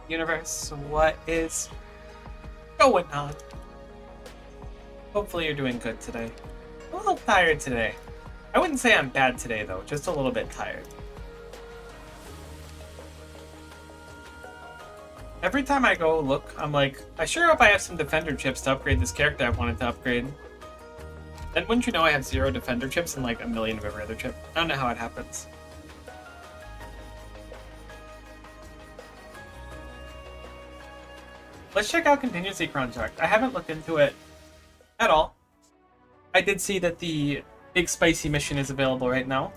universe? What is going on? Hopefully you're doing good today. I'm a little tired today. I wouldn't say I'm bad today though, just a little bit tired. Every time I go look, I'm like, I sure hope I have some defender chips to upgrade this character I wanted to upgrade. Then wouldn't you know I have 0 defender chips and like a million of every other chip. I don't know how it happens. Let's check out contingency contract. I haven't looked into it at all. I did see that the big spicy mission is available right now.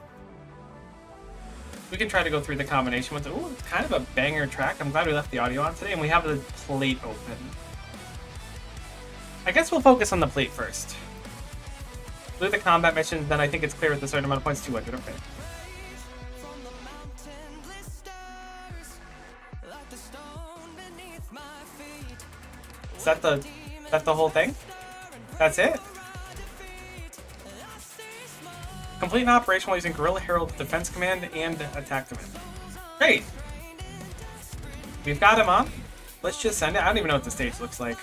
We can try to go through the combination with it. Ooh, it's kind of a banger track. I'm glad we left the audio on today, and we have the plate open. I guess we'll focus on the plate first. Do the combat mission, then I think it's clear with a certain amount of points, 200, okay. Is that the whole thing? That's it? Complete an operation while using Guerrilla Herald Defense Command and Attack Command. Great! We've got him on. Let's just send it. I don't even know what the stage looks like.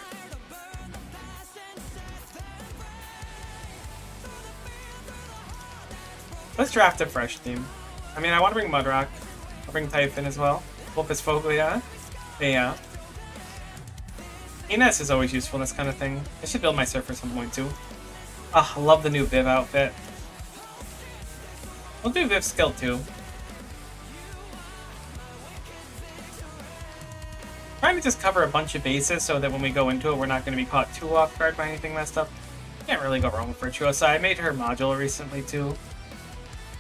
Let's draft a fresh team. I mean, I want to bring Mudrock. I'll bring Typhon as well. Vulpus Foglia. Yeah. Ines is always useful in this kind of thing. I should build my Surfer at some point too. Ah, I love the new Viv outfit. We'll do Viv's skill too. Trying to just cover a bunch of bases so that when we go into it, we're not going to be caught too off guard by anything messed up. Can't really go wrong with Virtuosa. I made her modular recently too,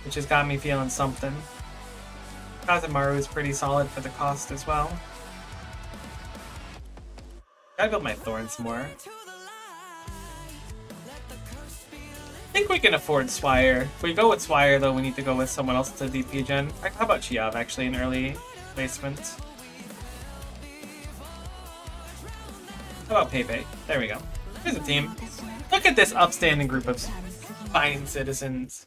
which has got me feeling something. Kazemaru is pretty solid for the cost as well. Gotta build my Thorns more. I think we can afford Swire. If we go with Swire, though, we need to go with someone else to DP gen. How about Chiav, actually, in early placement? How about Pepe? There we go. Here's a team. Look at this upstanding group of fine citizens.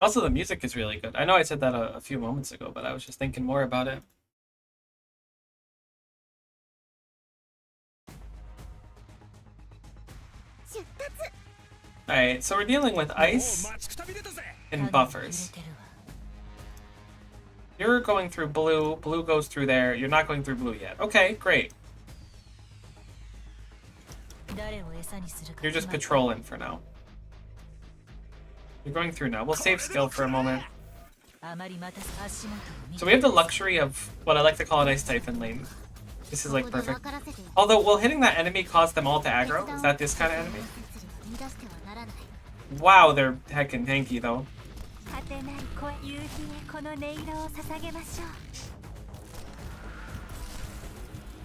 Also, the music is really good. I know I said that a few moments ago, but I was just thinking more about it. Alright, so we're dealing with ice and buffers. You're going through blue, blue goes through there, you're not going through blue yet. Okay, great. You're just patrolling for now. You're going through now. We'll save skill for a moment. So we have the luxury of what I like to call an Ice Typhon lane. This is like perfect. Although, will hitting that enemy cause them all to aggro? Is that this kind of enemy? Wow, they're heckin' tanky though.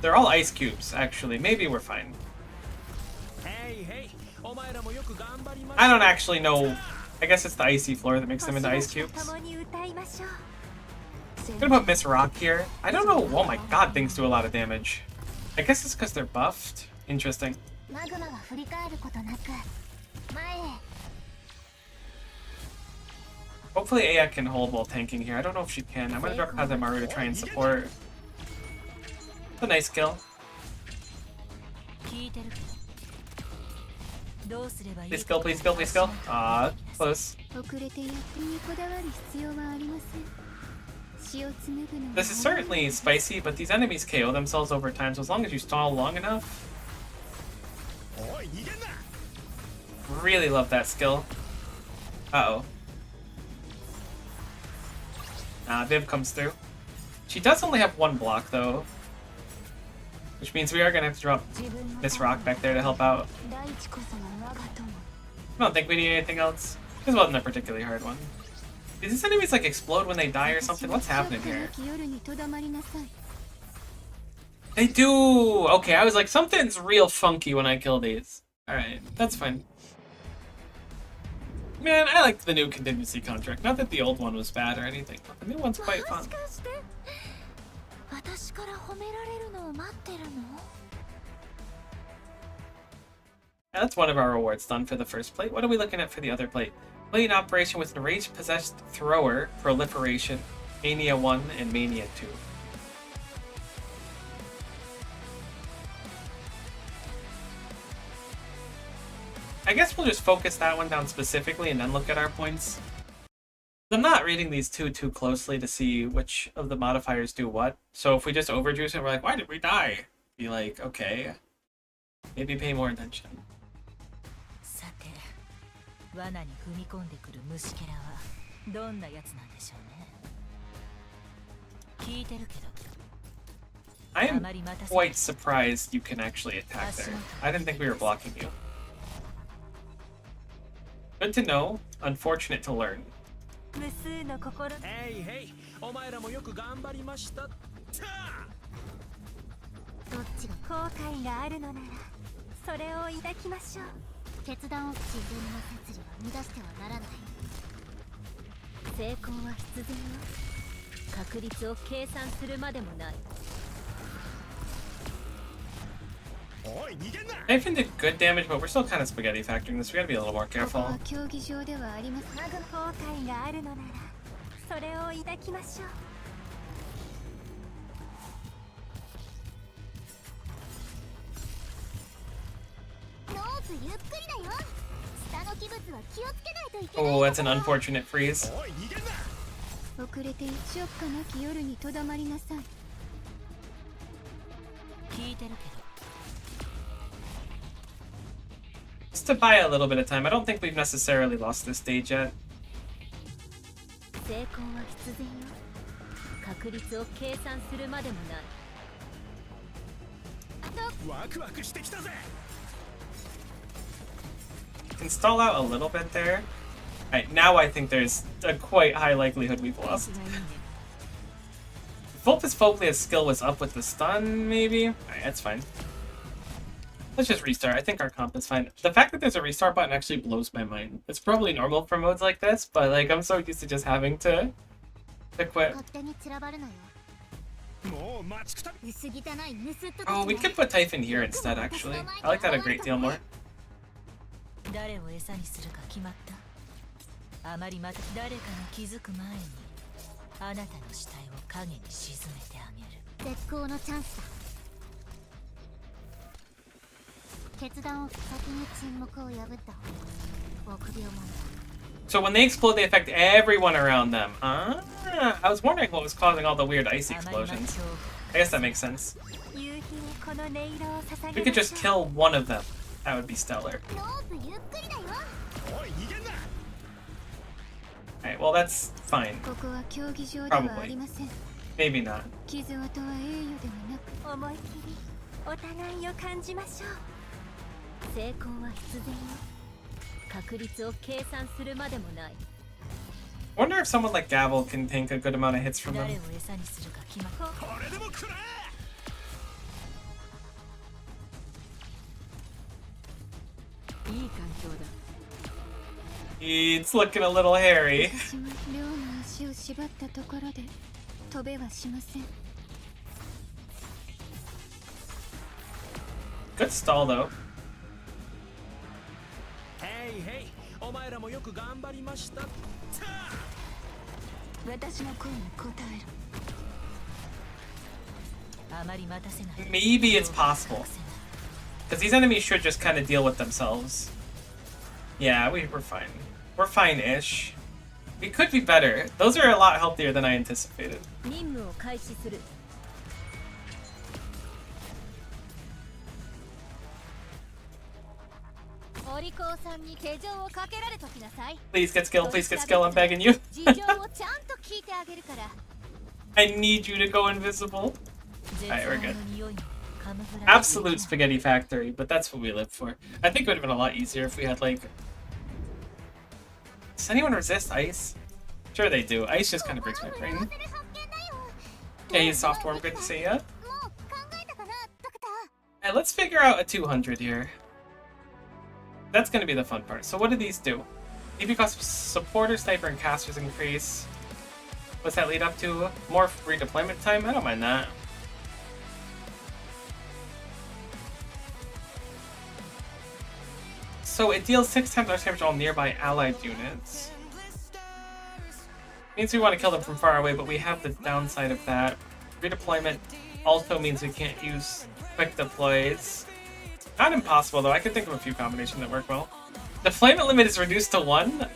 They're all ice cubes, actually. Maybe we're fine. I don't actually know. I guess it's the icy floor that makes them into ice cubes. I'm gonna put Miss Rock here. I don't know. Oh my god, things do a lot of damage. I guess it's because they're buffed. Interesting. Hopefully Aya can hold while tanking here. I don't know if she can. I'm gonna drop Kazemaru to try and support. It's a nice kill. Please skill, please skill, please skill. Ah, close. This is certainly spicy, but these enemies KO themselves over time, so as long as you stall long enough. Really love that skill. Uh-oh. Viv comes through. She does only have one block, though. Which means we are going to have to drop Miss Rock back there to help out. I don't think we need anything else. This wasn't a particularly hard one. Did these enemies like explode when they die or something? What's happening here? They do! Okay, I was like, something's real funky when I kill these. Alright, that's fine. Man, I like the new contingency contract. Not that the old one was bad or anything, but the new one's quite fun. That's one of our rewards done for the first plate. What are we looking at for the other plate? Plate in operation with an enraged possessed thrower, proliferation. Mania 1 and Mania 2. I guess we'll just focus that one down specifically and then look at our points. I'm not reading these two too closely to see which of the modifiers do what. So if we just overjuice it, we're like, why did we die? Be like, okay, maybe pay more attention. さて、罠に踏み込んでくる虫ケラはどんなやつなんでしょうね。聞いてるけど。I am quite surprised you can actually attack there. I didn't think we were blocking you. Good to know, unfortunate to learn. 無数の心。へいへい、お前らもよく頑張りました。どっちが後悔があるのなら、それを抱きましょう。決断を自分の摂理は乱してはならない。成功は必然よ。確率を計算するまでもない。They've been did good damage, but we're still kind of spaghetti factoring this. We gotta be a little more careful. 競技場ではあります。後悔があるのなら、それを抱きましょう。Oh, that's an unfortunate freeze. 遅れて1億かなき夜にとどまりなさい。聞いてるけど。 Just to buy a little bit of time. I don't think we've necessarily lost this stage yet. 成功は必然よ。確率を計算するまでもない。ワクワクしてきたぜ。 Can stall out a little bit there. Alright, now I think there's a quite high likelihood we've lost. Vulpus Foglia's skill was up with the stun, maybe? Alright, that's fine. Let's just restart. I think our comp is fine. The fact that there's a restart button actually blows my mind. It's probably normal for modes like this, but like I'm so used to just having to quit. Oh, we could put Typhon here instead, actually. I like that a great deal more. 誰を餌にするか決まった。あまりまた誰かが気づく前にあなたの死体を影に沈めてあげる。絶好のチャンスだ。決断を先に沈黙を破った臆病者。So when they explode, they affect everyone around them. Ah, I was wondering what was causing all the weird ice explosions. I guess that makes sense. We could just kill one of them. That would be stellar. Alright, well that's fine. Probably. Maybe not. 成功は必然よ。確率を計算するまでもない。 I wonder if someone like Gavel can tank a good amount of hits from them. 誰を餌にするか決まった。これでもくらえ。いい環境だ。 It's looking a little hairy. 私は両の足を縛ったところで飛べはしません。 Good stall though. へいへい、お前らもよく頑張りました。私の声に応える。あまり待たせない。 Maybe it's possible. Because these enemies should just kind of deal with themselves. Yeah, we're fine. We're fine-ish. We could be better. Those are a lot healthier than I anticipated. 任務を開始する。 Please get skill, please get skill, I'm begging you. I need you to go invisible. Alright, we're good. Absolute spaghetti factory, but that's what we live for. I think it would have been a lot easier if we had like... Does anyone resist ice? Sure they do. Ice just kind of breaks my brain. Hey, Softworm, good to see ya. Alright, let's figure out a 200 here. That's going to be the fun part. So what do these do? EP cost supporter, sniper, and casters increase. What's that lead up to? More redeployment time? I don't mind that. So it deals 6 times our damage to all nearby allied units. Means we want to kill them from far away, but we have the downside of that. Redeployment also means we can't use quick deploys. Not impossible though, I can think of a few combinations that work well. Deployment limit is reduced to 1.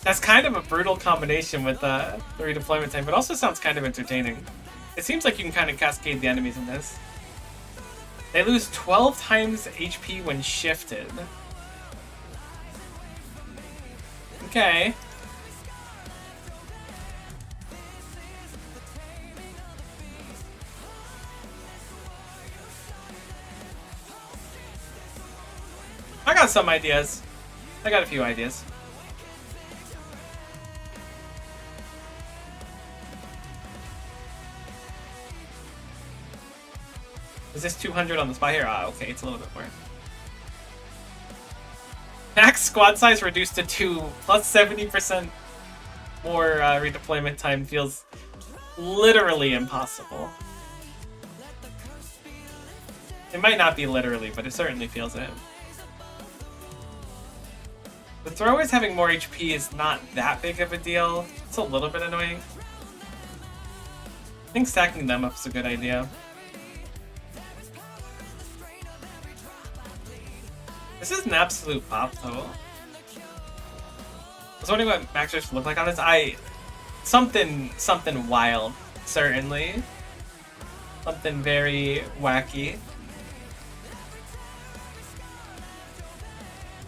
That's kind of a brutal combination with the redeployment time, but also sounds kind of entertaining. It seems like you can kind of cascade the enemies in this. They lose 12 times HP when shifted. Okay. I got some ideas. I got a few ideas. Is this 200 on the spy here? Ah, okay, it's a little bit more. Max squad size reduced to 2, plus 70% more redeployment time feels literally impossible. It might not be literally, but it certainly feels it. The throwers having more HP is not that big of a deal. It's a little bit annoying. I think stacking them up is a good idea. This is an absolute pop, though. I was wondering what Maxers look like on this. Something wild, certainly. Something very wacky.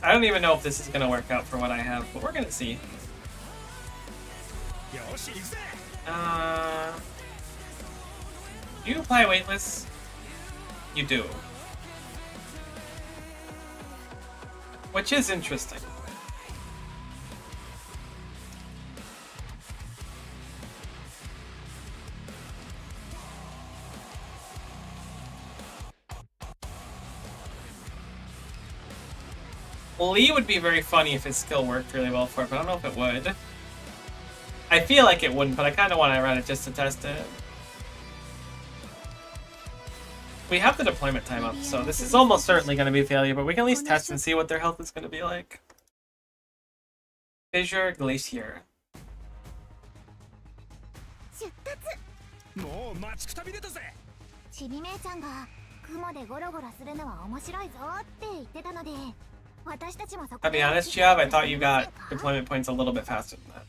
I don't even know if this is gonna work out for what I have, but we're gonna see. Do you apply weightless? You do. Which is interesting. Lee would be very funny if his skill worked really well for it, but I don't know if it would. I feel like it wouldn't, but I kind of want to run it just to test it. We have the deployment time up, so this is almost certainly going to be a failure, but we can at least test and see what their health is going to be like. Fissure Glacier. I'll be honest, Chiab, I thought you got deployment points a little bit faster than that.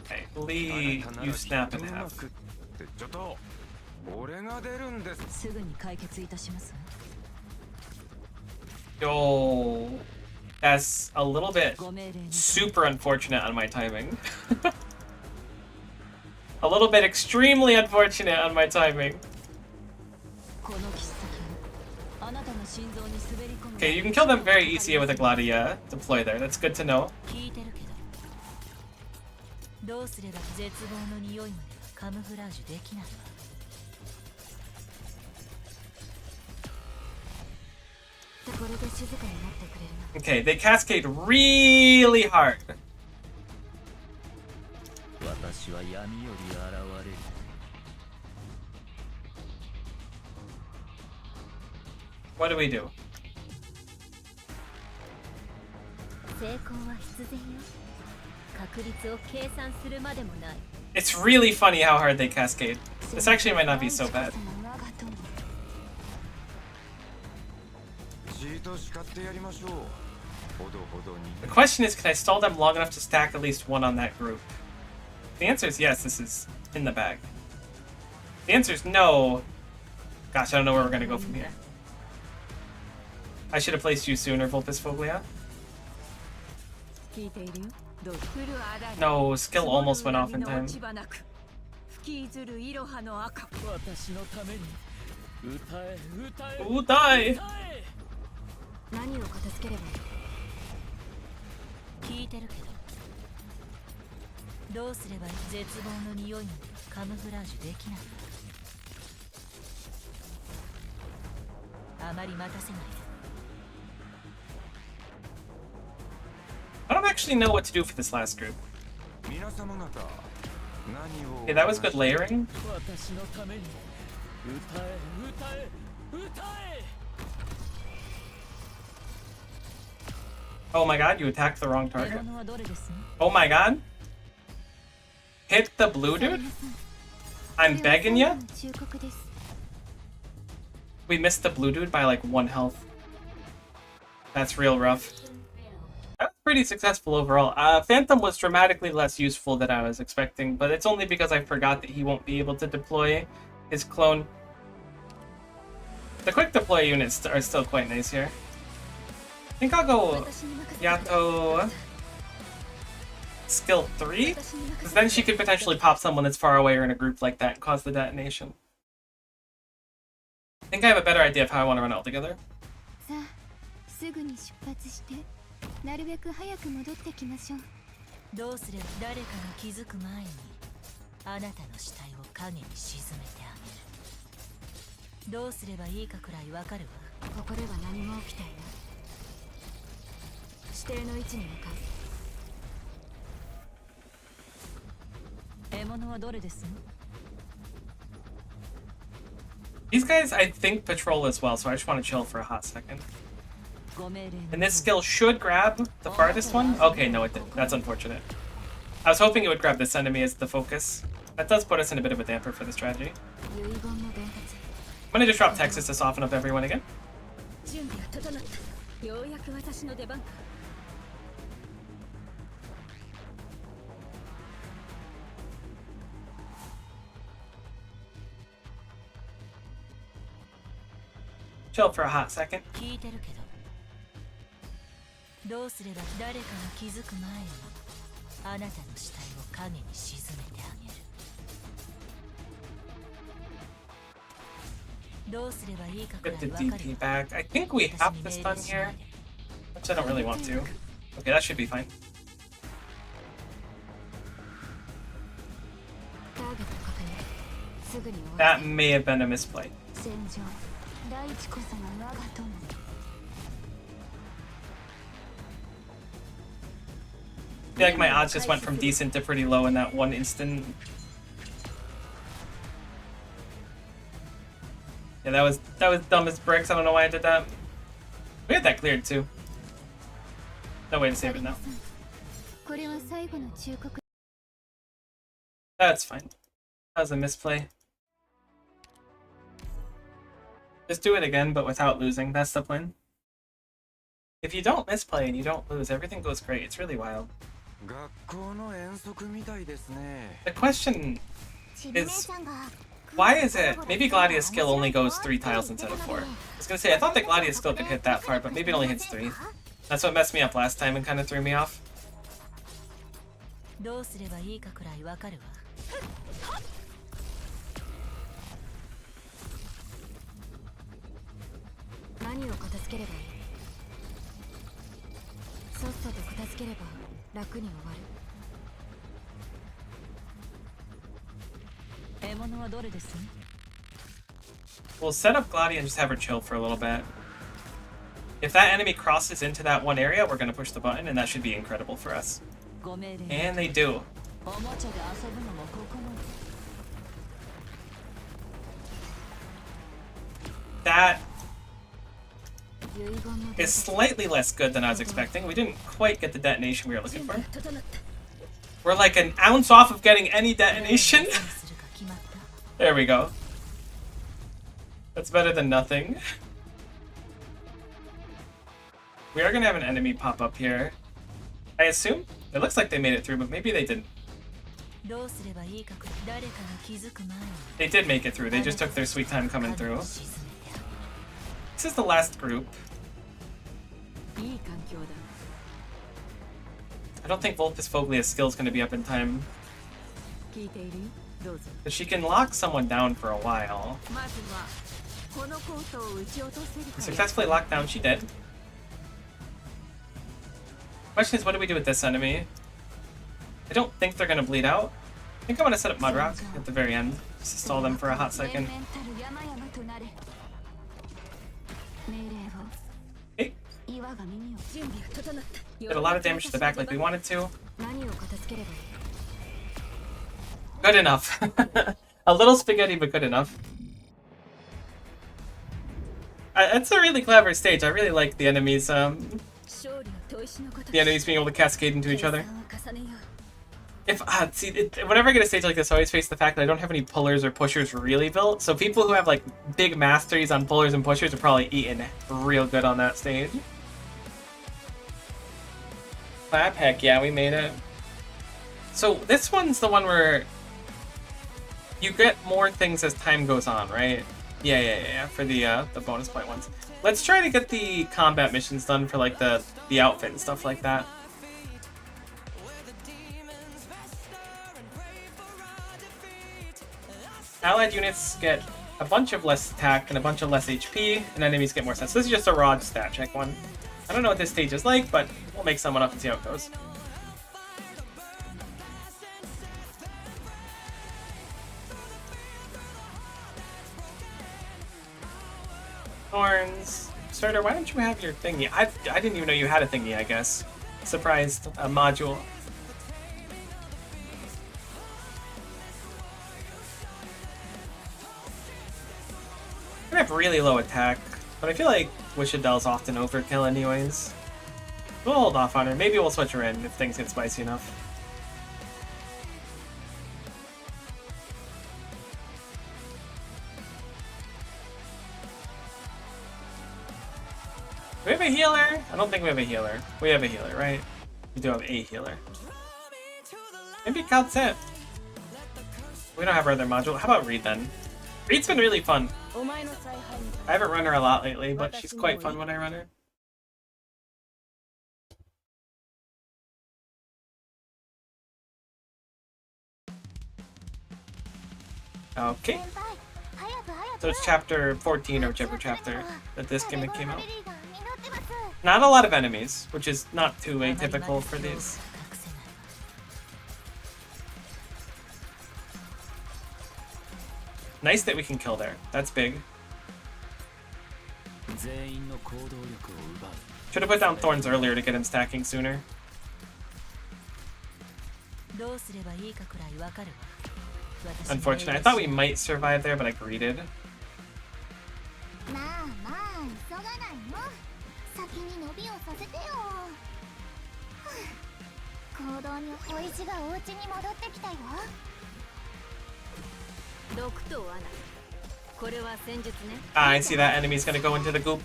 Okay, Lee, you snap in half. Yo, that's a little bit super unfortunate on my timing. A little bit extremely unfortunate on my timing. Okay, you can kill them very easy with a Gladia deploy there. That's good to know. Okay, they cascade really hard. What do we do? It's really funny how hard they cascade. This actually might not be so bad. The question is, can I stall them long enough to stack at least one on that group? The answer is yes, this is in the bag. The answer is no. Gosh, I don't know where we're going to go from here. I should have placed you sooner, Vulpes Foglia. No, skill almost went off in time. Utai! I don't actually know what to do for this last group. Okay, that was good layering. 私のために歌え歌え歌え Oh my god, you attacked the wrong 獲 target. 物はどれです？ Oh my god. Hit the blue dude? I'm begging ya? We missed the blue dude by like 1 health. That's real rough. That was pretty successful overall. Phantom was dramatically less useful than I was expecting, but it's only because I forgot that he won't be able to deploy his clone. The quick deploy units are still quite nice here. I think I'll go Yato skill 3, because then she could potentially pop someone that's far away or in a group like that and cause the detonation. I think I have a better idea of how I want to run it all together. さあ、すぐに出発して、なるべく早く戻ってきましょう。どうすれば誰かが気づく前にあなたの死体を影に沈めてあげる。どうすればいいかくらいわかるわ。ここでは何も起きていない。指定の位置に向かう。獲物はどれです？ These guys, I think, patrol as well, so I just want to chill for a hot second. ご命令の And this skill should grab the farthest one? Okay, no, it didn't. That's unfortunate. I was hoping it would grab this enemy as the focus. That does put us in a bit of a damper for the strategy. 遺言の伝達。 I'm gonna just drop Texas to soften up everyone again. 準備が整った。ようやく私の出番か。Chill for a hot second. 聞いてるけど、どうすれば誰かが気づく前にあなたの死体を影に沈めてあげる。どうすればいいかくら Get い the わかる DP わ。 back. I think we have to stun here, which I don't really want to. Okay, that should be fine. ターゲット確認。すぐに終わ That may have been a misplay. る。戦場。大地こそが我が友。 I feel like my odds just went from decent to pretty low in that one instant. Yeah, that was dumb as bricks. I don't know why I did that. We had that cleared too. No way to save it now. これは最後の忠告。 That's fine. That was a misplay. Just do it again, but without losing. That's the plan. If you don't misplay and you don't lose, everything goes great. It's really wild. 学校の遠足みたいですね The question is, why is it maybe Gladia's skill only goes 3 tiles instead of 4? I was gonna say, I thought that Gladia's skill could hit that far, but maybe it only hits 3. That's what messed me up last time and kind of threw me off. どうすればいいかくらいわかるわ。何を片付ければいい？さっさと片付ければ楽に終わる。獲物はどれです？ We'll set up Gladia and just have her chill for a little bit. If that enemy crosses into that one area, we're gonna push the button, and that should be incredible for us. ご命令。 And they do. おもちゃで遊ぶのもここまで。 That 遺言の伝 is 達。 slightly less good than I was expecting. We didn't quite get the detonation we were looking 準 for. 備が整った。 We're like an ounce off of getting any detonation. 何をするか決まった。 There we go. That's better than nothing. We are gonna have an enemy pop up here. I assume? It looks like they made it through, but maybe they didn't. どうすればいいかくらい誰かが気づく前に They did make it through. They just took their sweet time coming 影 through. に沈めてあげる。 This is the last group. いい環境だ。 I don't think Vulpes Foglia's skill is gonna be up in time. 聞いているよ。どうぞ。 But she can lock someone down for a while. まずはこのコートを撃ち落とせるか。 Successfully locked down, she did. Question is, what do we do with this enemy? I don't think they're gonna bleed out. I think I'm gonna set up Mudrock at the very end, just to stall them for a hot second. メンタル山々となれ。命令を。 Hey, 岩が耳を。準備が整った。 did a lot of damage to the back like we wanted to. 何を片付ければいい？ Good enough. A little spaghetti, but good enough. It's a really clever stage. I really like the enemies. The enemies being able to cascade into each other. If whenever I get a stage like this, I always face the fact that I don't have any pullers or pushers really built. So people who have like big masteries on pullers and pushers are probably eating real good on that stage. Clap, heck yeah, we made it. So this one's the one where you get more things as time goes on, right? Yeah, for the bonus point ones. Let's try to get the combat missions done for like the outfit and stuff like that. Allied units get a bunch of less attack and a bunch of less HP, and enemies get more sense. This is just a raw stat check one. I don't know what this stage is like, but we'll make someone up and see how it goes. Thorns. Starter, why don't you have your thingy? I didn't even know you had a thingy, I guess. Surprised module. I have really low attack, but I feel like Wishadel's often overkill anyways. We'll hold off on her. Maybe we'll switch her in if things get spicy enough. Do we have a healer? I don't think we have a healer. We have a healer, right? We do have a healer. Maybe Kaltset. We don't have her other module. How about Reed then? Reed's been really fun. I haven't run her a lot lately, but she's quite fun when I run her. Okay. So it's chapter 14 or whichever chapter that this gimmick came out. Not a lot of enemies, which is not too atypical for these. Nice that we can kill there. That's big. Should have put down thorns earlier to get him stacking sooner. Unfortunate. I thought we might survive there, but I greeted. Ah, I see that enemy's gonna go into the goop.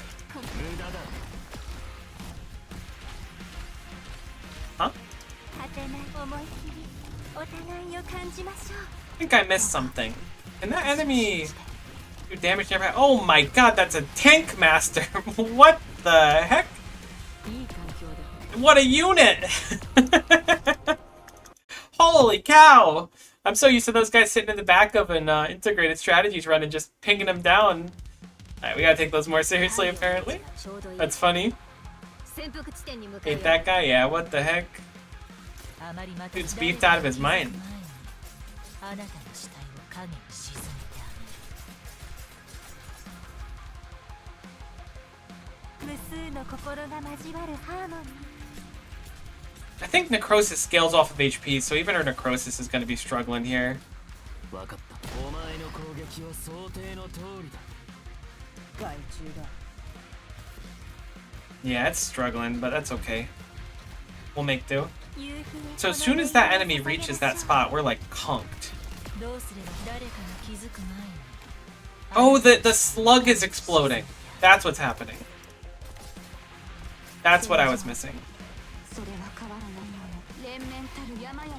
Huh? I think I missed something. Can that enemy do damage nearby? Oh my god, that's a tank master! What the heck? What a unit! Holy cow! I'm so used to those guys sitting in the back of an integrated strategies run and just pinging them down. Alright, we gotta take those more seriously apparently. That's funny. Hate that guy? Yeah, what the heck? Dude's beefed out of his mind. I think Necrosis scales off of HP, so even her Necrosis is going to be struggling here. Yeah, it's struggling, but that's okay. We'll make do. So as soon as that enemy reaches that spot, we're like conked. Oh, the slug is exploding. That's what's happening. That's what I was missing.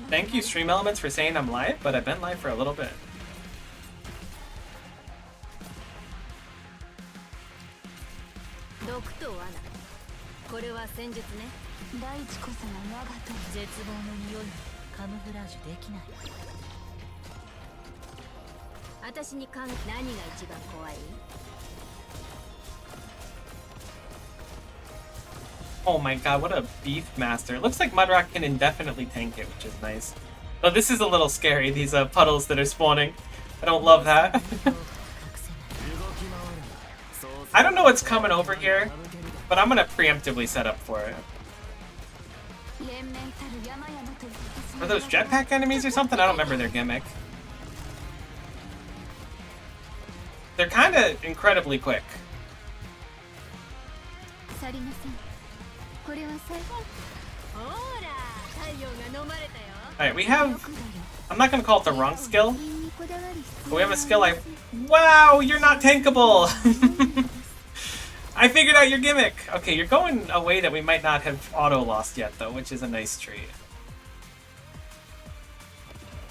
Thank you, Stream Elements, for saying I'm live, but I've been live for a little bit. Oh my god, what a beef master. It looks like Mudrock can indefinitely tank it, which is nice. Oh, this is a little scary, these puddles that are spawning. I don't love that. I don't know what's coming over here, but I'm gonna preemptively set up for it. Are those jetpack enemies or something? I don't remember their gimmick. they're kind of incredibly quick. 去りなさい。これは最後。ほら太陽が飲まれたよ。 Alright, we have... I'm not gonna call it the wrong skill, 人にこだわる必 but 要 we have は a skill あ I... りません。 Wow, you're not tankable! I figured out your gimmick! Okay, you're going a way that we might not have auto-lost yet, though, which is a nice treat.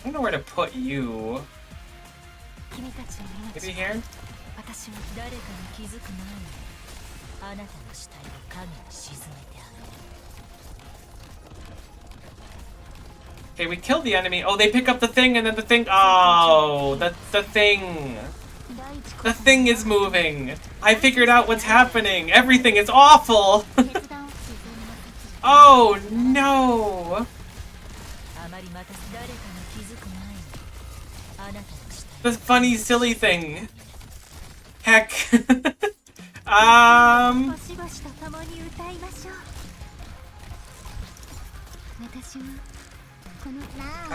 I don't know where to put you. 君たちの Maybe 命 here? 私は誰かに気づく前にあなたの死体を影に沈めてあげる。 Okay, we killed the enemy. Oh, they pick up the thing, and then the thing... Oh, the thing. The thing is moving. I figured out what's happening. Everything is awful. 決断を自然に任せる。 Oh, no. あまりまた誰かに気づく前にあなたの死体 The funny, silly thing. Heck. 星々と共に歌いましょう。私はこの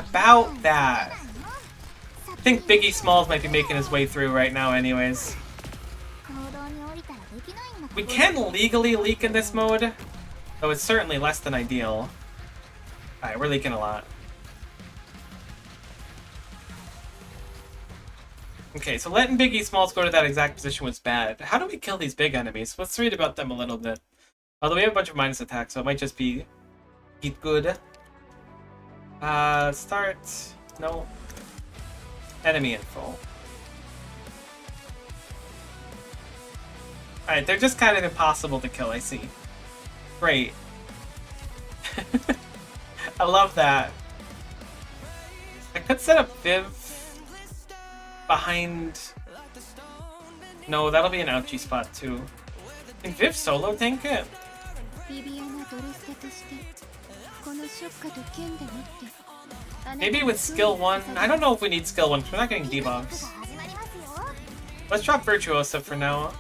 About that. I think Biggie Smalls might be making his way through right now anyways. 行動に降りたらできないんだ。 We can legally leak in this mode, though it's certainly less than ideal. Alright, we're leaking a lot. Okay, so letting Biggie Smalls go to that exact position was bad. How do we kill these big enemies? Let's read about them a little bit. Although we have a bunch of minus attacks, so it might just be good. Start. No. Enemy info. Alright, they're just kind of impossible to kill, I see. Great. I love that. I could set up Viv behind... No, that'll be an ouchie spot too. Can Viv solo tank it? ビビアナ・ドレステとしてこのショッカと剣でもってあなたの Maybe with skill 1? I don't know if we need skill 1 because we're not getting debuffs. 始まりますよ。 Let's drop Virtuosa for now.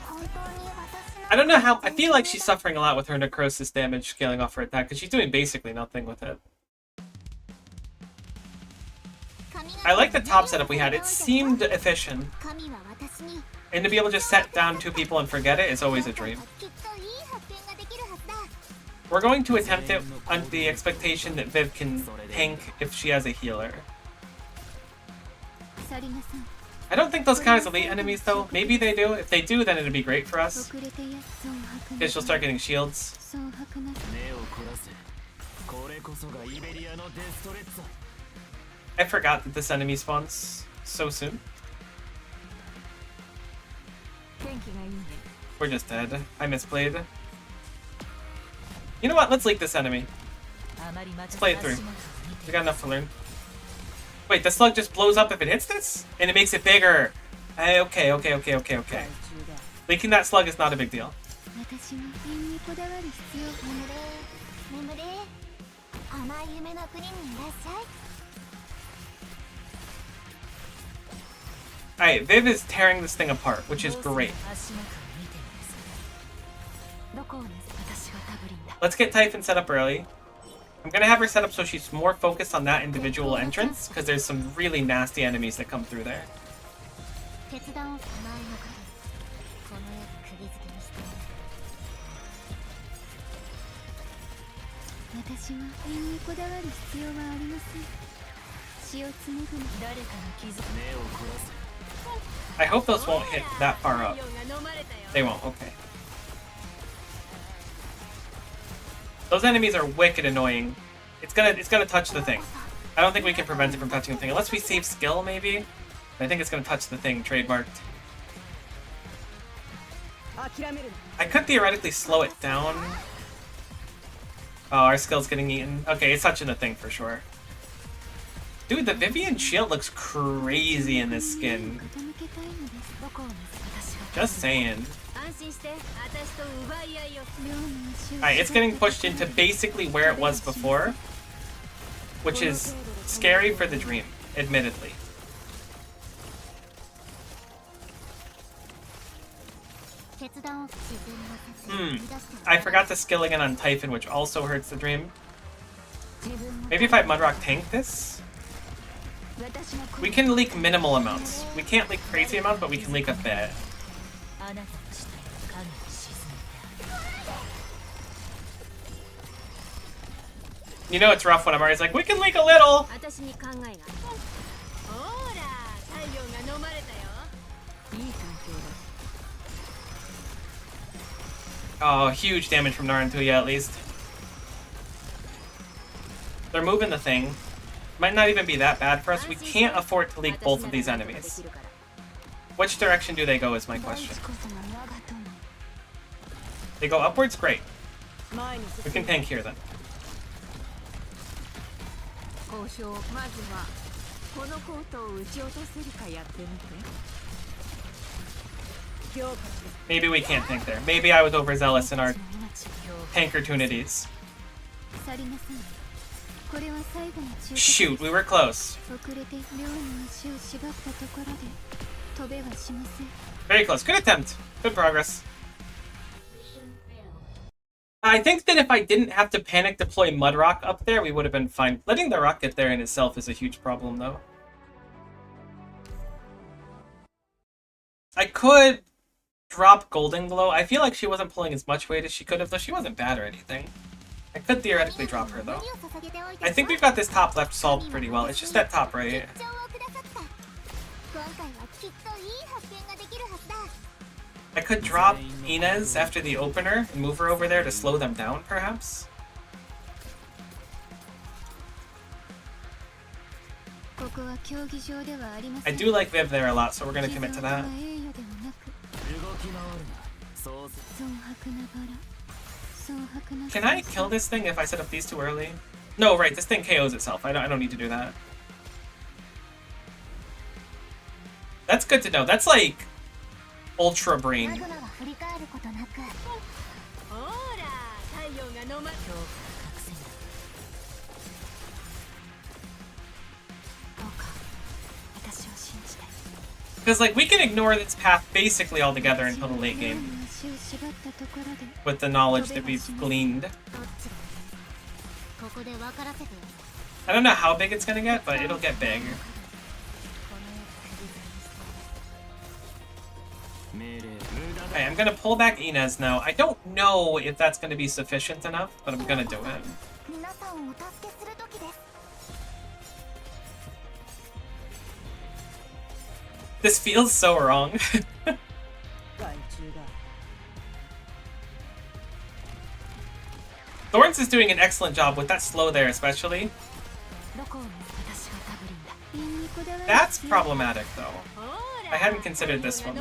本当に私の I don't know how... I feel like she's suffering a lot with her necrosis damage scaling off her attack because she's doing basically nothing with it. I like the top setup we had. It seemed efficient. 神は私に And to be able to just set down 2 people and forget it is always a dream. きっといい発見ができるはずだ。 We're going to attempt it under the expectation that Viv can tank if she has a healer. サリナさん I don't think those count as elite enemies though. Maybe they do. If they do, then it'd be great for us. 遅れてやっそう吐くな Because she'll start getting shields. そう吐くな目を凝らせこれこそがイベリアのデストレッツァ I forgot that this enemy spawns so soon. 天気がいいね。 We're just dead. I misplayed. You know what? Let's leak this enemy. あまりまた play it through. 足元を見 We て got enough to learn. Wait, the slug just blows up if it hits this? And it makes it bigger. Okay. 中だ。 Leaking that slug is not a big deal. 私は韻にこだわる必要眠れ甘い夢の国にいらっしゃい Alright, Viv is tearing this thing apart, which is great. 足元を見てみなさい。どこをね、私がタブリンだ。 Let's get Typhon set up early. I'm gonna have her set up so she's more focused on that individual entrance, because there's some really nasty enemies that come through there. 決断を前の影この世で釘付けにして私は韻にこだわる必要はありません血を紡ぐの誰かに気づく。目を凝らせ I hope those won't hit that far up. 太陽が飲まれたよ。 They won't, okay. Those enemies are wicked annoying. It's gonna touch the thing. I don't think we can prevent it from touching the thing. Unless we save skill, maybe? I think it's gonna touch the thing, trademarked. I could theoretically slow it down. Oh, our skill's getting eaten. Okay, it's touching the thing for sure. Dude, the Vivian shield looks crazy in this skin. 傾けたいのですどこをね、私が。 Just saying. 安心して、私と奪い合いを。両の足を Alright, it's getting pushed into basically where it was before, which is scary for the dream, admittedly. 決断を自然に任せ I forgot to skill again on Typhon, which also hurts the dream. 自分の Maybe if I Mudrock tank this? We can leak minimal amounts. We can't leak crazy amounts, but we can leak a bit. あなたの死体を影に沈めてあげる You know it's rough when I'm always like, we can leak a little! 私に考えがほら太陽が飲まれたよいい環境だ Oh, huge damage from Narantuya at least. They're moving the thing. Might not even be that bad for us. We can't afford to leak both of these enemies. Which direction do they go is my question. They go upwards? Great. We can tank here then. 交渉まずはこのコートを撃ち落とせるかやってみて Maybe we can't tank there. Maybe I was overzealous in our tank opportunities. Shoot, we were close. Very close. Good attempt. Good progress. I think that if I didn't have to panic deploy Mudrock up there, we would have been fine. Letting the rock get there in itself is a huge problem, though. I could drop Golden Glow. I feel like she wasn't pulling as much weight as she could have, though she wasn't bad or anything. I could theoretically drop her, though. I think we've got this top left solved pretty well. It's just that top right. I could drop Inez after the opener and move her over there to slow them down, perhaps? I do like Viv there a lot, so we're gonna commit to that. Can I kill this thing if I set up these too early? No, right, this thing KOs itself. I don't need to do that. That's good to know. That's like ultra brain. Because like we can ignore this path basically altogether until the late game. With the knowledge that we've gleaned. I don't know how big it's gonna get, but it'll get big. Okay, I'm gonna pull back Inez now. I don't know if that's gonna be sufficient enough, but I'm gonna do it. This feels so wrong. Thorns is doing an excellent job with that slow there, especially. That's problematic, though. I hadn't considered this one.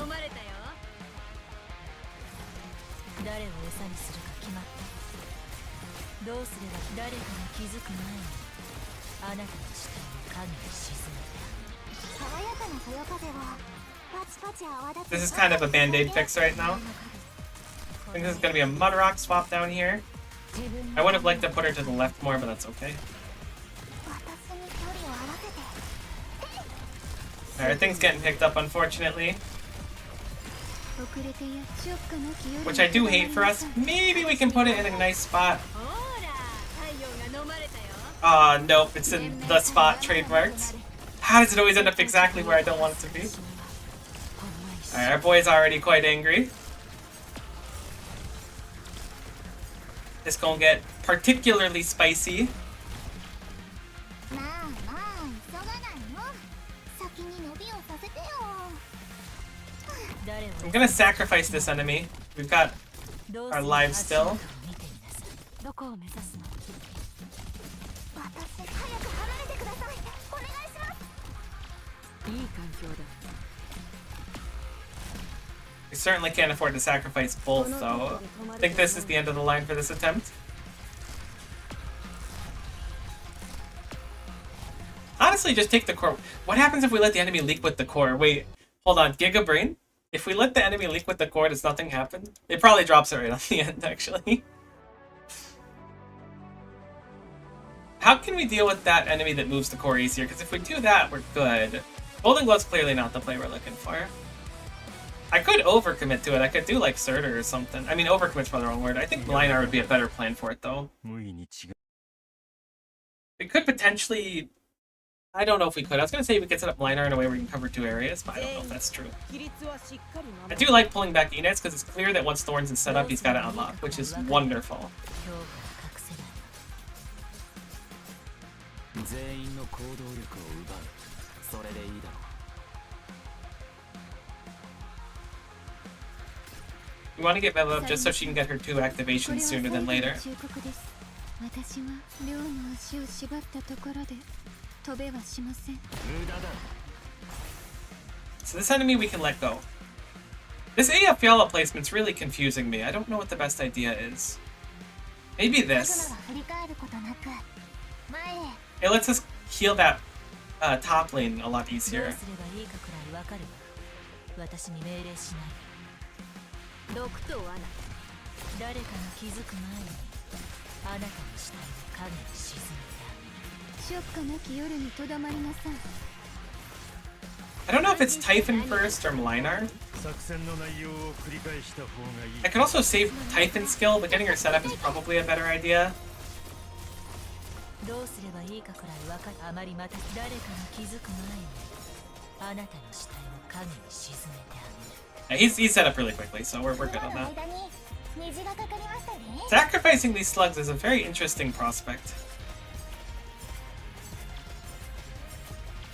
This is kind of a band-aid fix right now. I think this is going to be a Mudrock swap down here. I would have liked to put her to the left more, but that's okay. Alright, things getting picked up, unfortunately. Which I do hate for us. Maybe we can put it in a nice spot. Nope, it's in the spot trademarked. How does it always end up exactly where I don't want it to be? Alright, our boy's already quite angry. It's gonna get particularly spicy. I'm gonna sacrifice this enemy. We've got our lives still. We certainly can't afford to sacrifice both, though. I think this is the end of the line for this attempt. Honestly, just take the core. What happens if we let the enemy leak with the core? Wait, hold on. Giga Brain? If we let the enemy leak with the core, does nothing happen? It probably drops it right on the end, actually. How can we deal with that enemy that moves the core easier? Because if we do that, we're good. Golden Glow's clearly not the play we're looking for. I could overcommit to it. I could do like Surtur or something. I mean, overcommit's probably the wrong word. I think Linar would be a better plan for it, though. We could potentially I don't know if we could. I was gonna say we could set up liner in a way where we can cover 2 areas, but I don't know if that's true. 規律はしっかり I 守 do like pulling back units because it's clear that once Thorns is set up, he's got to unlock, which is wonderful. 今日から隠せないる全員の行動力を奪うそれでいいだろ We want to get Bella up just so she can get her 2 activations sooner than later. 忠告です。私は両の足を縛ったところで飛べはしません。う無駄だ So this enemy we can let go. This AF Fiala placement's really confusing me. I don't know what the best idea is. Maybe マグマ this. は振り返ることなく前へ。 It lets us heal that top lane a lot どう easier. すればいいかくらいわかるわ私に命令しない毒と罠誰かが気づく前にあなたの死体を影に沈めてあげるショックなき夜にとどまりなさい。 I don't know if it's Typhon first or Mlinar. 作戦の内容を繰り返した方がいい I could also save Typhon's skill, but getting her set up is probably a better idea. どうすればいいかくらいわかるあまりまた誰かが気づく前にあなたの死体を影に沈めてあげる Yeah, he's set up really quickly, so we're good on の that. 間に虹がかかりましたね。 Sacrificing these slugs is a very interesting prospect.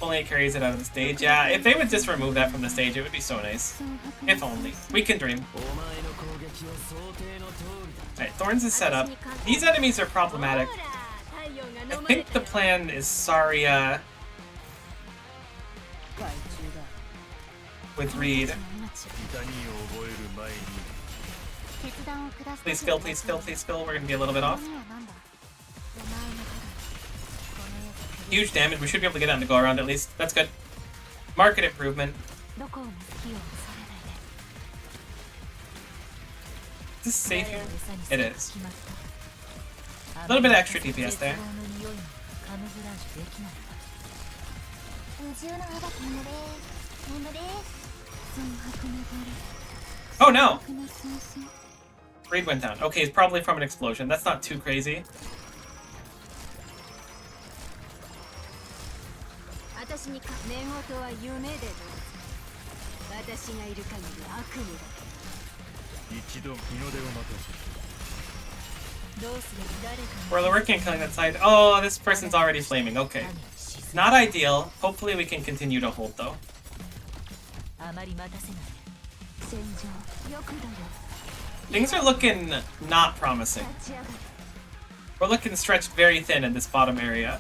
Only it carries it out of the stage. Yeah, if they would just remove that from the stage, it would be so nice. If only. We can dream. お前の攻撃は想定の通りだ Alright, Thorns is set up. These enemies are problematic. I think the plan is Saria 害虫だ with Reed. 痛みを覚える前に 決断を下す Please kill, please kill, please kill. We're gonna be a little bit off. 何は何だ。お前の手だ。この世と Huge damage. We should be able to get on the go around at least. That's good. Market improvement. どこをも好きを恐れないで。 Is this safe here? 誰 It を餌に is. 決まった A little bit of extra DPS there. 絶望の匂いもカムフラージュできないわ宇宙の羽ば眠れ眠れ。損白なが Oh ら no! 白な戦争。 Reed went down. Okay, it's probably from an explosion. That's not too crazy. 私にか寝言は夢でどうぞ私がいる限り悪夢だ一度日の出を待たせどうすれば誰か We're working on killing that side. Oh, this person's already flaming. Okay. Not ideal. Hopefully we can continue to hold though. あまり待たせない戦場よくだよ。 Things are looking not promising. 立ち上がる。 We're looking stretched very thin in this bottom area.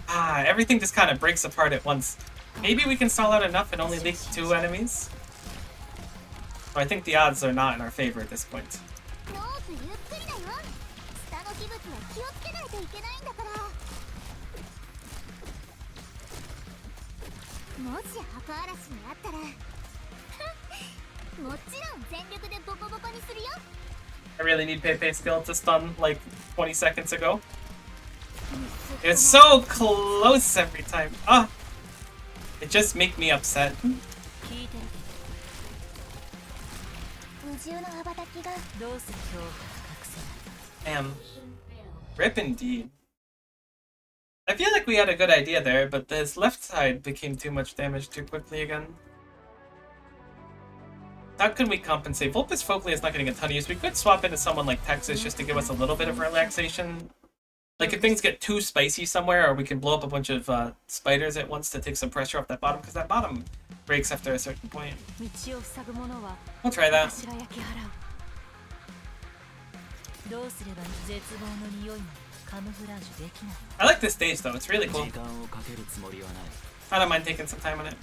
Ah, everything just kind of breaks apart at once. Maybe we can stall out enough and only leak 2 enemies? Oh, I think the odds are not in our favor at this point. ノースゆっくりだよ。下の器物は気をつけないといけないんだから。もし墓嵐にあったらもちろん全力でボコボコにするよ。 I really need Pepe's skill to stun like 20 seconds ago. It's so close every time. Ah! It just makes me upset. 聞いてる宇宙の羽ばたきがけどどうする恐怖は隠せない Damn. Rip indeed. I feel like we had a good idea there, but this left side became too much damage too quickly again. How can we compensate? Vulpes Folkley is not getting a ton of use. We could swap into someone like Texas just to give us a little bit of relaxation. Like if things get too spicy somewhere, or we can blow up a bunch of spiders at once to take some pressure off that bottom, because that bottom breaks after a certain point. 道を塞ぐものは We'll try that. 私が焼き払うどうすれば絶望の匂いまでカムフラージュできない I like this stage though, it's really cool. 時間をかけるつもりはない I don't mind taking some time on it.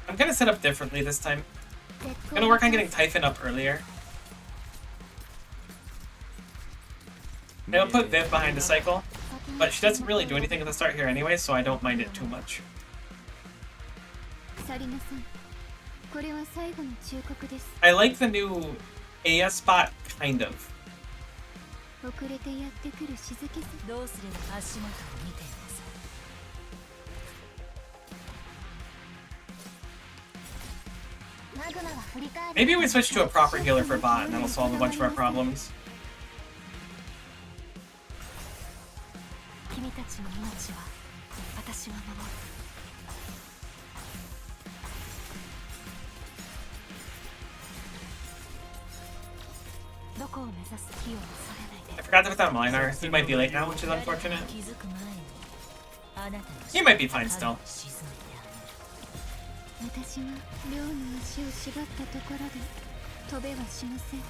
I'm gonna set up differently this time. I'm gonna work on getting Typhon up earlier. I'll put Viv behind the cycle, but she doesn't really do anything at the start here anyway, so I don't mind it too much. 去りなさい。これは最後の忠告です。 I like the new AS spot, kind of. 遅れてやってくる静けさ。どうすれば足元を見ていなさマグマは振り返る。 Maybe we switch to a proper healer for bot, and that'll solve a bunch of our problems. ちの命は私は守る。どこを目指す火を恐れないで。 I forgot to put that miner. He might be late now, which is unfortunate. 気づく前にあなたの He might be fine still. 沈めてあげる。私が両の足を縛ったところで飛べはしません。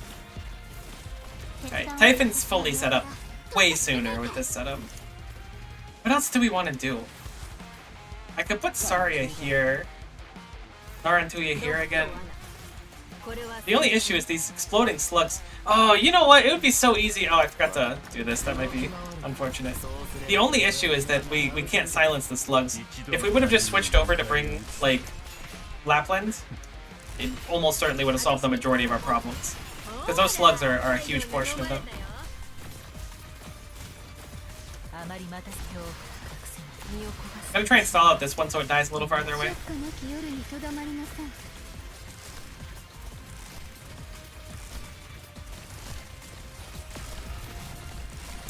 Alright, Typhon's fully set up way sooner with this setup. What else do we want to do? I could put Saria here. Narantuya here again. The only issue is these exploding slugs. Oh, you know what? It would be so easy. Oh, I forgot to do this. That might be unfortunate. The only issue is that we can't silence the slugs. If we would have just switched over to bring, like, Lapland, it almost certainly would have solved the majority of our problems. Because those slugs are a huge portion of them. I'm gonna try and stall out this one so it dies a little farther away.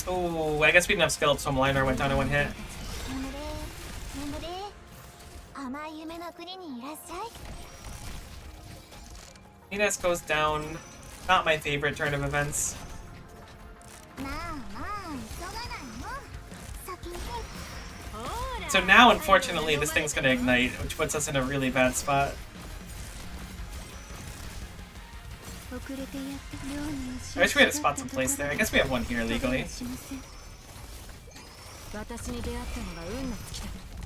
Oh, I guess we didn't have skill up, so Liner went down in one hit. Ines goes down. Not my favorite turn of events. So now, unfortunately, this thing's gonna ignite, which puts us in a really bad spot. I wish we had a spot someplace there. I guess we have one here legally.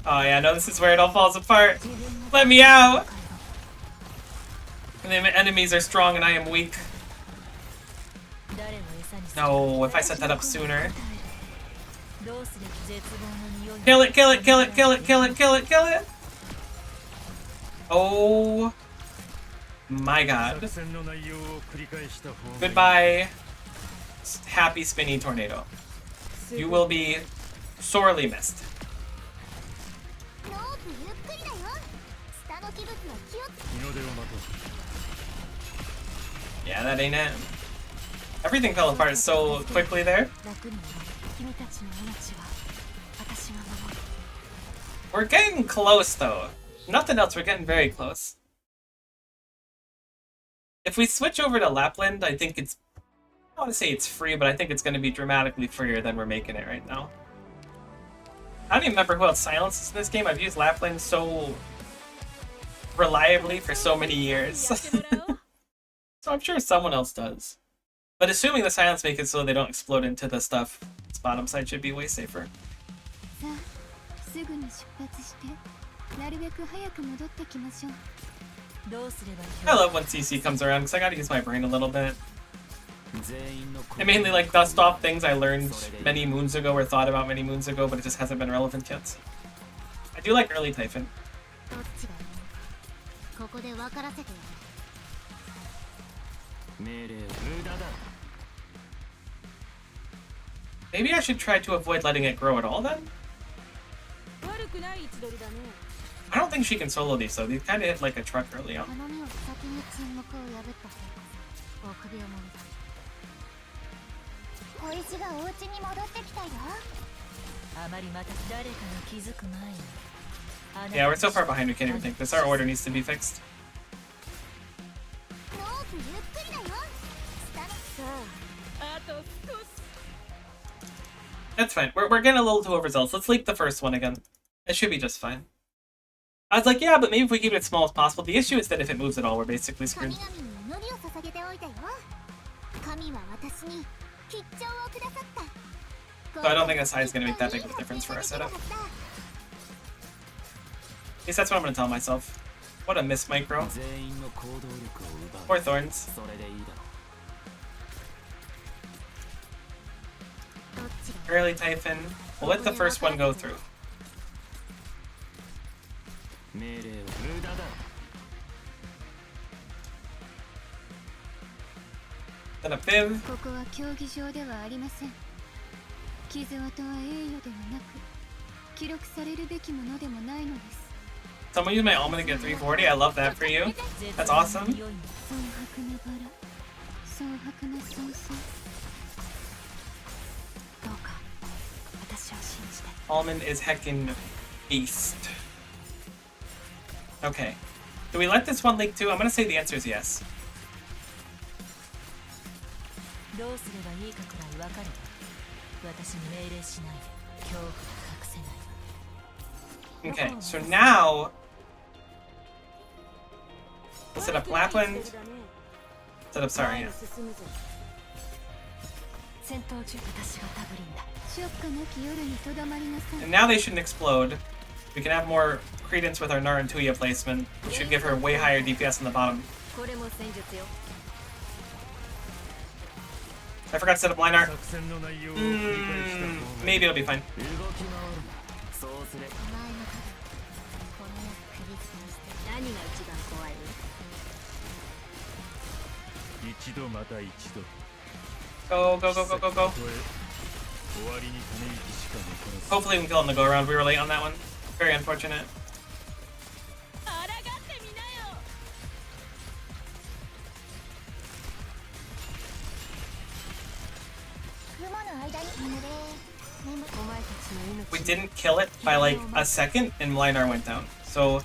Oh yeah, no, this is where it all falls apart. Let me out! And the enemies are strong and I am weak. No, if I set that up sooner. Kill it, kill it, kill it, kill it, kill it, kill it, kill it! Oh my god. Goodbye, happy spinny tornado. You will be sorely missed. Yeah, that ain't it. Everything fell apart so quickly there. We're getting close though. Nothing else, we're getting very close. If we switch over to Lapland, I think it's... I don't want to say it's free, but I think it's going to be dramatically freer than we're making it right now. I don't even remember who else silences in this game. I've used Lapland so reliably for so many years. So I'm sure someone else does. But assuming the silence makes it so they don't explode into the stuff, this bottom side should be way safer. I love when CC comes around because I gotta use my brain a little bit. I mainly like dust off things I learned many moons ago or thought about many moons ago, but it just hasn't been relevant yet. I do like early Typhon. Maybe I should try to avoid letting it grow at all then? I don't think she can solo these though. These kind of hit like a truck early on. Yeah, we're so far behind we can't even think this. Our order needs to be fixed. That's fine. We're getting a little too overzealous. Let's leak the first one again. It should be just fine. I was like, yeah, but maybe if we keep it as small as possible. The issue is that if it moves at all, we're basically screwed. So I don't think the size is going to make that big of a difference for our setup. At least that's what I'm going to tell myself. What a miss micro. Poor Thorns. Early Typhon. We'll let the first one go through. Then a Viv. Someone use my almond to get 340. I love that for you. That's awesome. Almond is heckin' beast. Okay. Do we let this one leak too? I'm gonna say the answer is yes. どうすればいいかくらいわかるわ。私に命令しないで恐怖が隠せない。 Okay, so now we'll set up Lapland. Set up Saria. 戦闘中私がタブリンだ。 ショックなき夜にとどまりなさい。 And now they shouldn't explode. We can have more credence with our Narantuya placement, which should give her way higher DPS on the bottom. これも戦術よ。 I forgot to set up line art. 作戦の内容を理解した方が Maybe it'll be fine. 動き回るそうすればお前の盾この世首つにして何が一番怖いの？一度また一度 Go, go, go, go, go, go. たとえ終わりにため息しか残らず Hopefully we can kill on the go around. We were late on that one. Very unfortunate. 抗ってみなよ。 雲の間に眠れ眠れ。お前たちの命。 We didn't kill it by like a second, and Linar went down. So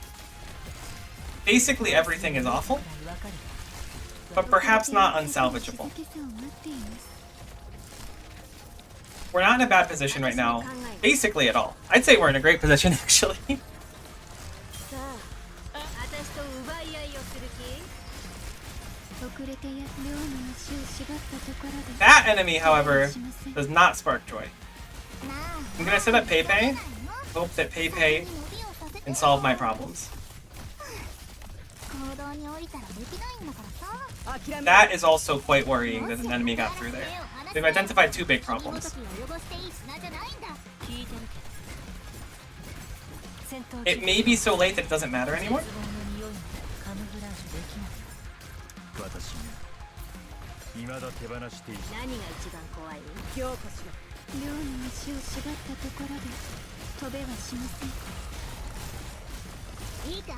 basically everything is awful, but perhaps not unsalvageable. We're not in a bad position right now, basically at all. I'd say we're in a great position, actually. さあ、私と奪い合いをする気？ 遅れてや寮の足を縛ったところで That enemy, however, does not spark joy. なあ I'm gonna set up Peipei. Hope that Peipei can solve my problems. 行動に降りたらできないんだからさ。 That is also quite worrying that an enemy got through there. They've identified two big その problems. 時は汚していい砂じゃないんだ。聞いてるけど。戦闘中 It may be so late that it doesn't matter anymore. 絶望の匂いまでカムフラージュできない。私が未だ手放している何が一番怖い？強化しろ。寮の足を縛ったところで飛べはしません。いいか、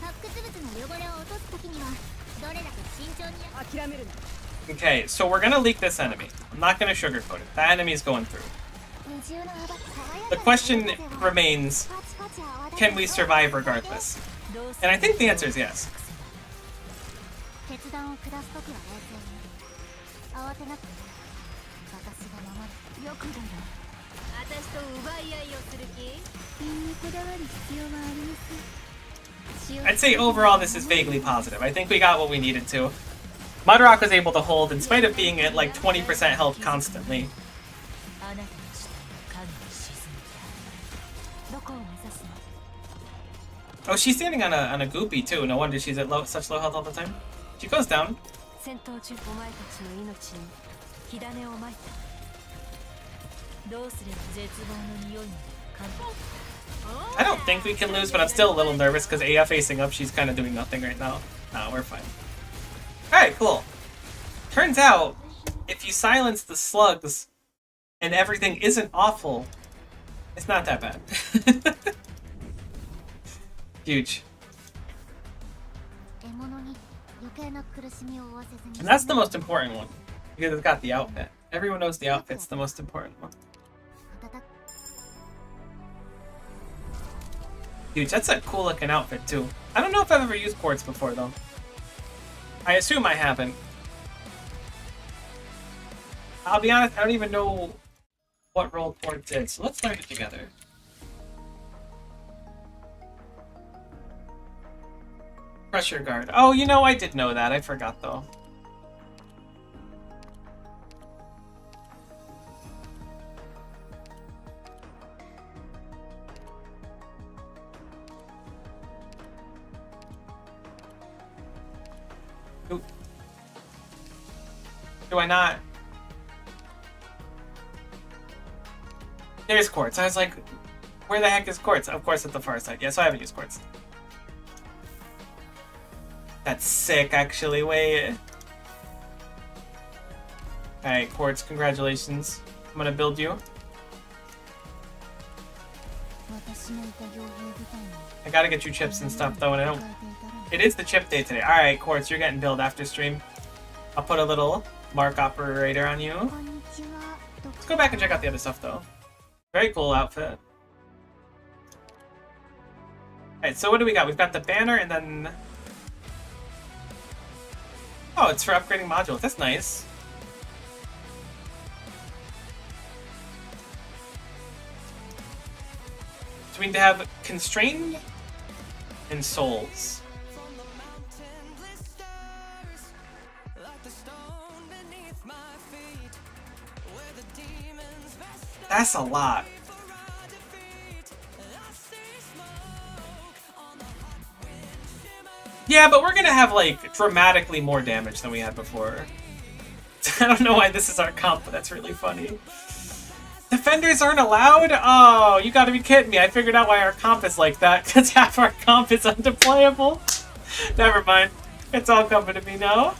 発掘物の汚れを落とす時にはどれだけ慎重に。諦めるな。 Okay, so we're gonna leak this enemy. I'm not gonna sugarcoat it. That enemy's going through. The question remains, can we survive regardless? And I think the answer is yes. 決断を下す時は冷静に慌てなくて私が守る。よくだよ。私と奪い合いをする気？品にこだわる必要はありません。 I'd say overall this is vaguely positive. I think we got what we needed to. Mudrock was able to hold in spite of being at like 20% health constantly. あなたの死体を影に沈めてあげる。どこを目指すの？ Oh, she's standing on a goopy too. No wonder she's at such low health all the time. She goes down. 戦闘中お前たちの命に火種をまいた。どうすれば絶望の匂いまで感じ。 I don't think we can lose, but I'm still a little nervous because AF facing up, she's kind of doing nothing right now. No, we're fine. Alright, cool. Turns out, if you silence the slugs and everything isn't awful, it's not that bad. Huge. 獲物に余計な苦しみを負わせずに。 And that's the most important one, because it's got the outfit. Everyone knows the outfit's the most important one. Huge, that's a cool looking outfit too. I don't know if I've ever used quartz before though. I assume I haven't. I'll be honest, I don't even know what role quartz is, so let's learn it together. Pressure guard. Oh, you know, I did know that. I forgot though. Oop. Do I not? There's quartz. I was like, where the heck is quartz? Of course, at the far side. Yeah, so I haven't used quartz. That's sick, actually. Wait. Alright, quartz, congratulations. I'm gonna build you. I gotta get you chips and stuff, though, and I don't... It is the chip day today. Alright, quartz, you're getting built after stream. I'll put a little mark operator on you. Let's go back and check out the other stuff, though. Very cool outfit. Alright, so what do we got? We've got the banner and then... Oh, it's for upgrading modules. That's nice. So we need to have Constrained and Souls. That's a lot. Yeah, but we're gonna have, like, dramatically more damage than we had before. I don't know why this is our comp, but that's really funny. Defenders aren't allowed? Oh, you gotta be kidding me. I figured out why our comp is like that, because half our comp is undeployable. Never mind. It's all coming to me now.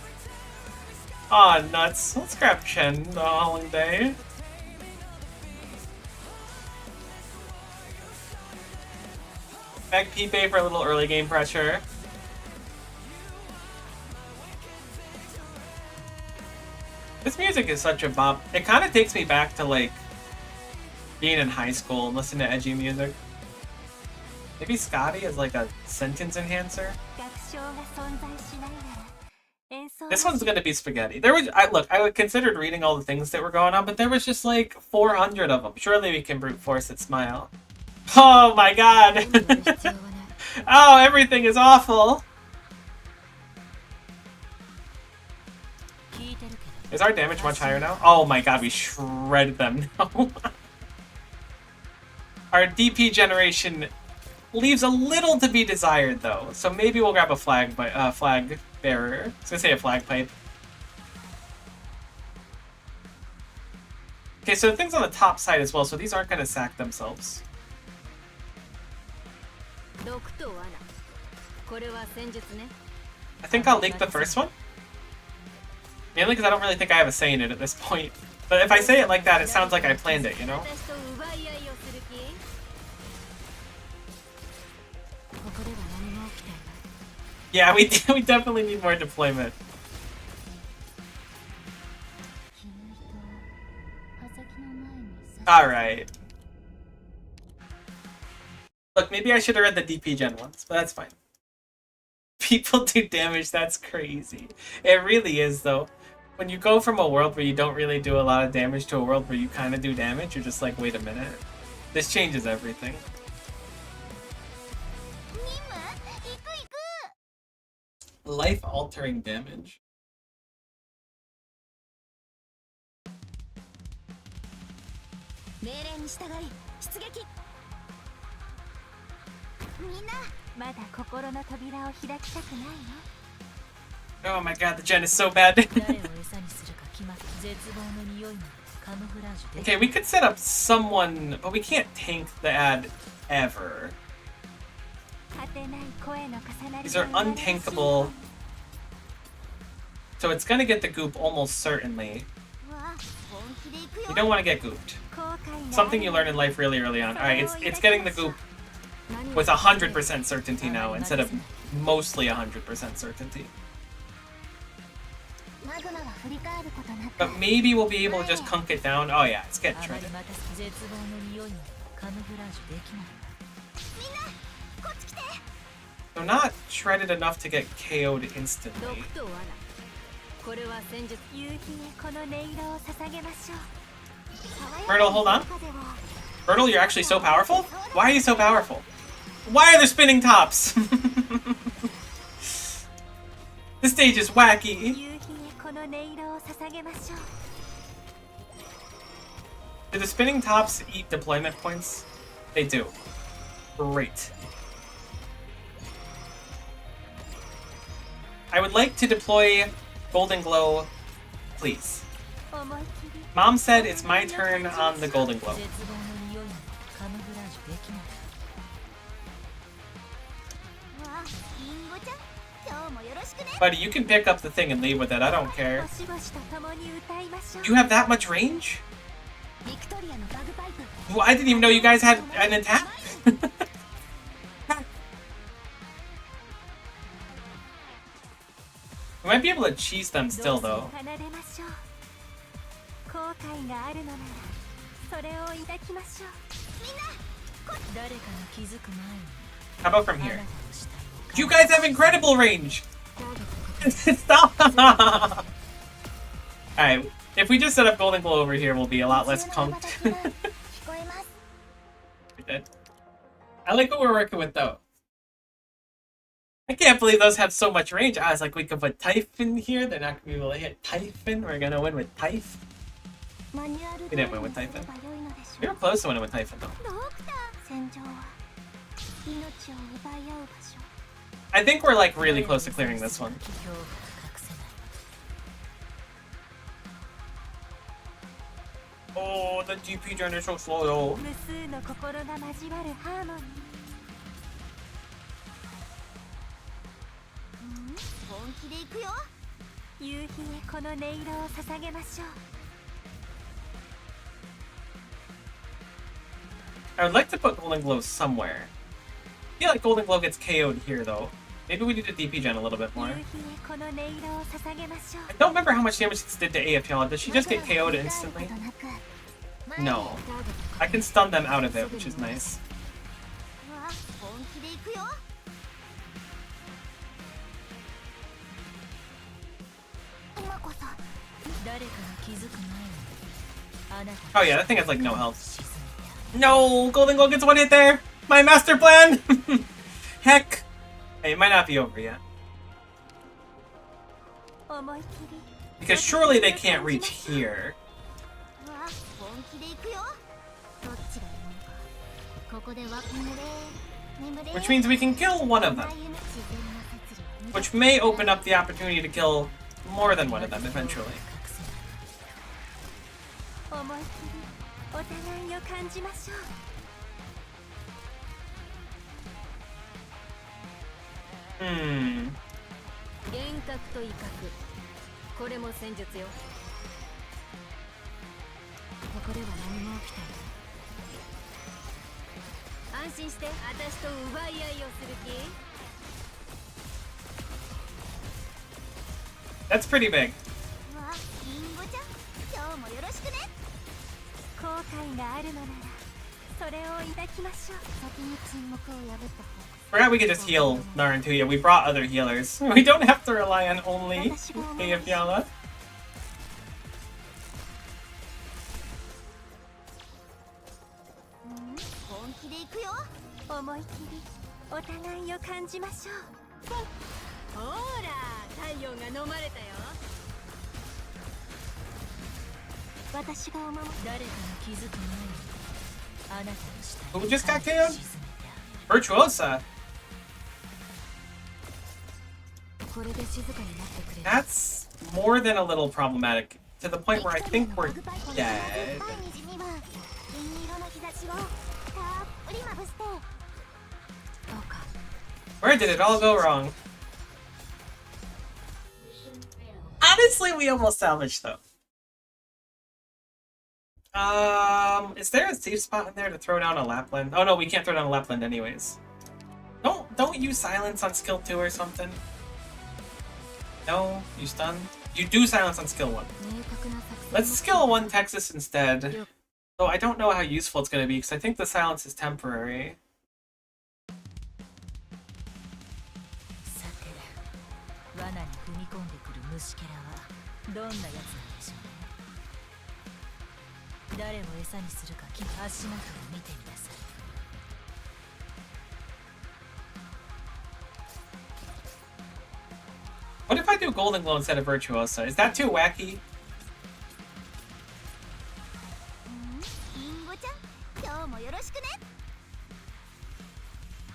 Aw, oh, nuts. Let's grab Chen the Hauling Day. Back P-Bay for a little early game pressure. This music is such a bop. It kind of takes me back to, like, being in high school and listening to edgy music. Maybe Scotty is like a sentence enhancer. This one's gonna be spaghetti. I considered reading all the things that were going on, but there was just like 400 of them. Surely we can brute force it. Smile. Oh my god. Oh, everything is awful. Is our damage much higher now? Oh my god, we shredded them now. Our DP generation leaves a little to be desired, though. So maybe we'll grab a flag bearer. I was gonna say a flag pipe. Okay, so things on the top side as well, so these aren't gonna sack themselves. I think I'll leak the first one. Mainly because I don't really think I have a say in it at this point. But if I say it like that, it sounds like I planned it, you know? Yeah, we definitely need more deployment. Alright. Look, maybe I should have read the DP gen ones, but that's fine. People do damage, that's crazy. It really is, though. When you go from a world where you don't really do a lot of damage to a world where you kind of do damage, you're just like, wait a minute. This changes everything. Life-altering damage. Oh my god, the gen is so bad. Okay, we could set up someone, but we can't tank the ad ever. These are untankable. So it's gonna get the goop almost certainly. You don't want to get gooped. Something you learn in life really early on. Alright, it's getting the goop with 100% certainty now instead of mostly 100% certainty. But maybe we'll be able to just kunk it down. Oh yeah, it's getting shredded. So not shredded enough to get KO'd instantly. Myrtle, hold on. Myrtle, you're actually so powerful? Why are you so powerful? Why are there spinning tops? This stage is wacky. Do the spinning tops eat deployment points? They do. Great. I would like to deploy Golden Glow, please. Mom said it's my turn on the Golden Glow. Buddy, you can pick up the thing and leave with it. I don't care. You have that much range? Well, I didn't even know you guys had an attack. We might be able to cheese them still, though. それを抱きましょう。みんな、誰かが気づく前に How about from あな here? たの死体を You guys have incredible range! Stop! Alright, if we just set up Golden Glow over here, we'll be a lot less conked. 聞こえます。 We did. I like what we're working with, though. I can't believe those have so much range. I was like, we could put Typhon here. They're not going to be able to hit Typhon. We're going to win with Typh. マニュアル We didn't win with 通りにす Typhon. れば良いのでしょ We う。 were close to winning with Typhon, though. ドクター、戦場は命を奪い合う場所。 I think we're, like, really close to clearing this one. 恐怖を隠せない Oh, the GP journey is so slow, though. 無数の心が交わるハーモニー。本気で行くよ。夕日へこの音色を捧げましょう。 I would like to put Golden Glow somewhere. I feel like Golden Glow gets KO'd here, though. Maybe we need to DP gen a little bit 夕 more. 日へこの音色を捧げましょう。 I don't remember how much damage this did to AF y'all. Did she just get KO'd instantly? No. I can stun them out of it, which is nice. 本気で行くよ。今こそ。誰かが気づく前にあなた Oh yeah, that thing has like no health. No! Golden Glow gets one hit there! My master plan! Heck! Hey, it might not be over yet. 思い切り。 Because surely they can't reach here. 本気で行くよ。どっちがいいものか。ここでは眠れ。 Which means we can kill one of them. Which may open up the opportunity to kill more than one of them eventually. 思い切りお互いを感じましょう。 Hmm. 幻覚と威嚇これも戦術よここでは何も起きていない安心して私と奪い合いをする気 That's pretty big. リンゴちゃん、今日もよろしくね。後悔があるのならそれを抱きましょう。先に沈黙を破った方。 Forgot we could just heal Naran too. Yeah, we brought other healers. We don't have to rely on only AF Yala. 本気で行くよ。思い切りお互いを感じましょう。ほら太陽が飲まれたよ私がお守り。誰かが気づく前にあなたの死体 Who just got を KO'd? 沈めてあげる Virtuosa. これで静かになってくれる That's more than a little problematic. To the point where I think we're dead. 虹には銀色の日差しをたっぷりまぶして。どうか Where did it all go wrong? Honestly, we almost salvaged though. Is there a safe spot in there to throw down a Lapland? Oh no, we can't throw down a Lapland anyways. Don't use silence on skill 2 or something. No, you stun. You do silence on skill 1. 明確な作戦 Let's skill 1 Texas instead. Though I don't know how useful it's going to be because I think the silence is temporary. さて罠に踏み込んでくる虫けらはどんなやつなんでしょうね誰を餌にするか足元を見てみなさい What if I do Golden Glow instead of Virtuosa? Is that too wacky? リンゴちゃん、今日もよろしくね。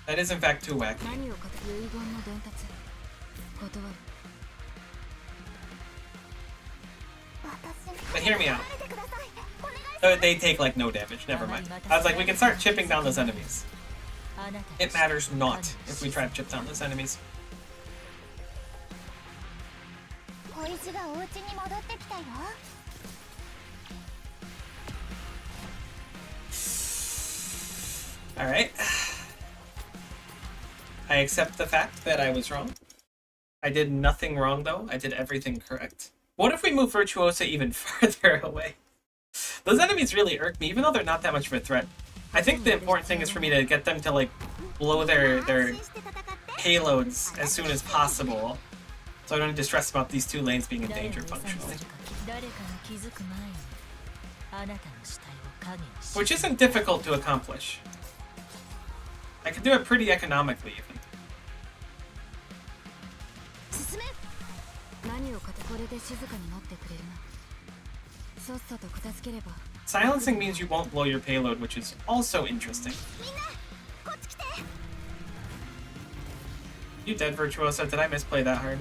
That is in fact too wacky. 何をかけ遺言の伝達断る But hear me out. They take like no damage, never mind. I was like, we can start chipping down those enemies. あなたの It matters not if we try to chip down those enemies. 小石がお家に戻ってきたよ。 Alright. I accept the fact that I was wrong. I did nothing wrong though. I did everything correct. What if we move Virtuosa even farther away? Those enemies really irk me, even though they're not that much of a threat. I think the important thing is for me to get them to like blow their payloads as soon as possible, so I don't need to stress about these two lanes being in danger functionally. Which isn't difficult to accomplish. I can do it pretty economically even. Silencing means you won't blow your payload, which is also interesting. You dead, Virtuoso. Did I misplay that hard?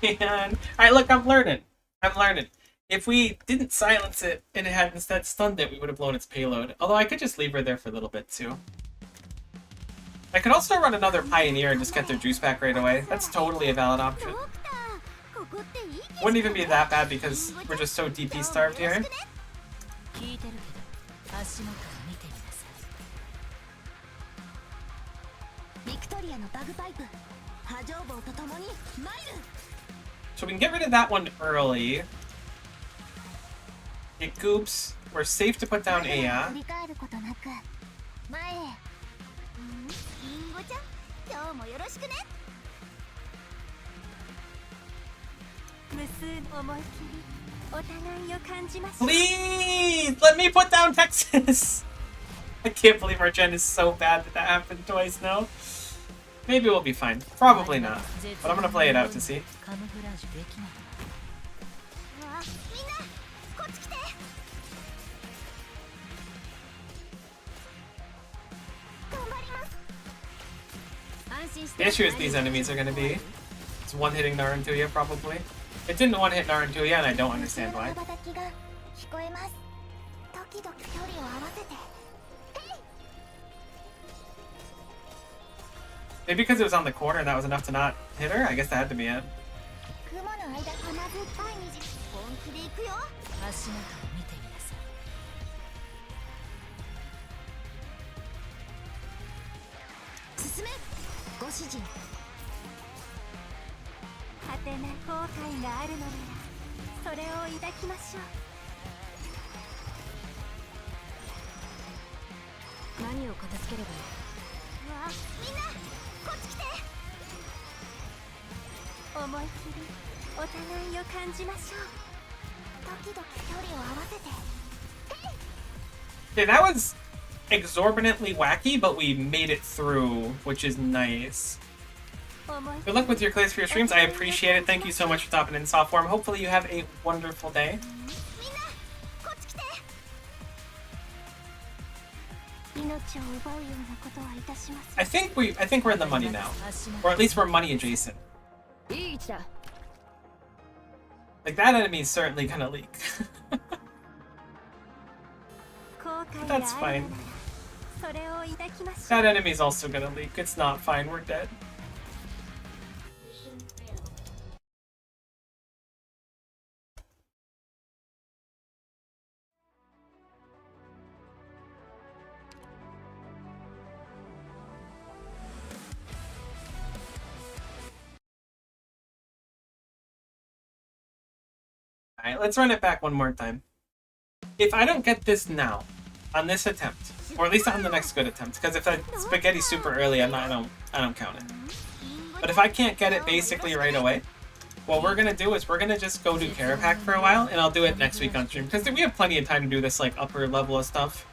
And alright, look, I'm learning. If we didn't silence it and it had instead stunned it, we would have blown its payload. Although I could just leave her there for a little bit too. I could also run another Pioneer and just get their juice back right away. That's totally a valid option. Wouldn't even be that bad because we're just so DP starved here. So we can get rid of that one early. It goops. We're safe to put down Aya. Please! Let me put down Texas! I can't believe our gen is so bad that that happened twice now. Maybe we'll be fine. Probably not. But I'm gonna play it out to see. The issue is these enemies are gonna be... It's one-hitting Narutoya, probably. It didn't one-hit Narutoya, and I don't understand why. Maybe because it was on the corner and that was enough to not hit her? I guess that had to be it. Okay, that was exorbitantly wacky, but we made it through, which is nice. Good luck with your clays for your streams. I appreciate it. Thank you so much for stopping in soft form. Hopefully you have a wonderful day. I think we're in the money now. Or at least we're money adjacent. Like, that enemy is certainly gonna leak. That's fine. That enemy's also gonna leak. It's not fine, we're dead. Alright, let's run it back one more time. If I don't get this now, on this attempt, or at least on the next good attempt, because if I spaghetti super early, I don't count it. But if I can't get it basically right away, what we're gonna do is we're gonna just go do Kerapac for a while, and I'll do it next week on stream, because we have plenty of time to do this like upper level of stuff.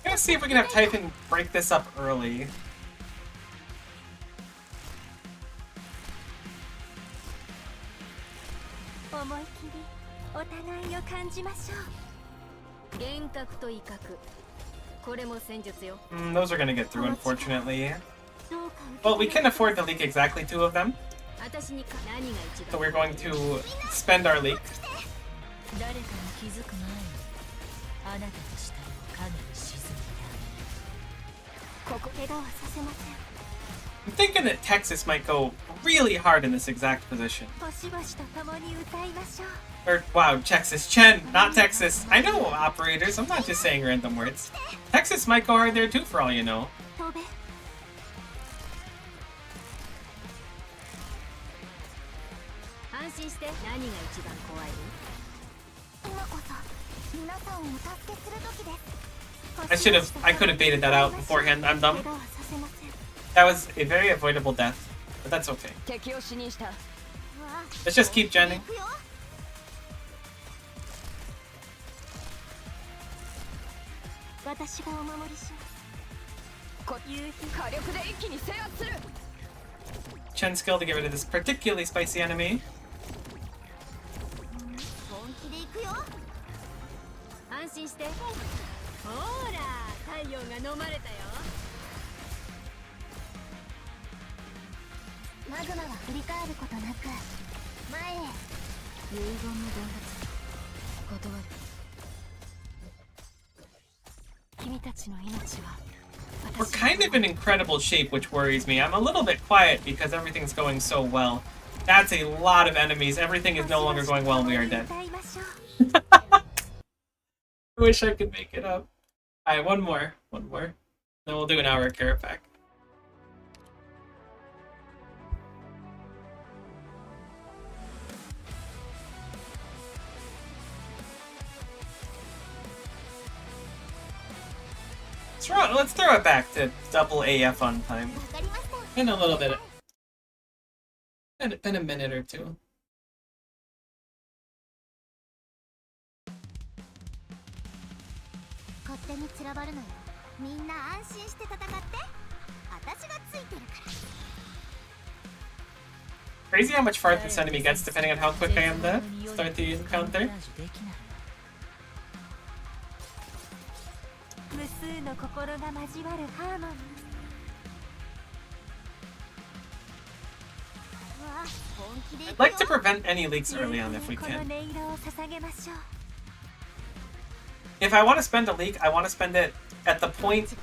Let's see if we can have Typhon break this up early. これも戦術よ。 Those are gonna get through, unfortunately. どうか Well, we can afford to leak exactly 2 of them, 私に何が一 so 番 we're going to spend our leak. 誰かに気づく前にあなたの死体を影に沈めてあげる。ここ怪我はさせません。 I'm thinking that Texas might go really hard in this exact position. 星々と共に歌いましょう Or, wow, Texas. Chen, not Texas. I know operators, I'm not just saying random words. Texas might go hard there too, for all you know. 飛べ安心して何が一番怖い？ 今こそ皆さんをお助けする時です I could have baited that out beforehand. I'm 怪 dumb. 我はさせません That was a very avoidable death, but that's okay. 敵を死にした。 Let's just keep genning. 行くよ私がお守りします夕日火力で一気に制圧する。 Chen's skill to get rid of this particularly spicy enemy. 本気で行くよ安心して。ほら、太陽が飲まれたよ。マグマは振り返ることなく前へ遺言の伝達断る。君たちの命は We're kind of in incredible shape, which worries me. I'm a little bit quiet because everything's going so well. That's a lot of enemies. Everything is no longer going well and we are dead. 歌いましょう I wish I could make it up. Alright, one more. One more. Then we'll do an hour at Kerapac. Let's throw it back to double AF on time. わかりました In a little bit. Been a minute or two. 勝手に散らばるのよみんな安心して戦って私がついてるから Crazy how much farther this enemy gets depending on how quick I am to start the encounter. 無数の心が交わるハーモニーうわ本気で行 I'd くよ like to prevent any leaks early on if we この can. 音色を捧げましょう If I want to spend a leak, I want to spend it at the point.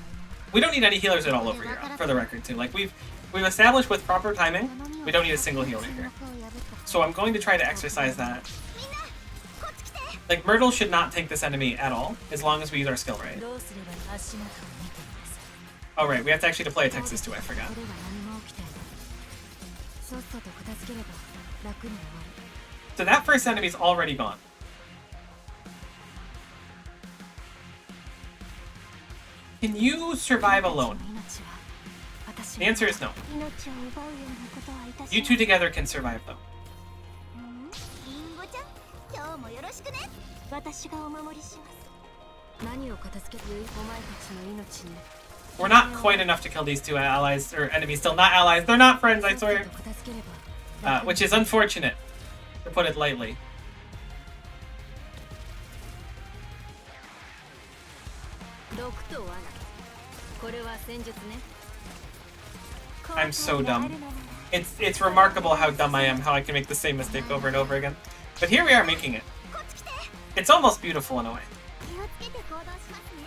We don't need any healers at all over here, for the record, too. Like we've established with proper timing, we don't need a single healer here. So I'm going to try to exercise that. みんなこっち来て Like Myrtle should not take this enemy at all, as long as we use our skill right. どうすれば足元を見てください。 Oh right, we have to actually deploy a Texas too. I forgot. これは何も起きていない。さっさと片付ければ楽に終わる。 So that first enemy's already gone. Can you survive alone? 命は私 The answer is no. 命を奪うようなことはいたし You ま two せん together can survive though. リンゴちゃん今日もよろしくね私がお守りします何を片付けてお前たちの命に We're not quite enough to kill these two allies, or enemies still not allies. They're not friends, I さっさ swear. と片付ければ Which is unfortunate, to put it lightly. 毒と罠。これは戦術ね。 I'm so dumb. It's remarkable how dumb I am, how I can make the same mistake over and over again. But here we are making it. こっち来て It's almost beautiful in a way. 気をつけて行動しますね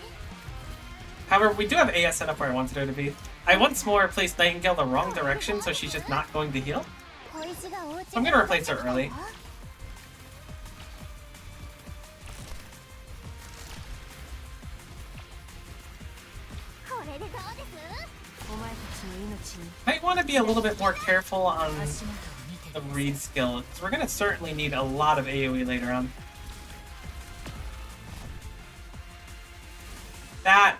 However, we do have AS set up where I wanted her to be. I once more placed Nightingale the wrong direction, so she's just not going to heal. 小石がお家 I'm gonna replace her early. これでどうですお前たちの命に Might want to be a little bit more careful on 足元を見て the read skill, because we're gonna certainly need a lot of AoE later on. That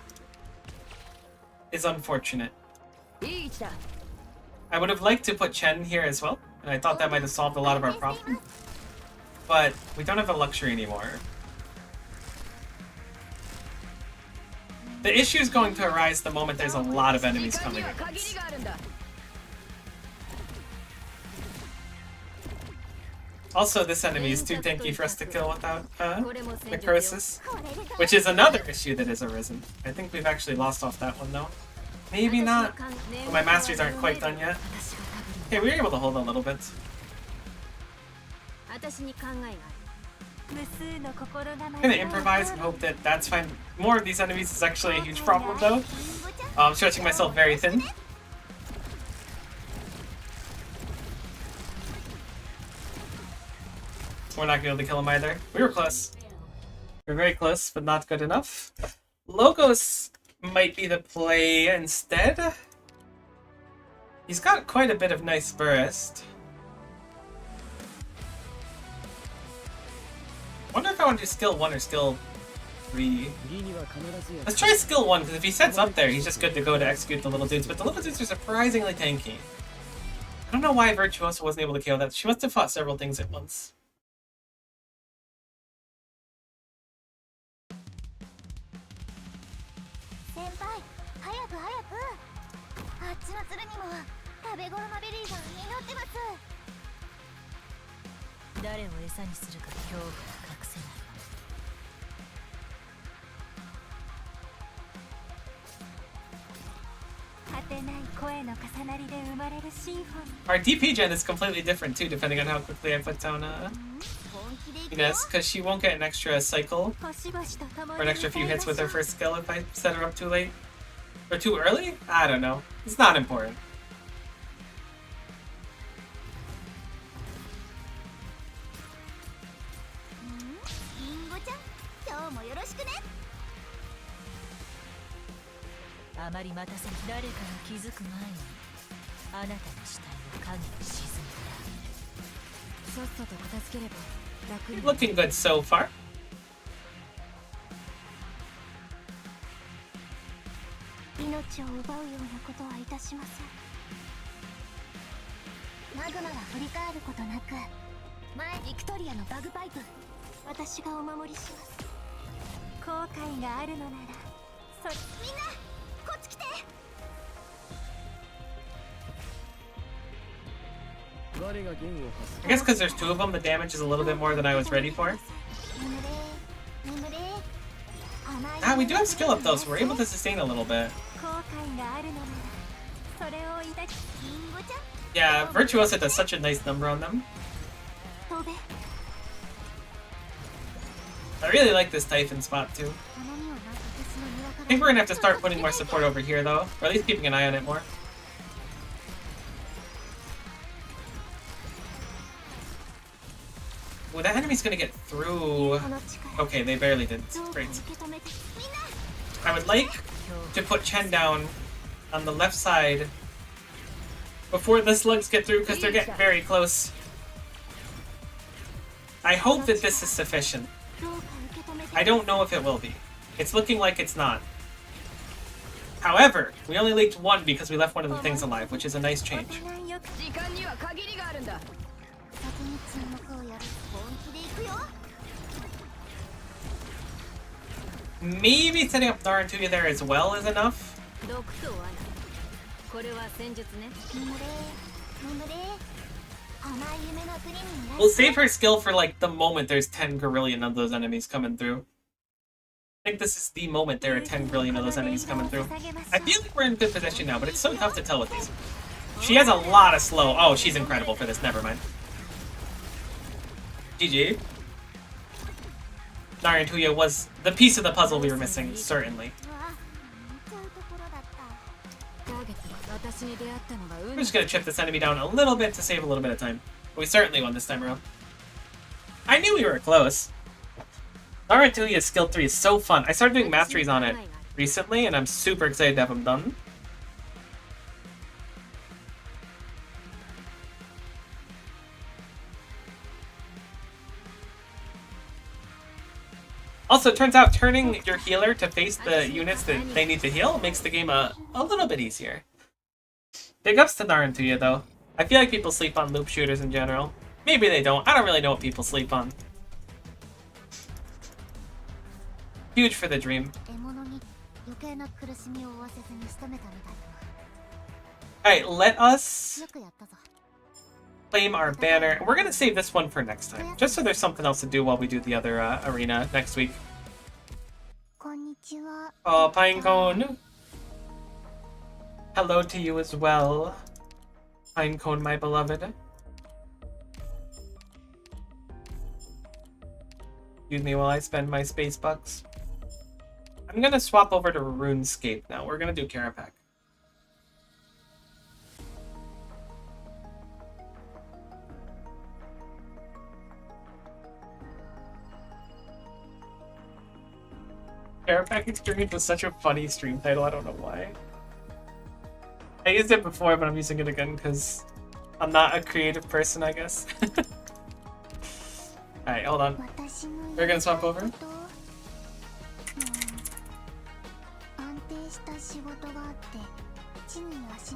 is unfortunate. いい位置だ。 I would have liked to put Chen here as well, and I thought that might have solved a lot of our problems. But we don't have the luxury anymore. The issue is going to arise the moment there's a lot of enemies 時間 coming には at 限り once. があるんだ。Also, this enemy is too tanky for us to kill without necrosis, which is another issue that has arisen. I think we've actually lost off that one though. Maybe not. But my masteries aren't quite done yet. Okay, we were able to hold a little bit. 私に考えがある。無数の心構え。 I'm gonna improvise and hope that that's fine. More of these enemies is actually a huge problem though. I'm stretching myself very thin. We're not gonna be able to kill him either. We were close. We were very close, but not good enough. Logos might be the play instead. He's got quite a bit of nice burst. Wonder if I want to do skill 1 or skill 3. Let's try skill 1, because if he sets up there, he's just good to go to execute the little dudes, but the little dudes are surprisingly tanky. I don't know why Virtuoso wasn't able to KO that. She must have fought several things at once. Our DP gen is completely different too, depending on how quickly I put down Ines, because she won't get an extra cycle or an extra few hits with her first skill if I set her up too late. Or too early? I don't know. It's not important. Looking good so far. I guess because there's 2 of them, the damage is a little bit more than I was ready for. Ah, we do have skill up though, so we're able to sustain a little bit. Yeah, Virtuosa does such a nice number on them. I really like this Typhon spot too. I think we're gonna have to start putting more support over here though, or at least keeping an eye on it more. Well, that enemy's gonna get through. Okay, they barely did. Great. I would like to put Chen down on the left side before the slugs get through, because they're getting very close. I hope that this is sufficient. I don't know if it will be. It's looking like it's not. However, we only leaked 1 because we left one of the things alive, which is a nice change. Maybe setting up Narantuya there as well is enough. We'll save her skill for like the moment there's 10 Gorillion of those enemies coming through. I think this is the moment there are 10 Gorillion of those enemies coming through. I feel like we're in good position now, but it's so tough to tell with these. She has a lot of slow. Oh, she's incredible for this. Never mind. GG. Narantuya was the piece of the puzzle we were missing, certainly. We're just gonna chip this enemy down a little bit to save a little bit of time. But we certainly won this time around. I knew we were close. Narantuya's skill 3 is so fun. I started doing masteries on it recently, and I'm super excited to have them done. Also, it turns out turning your healer to face the units that they need to heal makes the game a little bit easier. Big ups to Narantuya, though. I feel like people sleep on loop shooters in general. Maybe they don't. I don't really know what people sleep on. Huge for the dream. Alright, let us Claim our banner. And we're going to save this one for next time, just so there's something else to do while we do the other arena next week. こんにちは。 Oh, Pinecone. Hello to you as well. Pinecone, my beloved. Excuse me while I spend my space bucks. I'm gonna swap over to RuneScape now. We're gonna do Kerapac. Kerapac Experience was such a funny stream title, I don't know why. I used it before, but I'm using it again because I'm not a creative person, I guess. Alright, hold on. 私の We're gonna swap over? 安定した仕事があってチームにはし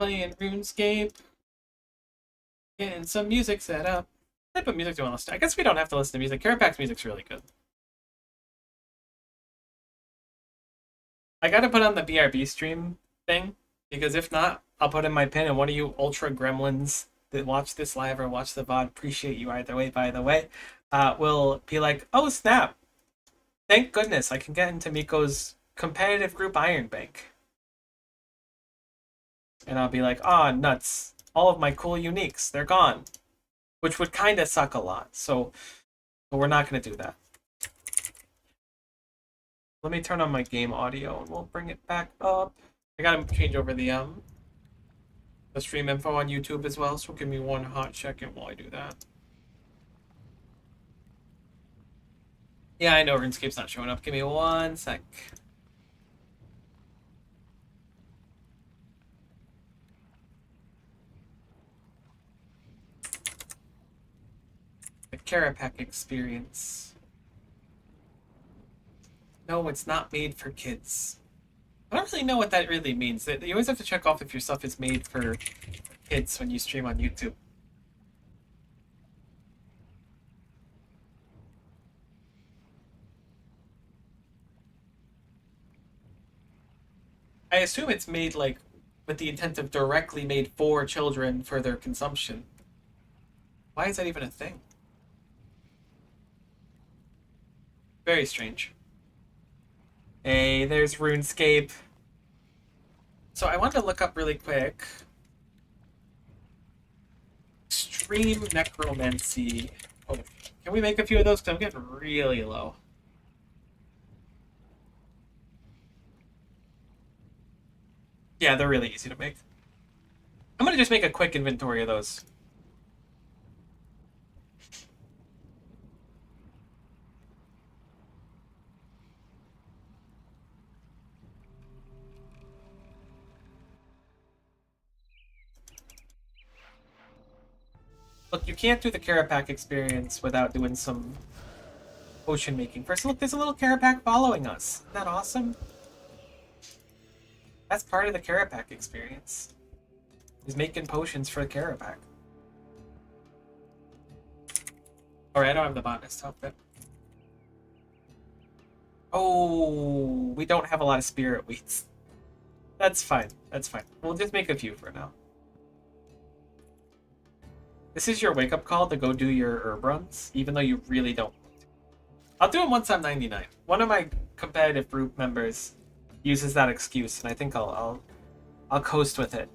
Playing RuneScape. Getting some music set up. What type of music do you want to listen to? I guess we don't have to listen to music. Kerapac's music's really good. I gotta put on the BRB stream thing, because if not, I'll put in my pin and one of you ultra gremlins that watch this live or watch the VOD, appreciate you either way, by the way, will be like, oh snap, thank goodness I can get into Miko's competitive group Iron Bank. And I'll be like, ah, nuts. All of my cool uniques, they're gone. Which would kind of suck a lot, so but we're not going to do that. Let me turn on my game audio and we'll bring it back up. I gotta change over the stream info on YouTube as well, so give me one hot second while I do that. Yeah, I know RuneScape's not showing up. Give me one sec. The Kerapac Experience. No, it's not made for kids. I don't really know what that really means. You always have to check off if your stuff is made for kids when you stream on YouTube. I assume it's made like with the intent of directly made for children for their consumption. Why is that even a thing? Very strange. Hey, there's RuneScape. So I want to look up really quick. Extreme Necromancy. Oh, can we make a few of those? Because I'm getting really low. Yeah, they're really easy to make. I'm going to just make a quick inventory of those. Look, you can't do the Kerapac Experience without doing some potion making. First, look, there's a little Kerapac following us. Isn't that awesome? That's part of the Kerapac Experience. Is making potions for the Kerapac. Alright, I don't have the botanist outfit. Oh, we don't have a lot of spirit weeds. That's fine. That's fine. We'll just make a few for now. This is your wake-up call to go do your herb runs, even though you really don't want to. I'll do them once I'm 99. One of my competitive group members uses that excuse, and I think I'll coast with it.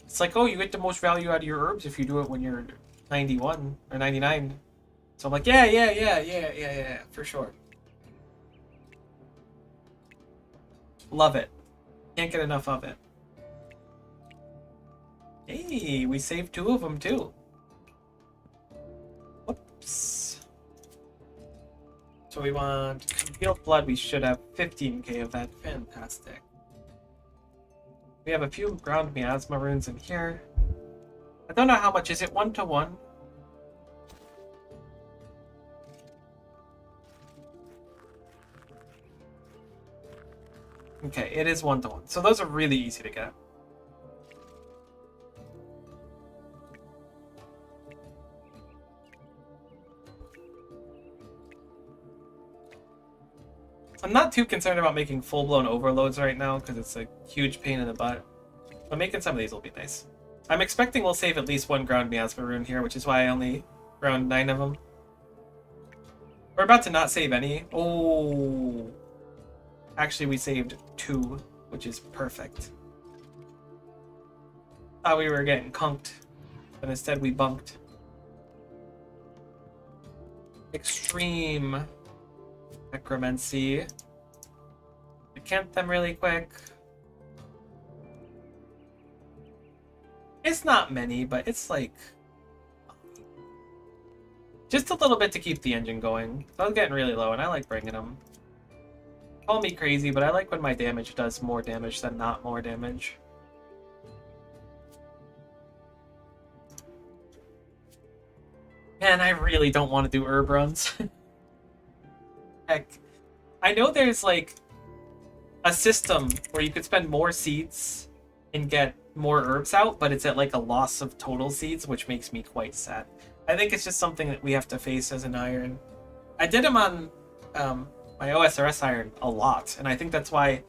It's like, oh, you get the most value out of your herbs if you do it when you're 91 or 99. So I'm like, yeah, for sure. Love it. Can't get enough of it. Hey, we saved 2 of them too. Whoops. So we want congealed blood. We should have 15k of that. Fantastic. We have a few ground miasma runes in here. I don't know how much. Is it 1-to-1? Okay, it is 1-to-1. So those are really easy to get. I'm not too concerned about making full-blown overloads right now because it's a huge pain in the butt. But making some of these will be nice. I'm expecting we'll save at least one ground miasma rune here, which is why I only ground 9 of them. We're about to not save any. Oh. Actually, we saved 2, which is perfect. Thought we were getting conked, but instead we bunked. Extreme necromancy. Decant them really quick. It's not many, but it's like just a little bit to keep the engine going. So I was getting really low, and I like bringing them. Call me crazy, but I like when my damage does more damage than not more damage. Man, I really don't want to do herb runs. Heck. I know there's like a system where you could spend more seeds and get more herbs out, but it's at like a loss of total seeds, which makes me quite sad. I think it's just something that we have to face as an iron. I did them on my OSRS iron a lot, and I think that's why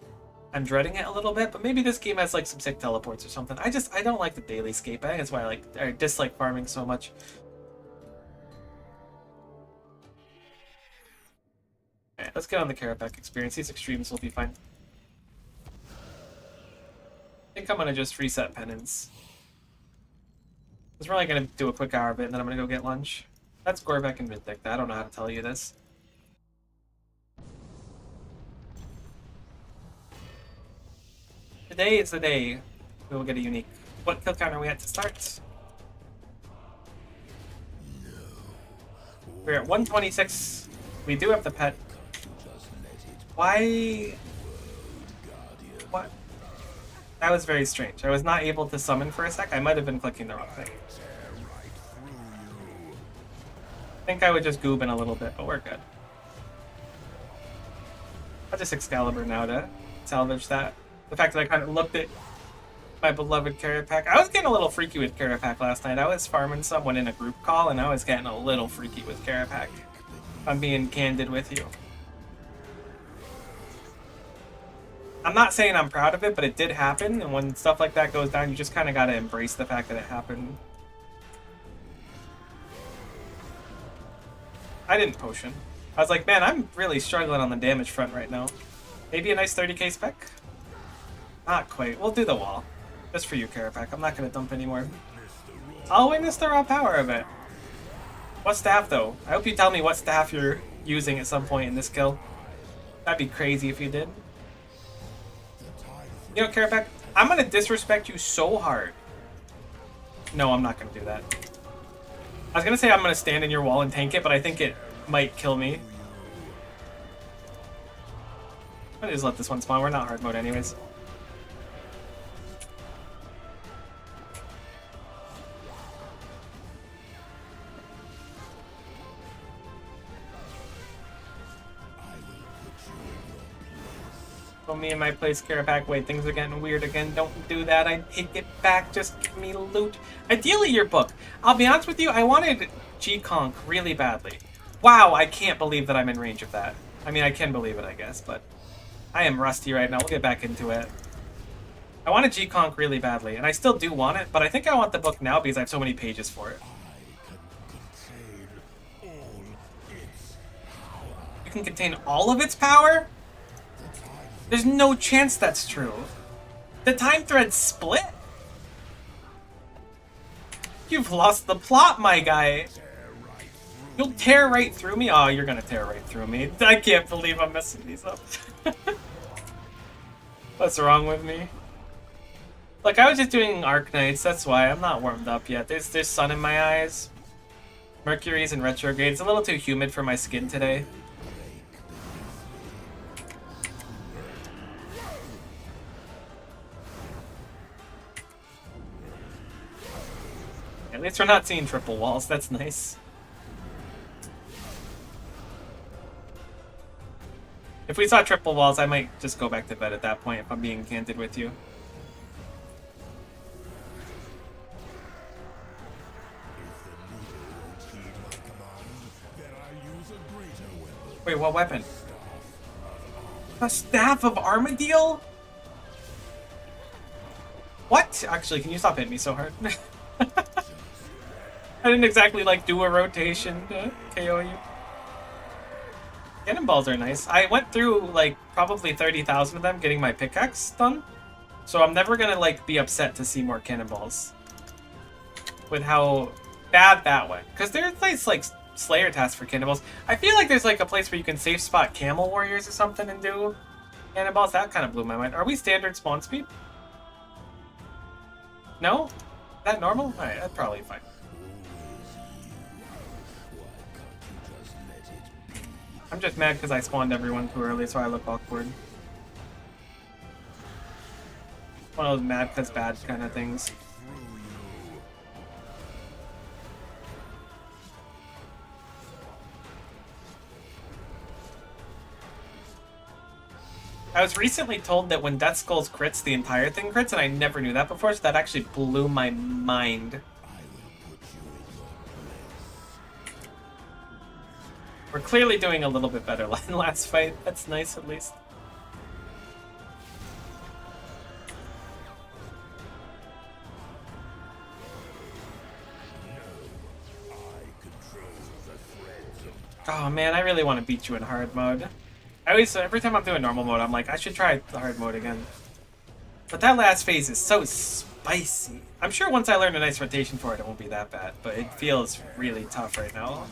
I'm dreading it a little bit, but maybe this game has like some sick teleports or something. I don't like the daily scape. I think that's why I dislike farming so much. Alright, let's get on the Kerapac Experience. These extremes will be fine. I think I'm gonna just reset penance. I was really gonna do a quick hour of it, and then I'm gonna go get lunch. That's Gorvek and Vindicta. I don't know how to tell you this. Today is the day we will get a unique. What kill count are we at to start? We're at 126. We do have the pet. Why? What? That was very strange. I was not able to summon for a sec. I might have been clicking the wrong thing. I think I would just goob in a little bit, but we're good. I'll just Excalibur now to salvage that. The fact that I kind of looked at my beloved Kerapac. I was getting a little freaky with Kerapac last night. I was farming someone in a group call, and I was getting a little freaky with Kerapac. If I'm being candid with you. I'm not saying I'm proud of it, but it did happen, and when stuff like that goes down, you just kind of got to embrace the fact that it happened. I didn't potion. I was like, man, I'm really struggling on the damage front right now. Maybe a nice 30k spec? Not quite. We'll do the wall. Just for you, Kerapac. I'm not going to dump anymore. I'll witness the raw power of it. What staff, though? I hope you tell me what staff you're using at some point in this kill. That'd be crazy if you did. You know, Kerapac, I'm going to disrespect you so hard. No, I'm not going to do that. I was going to say I'm going to stand in your wall and tank it, but I think it might kill me. I'm going to just let this one spawn. We're not hard mode anyways. Put me in my place, Kerapac. Wait, things are getting weird again. Don't do that. I take it back. Just give me loot. Ideally, your book. I'll be honest with you, I wanted G-Conk really badly. Wow, I can't believe that I'm in range of that. I mean, I can believe it, I guess, but I am rusty right now. We'll get back into it. I wanted G-Conk really badly, and I still do want it, but I think I want the book now because I have so many pages for it. You can contain all of its power? There's no chance that's true. The time thread split? You've lost the plot, my guy. You'll tear right through me? Oh, you're gonna tear right through me. I can't believe I'm messing these up. What's wrong with me? Like, I was just doing Arknights, that's why. I'm not warmed up yet. There's sun in my eyes. Mercury's in retrograde. It's a little too humid for my skin today. At least we're not seeing triple walls. That's nice. If we saw triple walls, I might just go back to bed at that point, if I'm being candid with you. Wait, what weapon? A staff of Armadillo? What? Actually, can you stop hitting me so hard? I didn't exactly like do a rotation to KO you. Cannonballs are nice. I went through like probably 30,000 of them getting my pickaxe done. So I'm never gonna like be upset to see more cannonballs. With how bad that went. Because there's nice like Slayer tasks for cannonballs. I feel like there's like a place where you can safe spot camel warriors or something and do cannonballs. That kind of blew my mind. Are we standard spawn speed? No? Is that normal? Alright, that's probably fine. I'm just mad because I spawned everyone too early, so I look awkward. One of those mad because bad kind of things. I was recently told that when Death Skulls crits, the entire thing crits, and I never knew that before, so that actually blew my mind. We're clearly doing a little bit better than last fight. That's nice, at least. Oh man, I really want to beat you in hard mode. Every time I'm doing normal mode, I'm like, I should try the hard mode again. But that last phase is so spicy. I'm sure once I learn a nice rotation for it, it won't be that bad, but it feels really tough right now.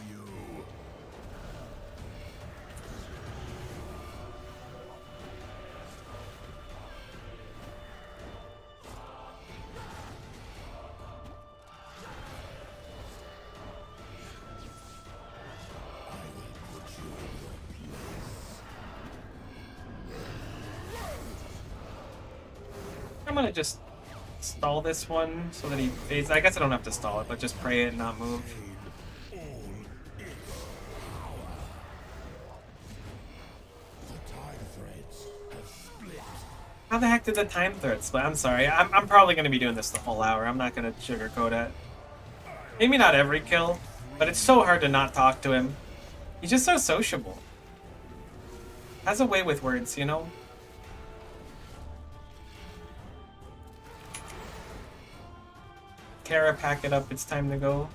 I'm gonna just stall this one so that he fades. I guess I don't have to stall it, but just pray it and not move. How the heck did the time thread split? I'm sorry. I'm probably gonna be doing this the whole hour. I'm not gonna sugarcoat it. Maybe not every kill, but it's so hard to not talk to him. He's just so sociable. Has a way with words, you know? Kerapac it up, it's time to go.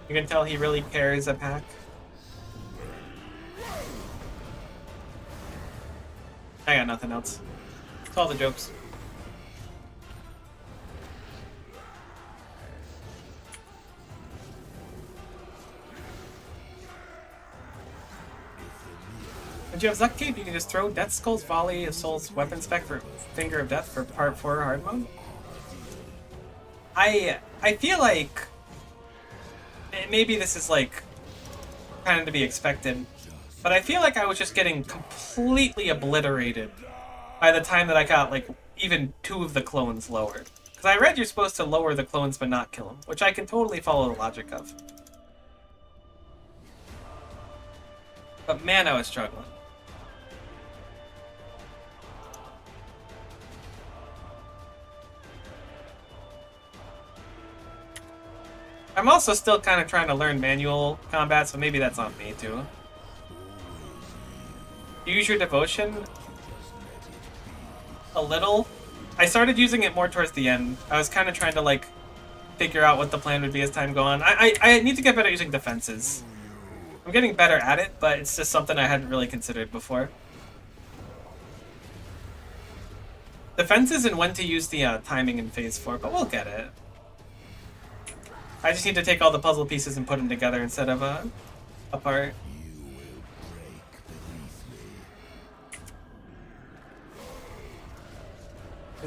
You can tell he really cares a pack. I got nothing else. It's all the jokes. Would you have Zuck Cape? You can just throw Death Skull's Volley of Soul's weapon spec for Finger of Death for part 4 hard mode? I feel like maybe this is like kind of to be expected, but I feel like I was just getting completely obliterated by the time that I got like even 2 of the clones lowered. Because I read you're supposed to lower the clones but not kill them, which I can totally follow the logic of. But man, I was struggling. I'm also still kind of trying to learn manual combat, so maybe that's on me too. Use your devotion a little. I started using it more towards the end. I was kind of trying to like figure out what the plan would be as time go on. I need to get better at using defenses. I'm getting better at it, but it's just something I hadn't really considered before. Defenses and when to use the timing in phase 4, but we'll get it. I just need to take all the puzzle pieces and put them together instead of apart.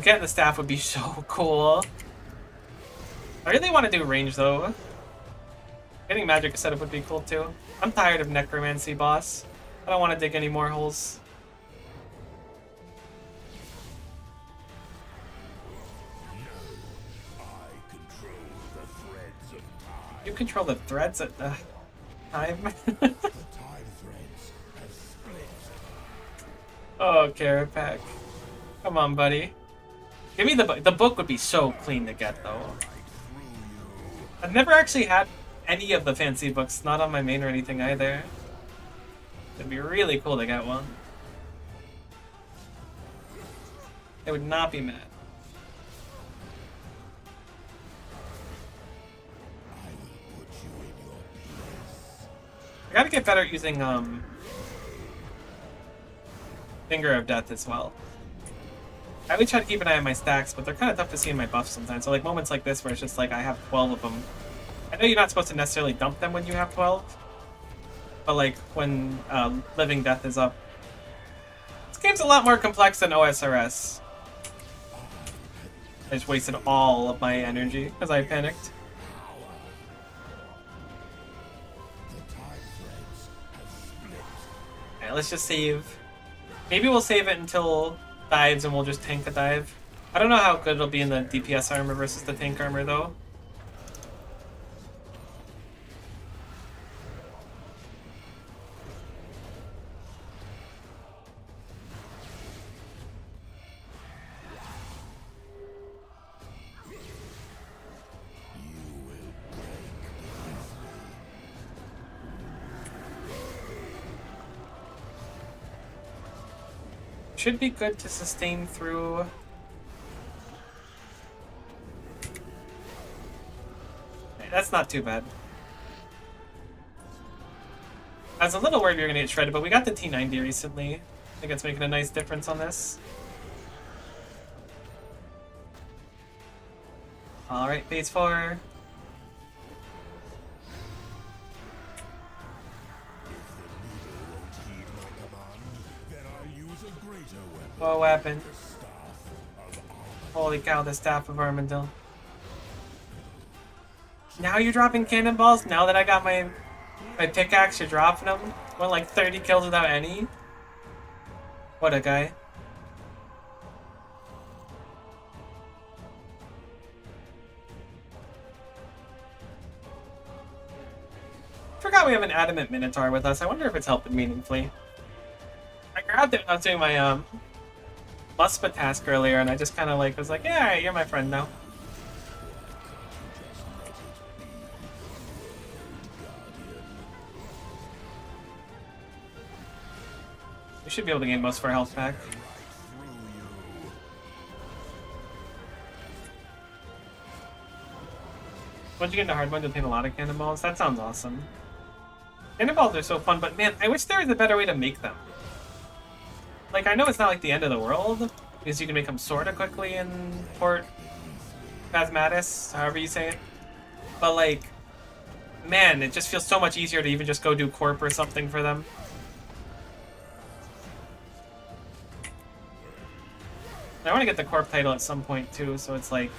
Getting the staff would be so cool. I really want to do range though. Getting magic setup would be cool too. I'm tired of necromancy, boss. I don't want to dig any more holes. You control the threads at the time? Oh, Kerapac. Come on, buddy. Give me the book. The book would be so clean to get, though. I've never actually had any of the fancy books, not on my main or anything either. It'd be really cool to get one. I would not be mad. I gotta get better at using Finger of Death as well. I always try to keep an eye on my stacks, but they're kind of tough to see in my buffs sometimes. So like moments like this where it's just like I have 12 of them. I know you're not supposed to necessarily dump them when you have 12, but like when Living Death is up. This game's a lot more complex than OSRS. I just wasted all of my energy because I panicked. Alright, let's just save. Maybe we'll save it until dives and we'll just tank a dive. I don't know how good it'll be in the DPS armor versus the tank armor though. Should be good to sustain through. That's not too bad. I was a little worried we were going to get shredded, but we got the T90 recently. I think it's making a nice difference on this. Alright, phase 4. What weapon? Holy cow, the Staff of Armadillo. Now you're dropping cannonballs? Now that I got my pickaxe, you're dropping them? Went like 30 kills without any? What a guy. Forgot we have an Adamant Minotaur with us. I wonder if it's helping meaningfully. I grabbed it when I was doing my Muspa task earlier, and I just kind of like was like, yeah, alright, you're my friend now. We should be able to gain most of our health back. Once you get into hard mode, you'll paint a lot of cannonballs. That sounds awesome. Cannonballs are so fun, but man, I wish there was a better way to make them. Like, I know it's not like the end of the world, because you can make them sorta quickly in Port Phasmatis, however you say it. But like, man, it just feels so much easier to even just go do Corp or something for them. I want to get the Corp title at some point too, so it's like,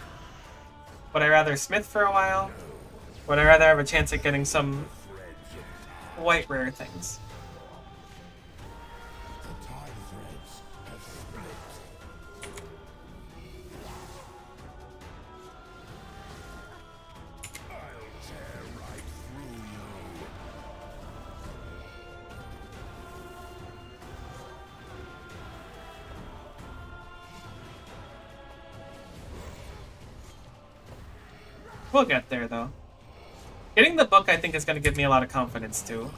would I rather Smith for a while? Would I rather have a chance at getting some white rare things? We'll get there, though. Getting the book, I think, is going to give me a lot of confidence, too.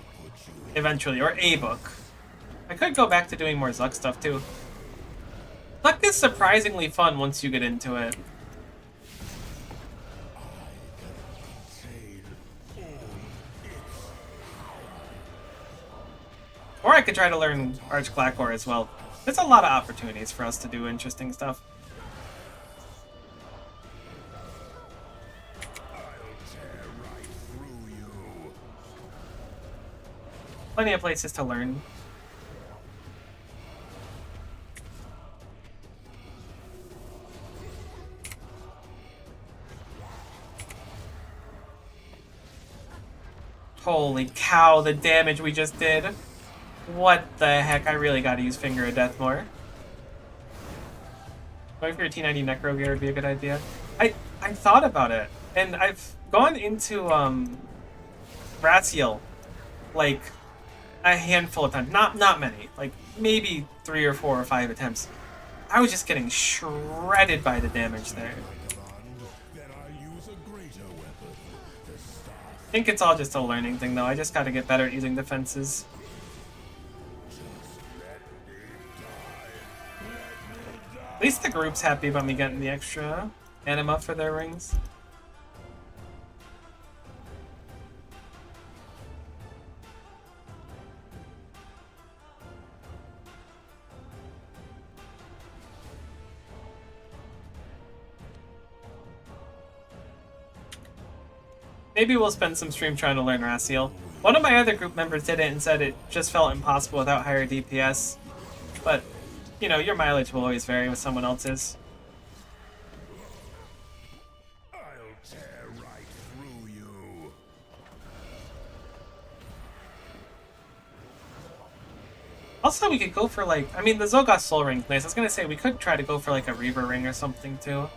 Eventually. Or a book. I could go back to doing more Zuck stuff, too. Zuck is surprisingly fun once you get into it. Or I could try to learn Archclacor as well. There's a lot of opportunities for us to do interesting stuff. Plenty of places to learn. Holy cow, the damage we just did. What the heck? I really gotta use Finger of Death more. Going for your T90 Necro Gear would be a good idea. I thought about it, and I've gone into Ratziel like a handful of times. Not many. Like maybe 3 or 4 or 5 attempts. I was just getting shredded by the damage there. think it's all just a learning thing, though. I just gotta get better at using defenses. At least the group's happy about me getting the extra anima for their rings. Maybe we'll spend some stream trying to learn Raciel. One of my other group members did it and said it just felt impossible without higher DPS. But, you know, your mileage will always vary with someone else's. I'll tear right through you. Also, we could go for, like... I mean, the Zogoth Soul Ring's nice. I was gonna say, we could try to go for, like, a Reaver Ring or something, too.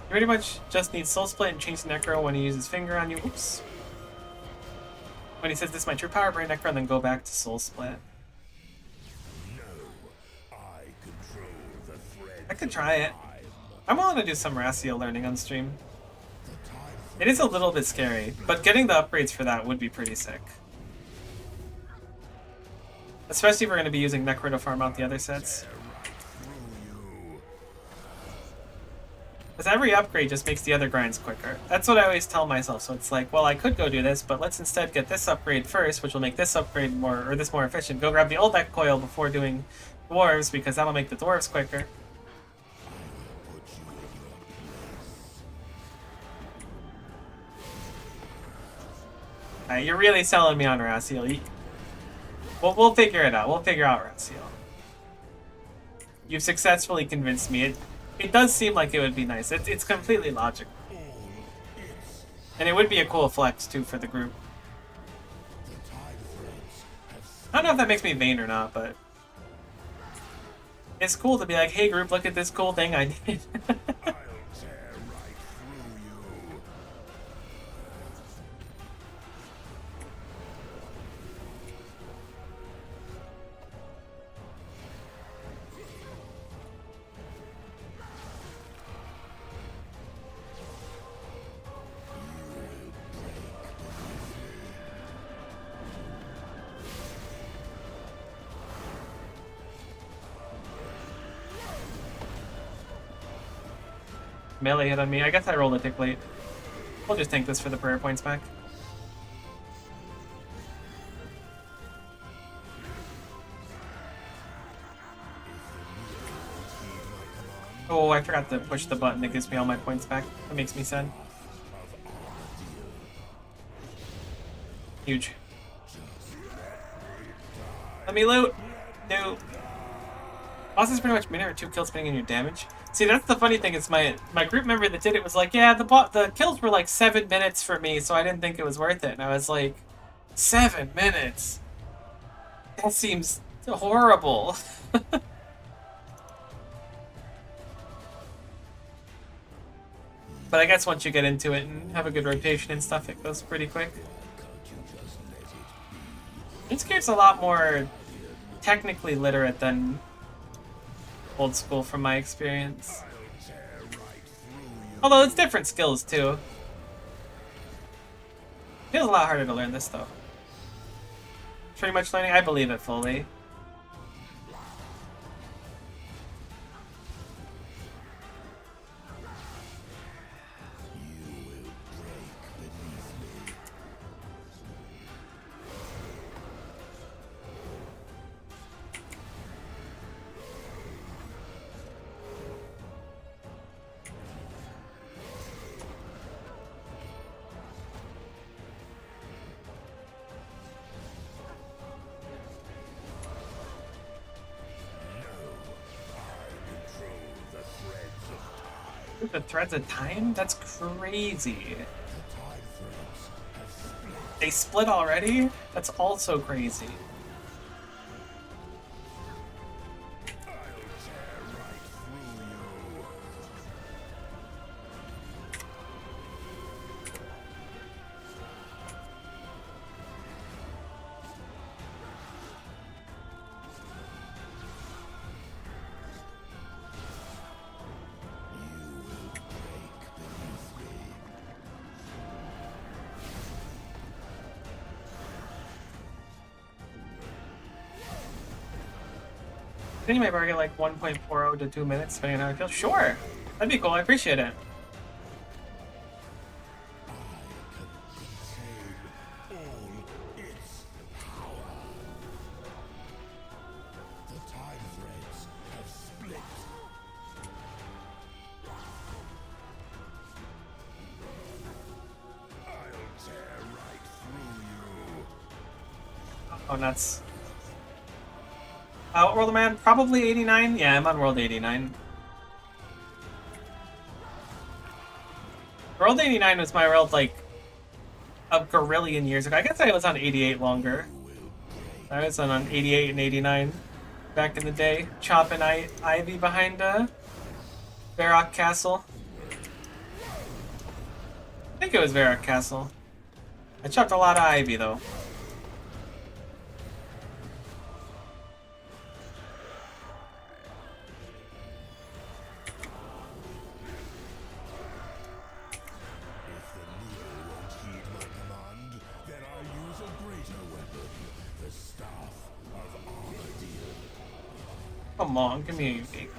You pretty much just need Soul Split and change Necro when he uses Finger on you. Oops. When he says this is my true power, bring Necro and then go back to Soul Split. I could try it. I'm willing to do some Raciel learning on stream. It is a little bit scary, but getting the upgrades for that would be pretty sick. Especially if we're going to be using Necro to farm out the other sets. Because every upgrade just makes the other grinds quicker. That's what I always tell myself. So it's like, well, I could go do this, but let's instead get this upgrade first, which will make this upgrade more, or this more efficient. Go grab the old deck coil before doing dwarves, because that'll make the dwarves quicker. You're really selling me on Raciel. We'll figure it out. We'll figure out Raciel. You've successfully convinced me. It does seem like it would be nice. It's completely logical. And it would be a cool flex, too, for the group. I don't know if that makes me vain or not, but... it's cool to be like, hey group, look at this cool thing I did. Melee hit on me. I guess I rolled a tick late. We'll just tank this for the prayer points back. Oh, I forgot to push the button that gives me all my points back. That makes me sad. Huge. Let me loot! No. Boss is pretty much minute or two kills depending on your damage. See, that's the funny thing, is my group member that did it was like, yeah, the kills were like 7 minutes for me, so I didn't think it was worth it. And I was like, 7 minutes? That seems horrible. But I guess once you get into it and have a good rotation and stuff, it goes pretty quick. This game's a lot more technically literate than old school from my experience. Although it's different skills too. Feels a lot harder to learn this though. Pretty much learning, I believe it fully. The threads of time? That's crazy. They split already? That's also crazy. Then you might get like 1.40 to 2 minutes, depending on how I feel. Sure, that'd be cool. I appreciate it. Oh, nuts. What world am I on? Probably 89? Yeah, I'm on world 89. World 89 was my world, like, a gorillion years ago. I guess I was on 88 longer. I was on 88 and 89 back in the day. Chopping Ivy behind Varrock Castle. I think it was Varrock Castle. I chopped a lot of Ivy, though. Come on, give me a unique.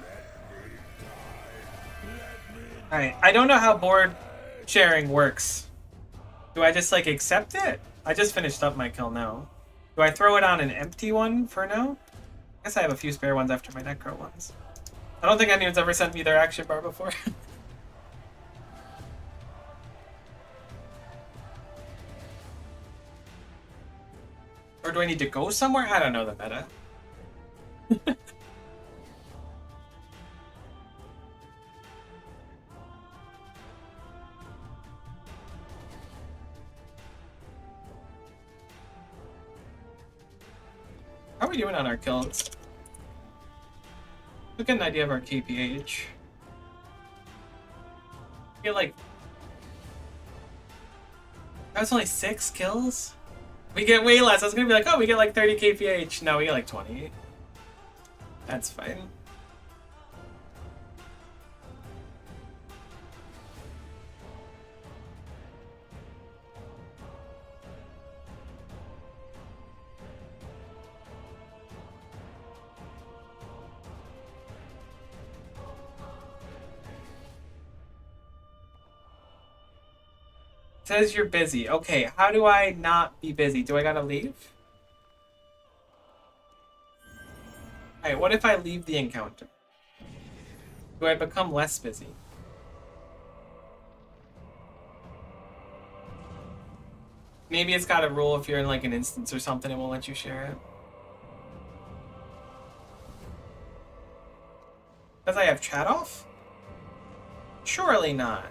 Alright, I don't know how board sharing works. Do I just, like, accept it? I just finished up my kill now. Do I throw it on an empty one for now? I guess I have a few spare ones after my Necro ones. I don't think anyone's ever sent me their action bar before. Or do I need to go somewhere? I don't know the meta. How are we doing on our kills? Look at an idea of our KPH. We get like... That's only 6 kills? We get way less. I was gonna be like, oh, we get like 30 KPH. No, we get like 20. That's fine. Says you're busy. Okay, how do I not be busy? Do I gotta leave? Alright, what if I leave the encounter? Do I become less busy? Maybe it's got a rule if you're in like an instance or something, it won't let you share it. Because I have chat off? Surely not.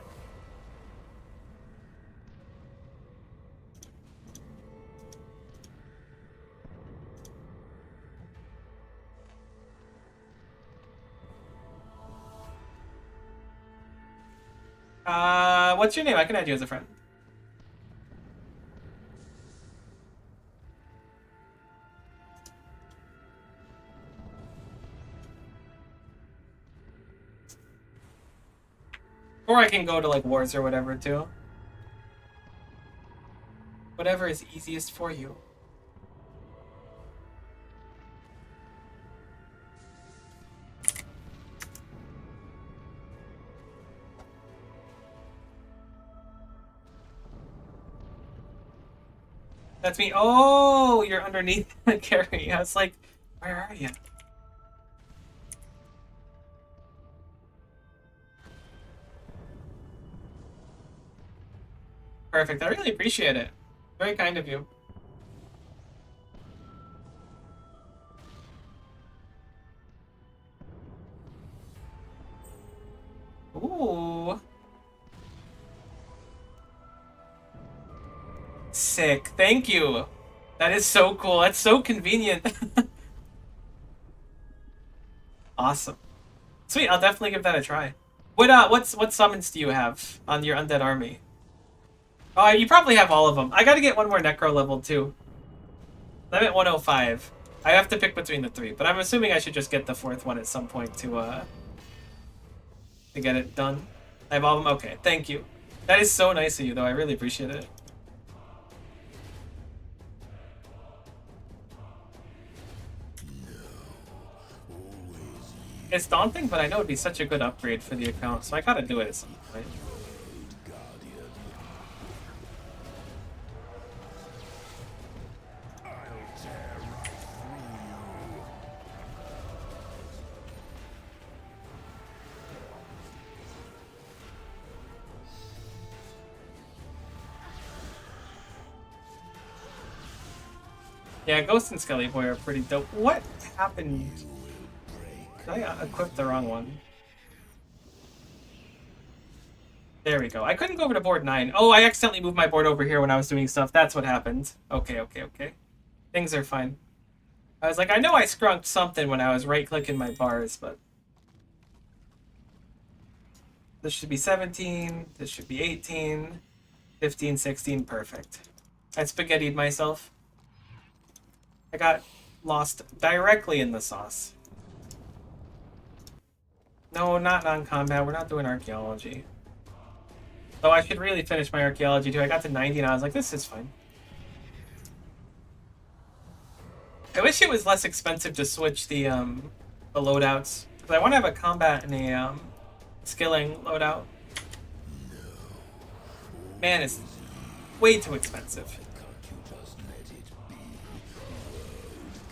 What's your name? I can add you as a friend. Or I can go to like wars or whatever too. Whatever is easiest for you. That's me. Oh, you're underneath Carrie. I was like, where are you? Perfect. I really appreciate it. Very kind of you. Ooh. Sick. Thank you. That is so cool. That's so convenient. Awesome. Sweet. I'll definitely give that a try. What summons do you have on your undead army? Oh, you probably have all of them. I gotta get one more Necro level too. I'm at 105. I have to pick between the 3, but I'm assuming I should just get the 4th one at some point to get it done. I have all of them. Okay, thank you. That is so nice of you, though. I really appreciate it. No, It's daunting, but I know it'd be such a good upgrade for the account, so I gotta do it at some point. Yeah, Ghost and Skelly Boy are pretty dope. What happened? Did I equip the wrong one? There we go. I couldn't go over to board 9. Oh, I accidentally moved my board over here when I was doing stuff. That's what happened. Okay, okay, okay. Things are fine. I was like, I know I scrunked something when I was right-clicking my bars, but... This should be 17. This should be 18. 15, 16. Perfect. I spaghettied myself. I got lost directly in the sauce. No, not non-combat. We're not doing archaeology. Though I should really finish my archaeology too. I got to 90 and I was like, this is fine. I wish it was less expensive to switch the loadouts. Because I want to have a combat and a skilling loadout. Man, it's way too expensive.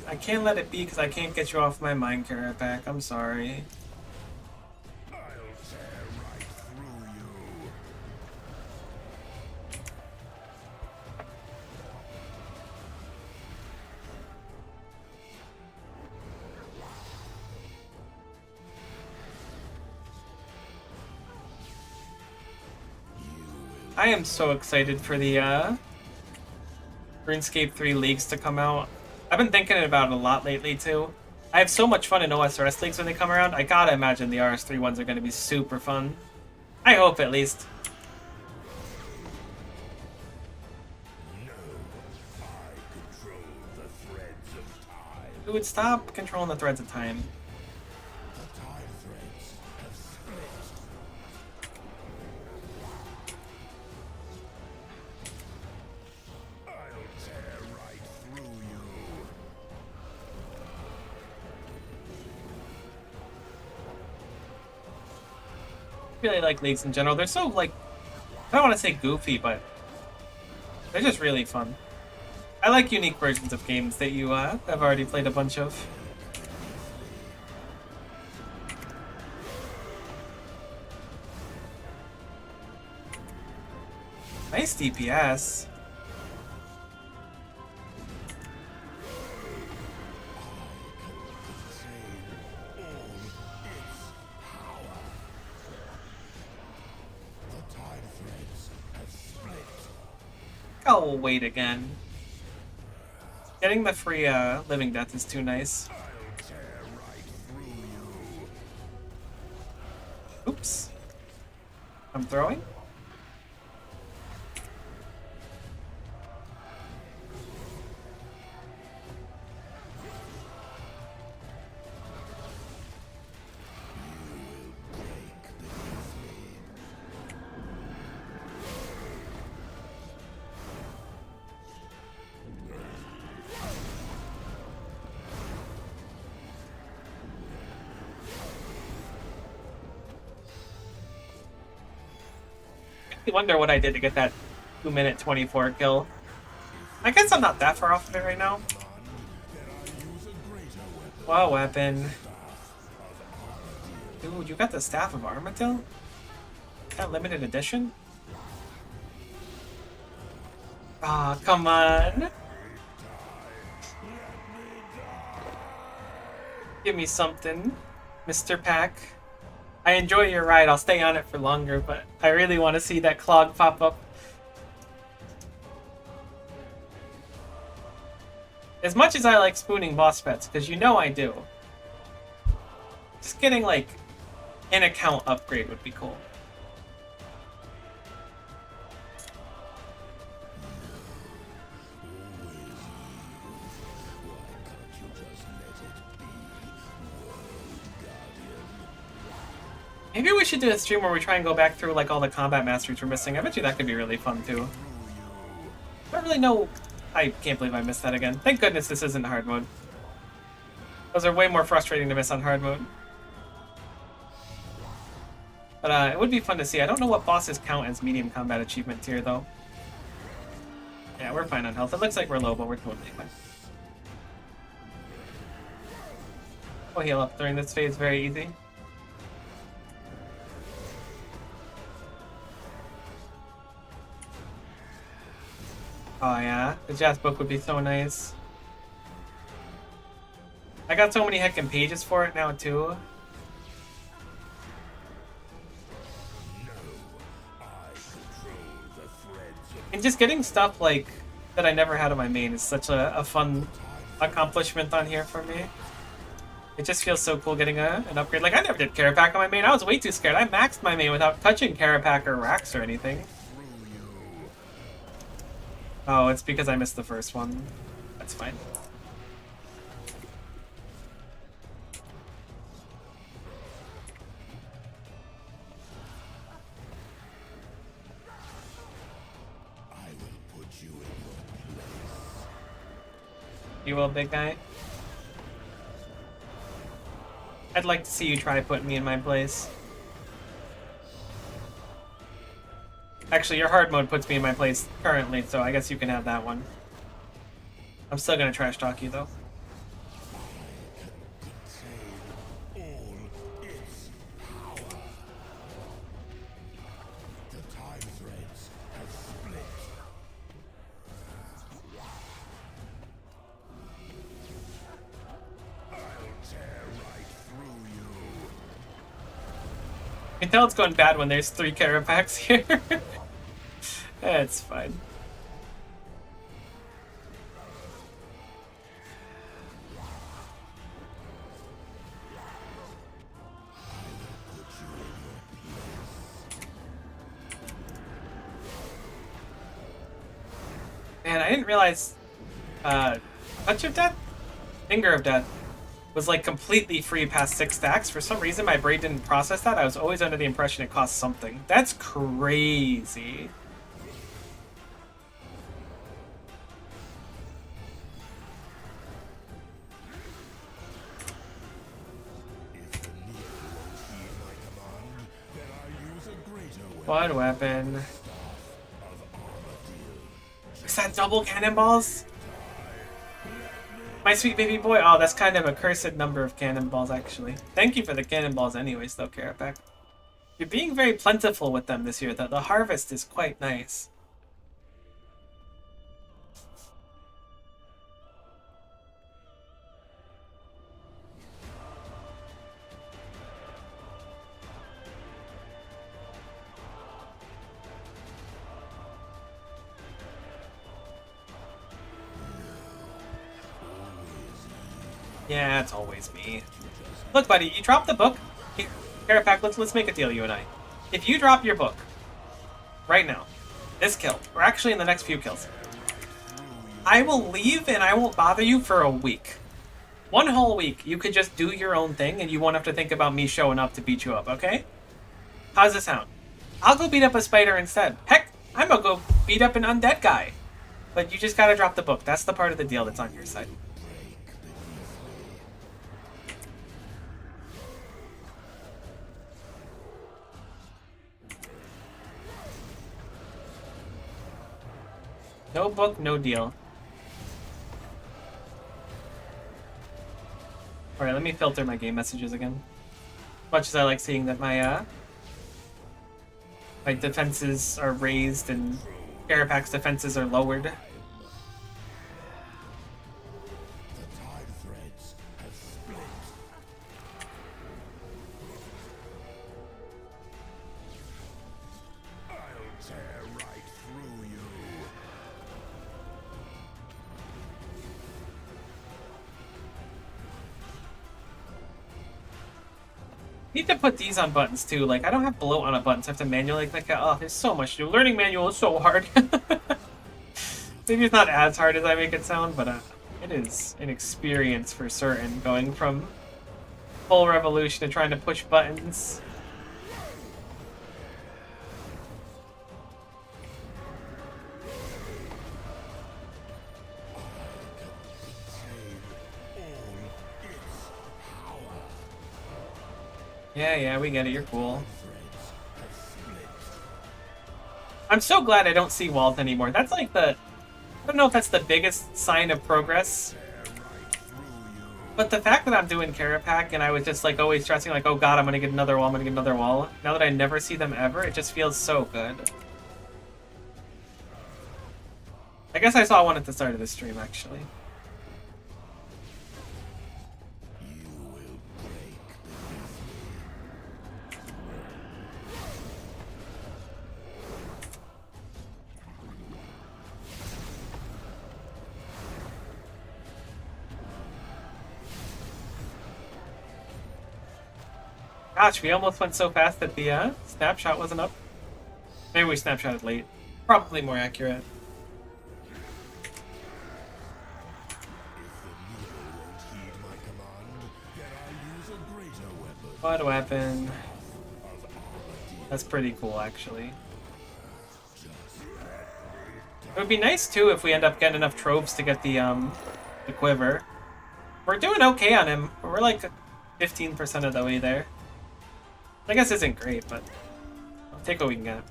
I can't let it be because I can't get you off my mind, Kerapac. I'm sorry. I'll tear right through you. I am so excited for the RuneScape 3 leagues to come out. I've been thinking about it a lot lately too. I have so much fun in OSRS leagues when they come around. I gotta imagine the RS3 ones are gonna be super fun. I hope at least. No, I control the threads of time. Dude, stop controlling the threads of time. The time threads have split. I'll tear right through you. Really like leagues in general. They're so like, I don't want to say goofy, but they're just really fun. I like unique versions of games that you have already played a bunch of. Nice DPS. I'll wait again. Getting the free living death is too nice. I'll tear right through you. Oops. I'm throwing. I wonder what I did to get that 2-minute 24 kill. I guess I'm not that far off of it right now. Wow, weapon. Dude, you got the Staff of Armatil? That limited edition? Ah, oh, come on. Give me something, Mr. Pack. I enjoy your ride, I'll stay on it for longer, but I really want to see that clog pop up. As much as I like spooning boss pets, because you know I do, just getting like an account upgrade would be cool. Maybe we should do a stream where we try and go back through like all the combat masters we're missing. I bet you that could be really fun too. I don't really know. I can't believe I missed that again. Thank goodness this isn't hard mode. Those are way more frustrating to miss on hard mode. But it would be fun to see. I don't know what bosses count as medium combat achievement tier, though. Yeah, we're fine on health. It looks like we're low, but we're totally fine. We'll heal up during this phase very easy. Oh yeah, the jazz book would be so nice. I got so many heckin' pages for it now too. And just getting stuff like that I never had on my main is such a fun accomplishment on here for me. It just feels so cool getting an upgrade. Like I never did Kerapac on my main. I was way too scared. I maxed my main without touching Kerapac or Rax or anything. Oh, it's because I missed the first one. That's fine. You will, big guy? I'd like to see you try putting me in my place. Actually, your hard mode puts me in my place currently, so I guess you can have that one. I'm still gonna trash talk you, though. You can tell it's going bad when there's 3 Kerapacs here. It's fine. Man, I didn't realize Touch of Death? Finger of Death was like completely free past 6 stacks. For some reason my brain didn't process that. I was always under the impression it cost something. That's crazy. What weapon? Is that double cannonballs? My sweet baby boy. Oh, that's kind of a cursed number of cannonballs, actually. Thank you for the cannonballs anyways, though, Kerapac. You're being very plentiful with them this year. The harvest is quite nice. Yeah, it's always me. Look, buddy, you dropped the book. Here, Kerapac, let's make a deal, you and I. If you drop your book right now, this kill, or actually in the next few kills, I will leave and I won't bother you for a week. 1 whole week, you could just do your own thing and you won't have to think about me showing up to beat you up, okay? How's this sound? I'll go beat up a spider instead. Heck, I'm gonna go beat up an undead guy. But you just gotta drop the book. That's the part of the deal that's on your side. No book, no deal. Alright, let me filter my game messages again. Much as I like seeing that my defenses are raised and Kerapac's defenses are lowered. Need to put these on buttons too. Like, I don't have bloat on a button, so I have to manually click it. Oh, there's so much to do. Learning manual is so hard. Maybe it's not as hard as I make it sound, but it is an experience for certain, going from full revolution to trying to push buttons. Yeah, we get it. You're cool. I'm so glad I don't see Walt anymore. That's like the... I don't know if that's the biggest sign of progress. But the fact that I'm doing Kerapac and I was just like always stressing like, oh god, I'm gonna get another wall, I'm gonna get another wall. Now that I never see them ever, it just feels so good. I guess I saw one at the start of the stream, actually. Gosh, we almost went so fast that the snapshot wasn't up. Maybe we snapshotted late. Probably more accurate. What weapon? That's pretty cool, actually. It would be nice too if we end up getting enough tropes to get the quiver. We're doing okay on him. We're like 15% of the way there. I guess isn't great, but I'll take what we can get.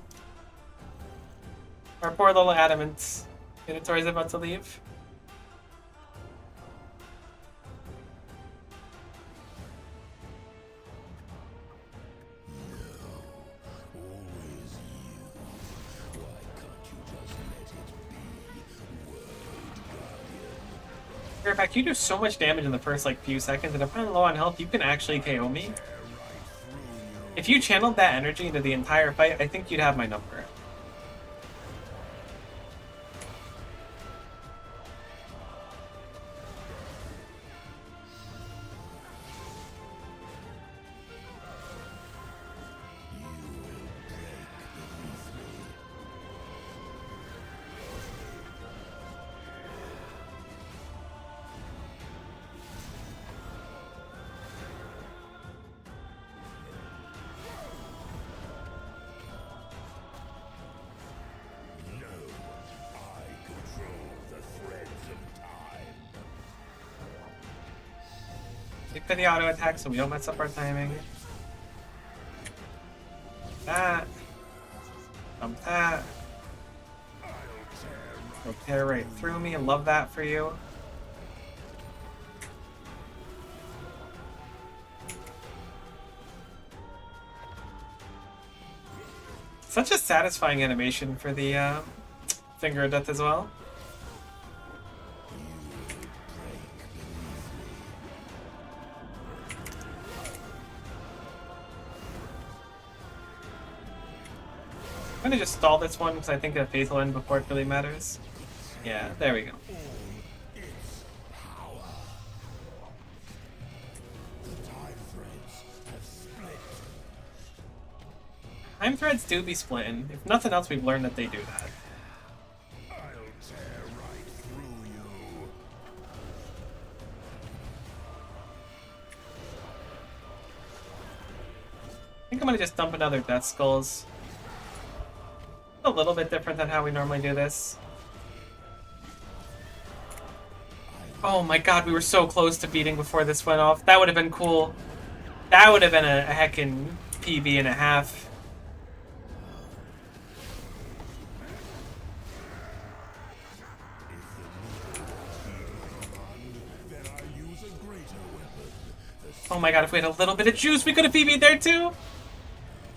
Our poor little Adamant Minotaur's about to leave. Kerapac, you do so much damage in the first like few seconds, and if I'm low on health, you can actually KO me. If you channeled that energy into the entire fight, I think you'd have my number. Stick to the auto attack so we don't mess up our timing. That. Dump that. Go tear right through me. Love that for you. Such a satisfying animation for the Finger of Death as well. I'm gonna just stall this one because I think the phase will end before it really matters. Yeah, there we go. Time threads do be splitting. If nothing else, we've learned that they do that. I think I'm gonna just dump another Death Skulls. A little bit different than how we normally do this. Oh my god, we were so close to beating before this went off. That would have been cool. That would have been a heckin' PB and a half. Oh my god, if we had a little bit of juice, we could have PB'd there too.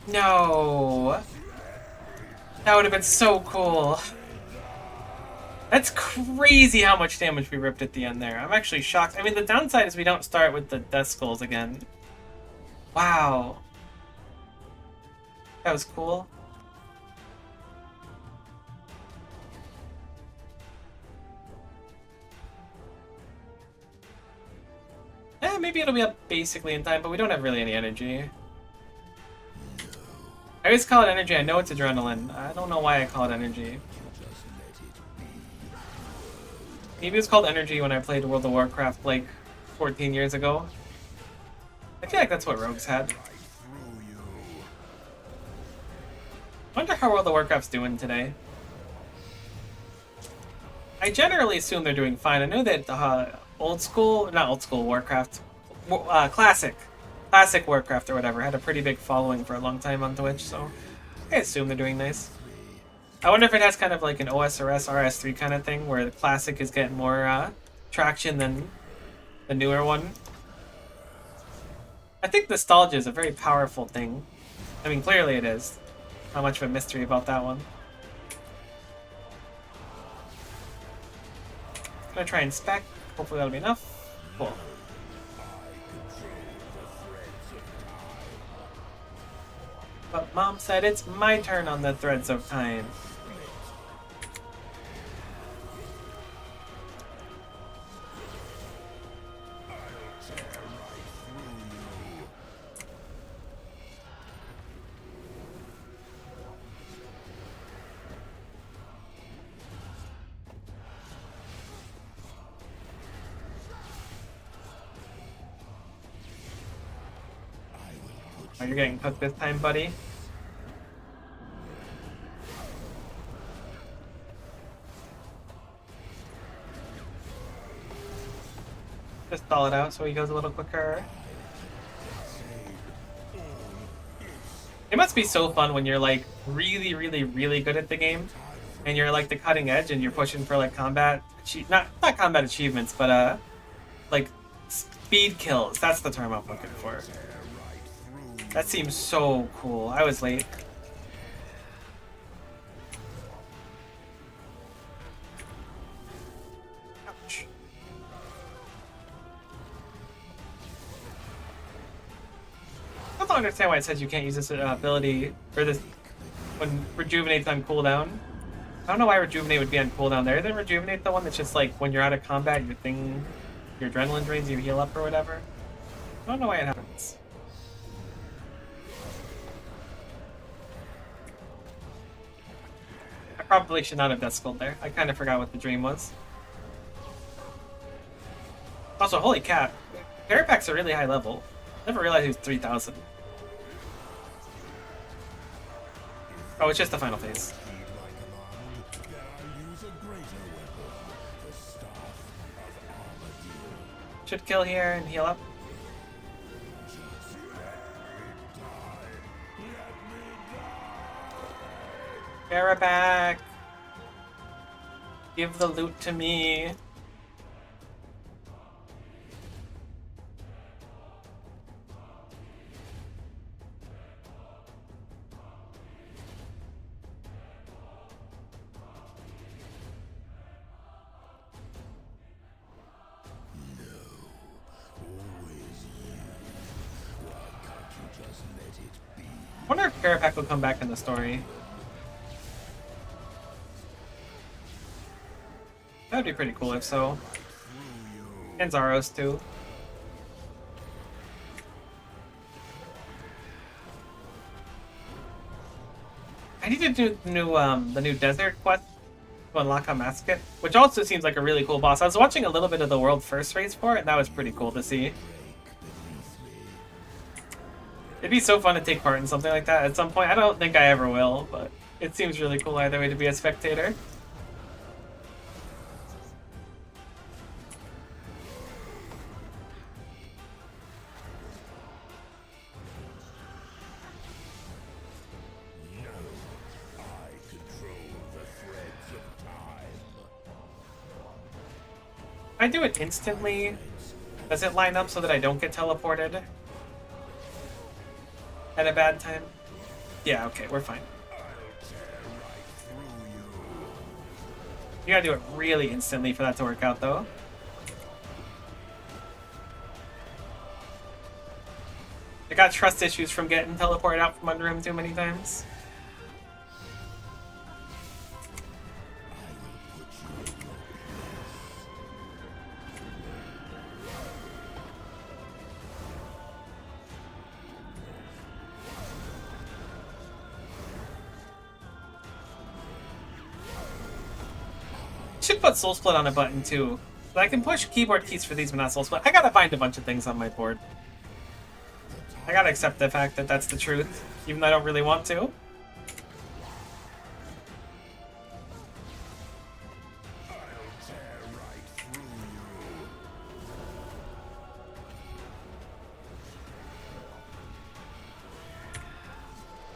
No. That would have been so cool. That's crazy how much damage we ripped at the end there. I'm actually shocked. I mean, the downside is we don't start with the Death Skulls again. Wow. That was cool. Maybe it'll be up basically in time, but we don't have really any energy. I always call it energy. I know it's adrenaline. I don't know why I call it energy. Maybe it was called energy when I played World of Warcraft like 14 years ago. I feel like that's what Rogues had. I wonder how World of Warcraft's doing today. I generally assume they're doing fine. I know that not old school Warcraft, Classic Warcraft or whatever had a pretty big following for a long time on Twitch, so I assume they're doing nice. I wonder if it has kind of like an OSRS RS3 kind of thing where the classic is getting more traction than the newer one. I think nostalgia is a very powerful thing. I mean, clearly it is. Not much of a mystery about that one. Gonna try and spec. Hopefully that'll be enough. Cool. But Mom said it's my turn on the threads of time. Oh, you're getting cooked this time, buddy. Just stall it out so he goes a little quicker. It must be so fun when you're like really, really, really good at the game, and you're like the cutting edge, and you're pushing for like not combat achievements, but like speed kills. That's the term I'm looking for. That seems so cool. I was late. Ouch. I don't understand why it says you can't use this ability, or this, when Rejuvenate's on cooldown. I don't know why Rejuvenate would be on cooldown there. Isn't Rejuvenate the one that's just like, when you're out of combat, your adrenaline drains, you heal up or whatever? I don't know why it happens. I probably should not have Death Skull there. I kind of forgot what the dream was. Also, holy cat. Kerapac's a really high level. Never realized he was 3,000. Oh, it's just the final phase. Should kill here and heal up. Kerapac! Give the loot to me. I wonder if Kerapac will come back in the story. That would be pretty cool if so. And Zaros too. I need to do the new desert quest to unlock a Masket, which also seems like a really cool boss. I was watching a little bit of the world first race for it, and that was pretty cool to see. It'd be so fun to take part in something like that at some point. I don't think I ever will, but it seems really cool either way to be a spectator. If I do it instantly, does it line up so that I don't get teleported at a bad time? Yeah, okay, we're fine. You gotta do it really instantly for that to work out, though. I got trust issues from getting teleported out from under him too many times. Should put Soul Split on a button too. But I can push keyboard keys for these, but not Soul Split. I gotta find a bunch of things on my board. I gotta accept the fact that that's the truth, even though I don't really want to.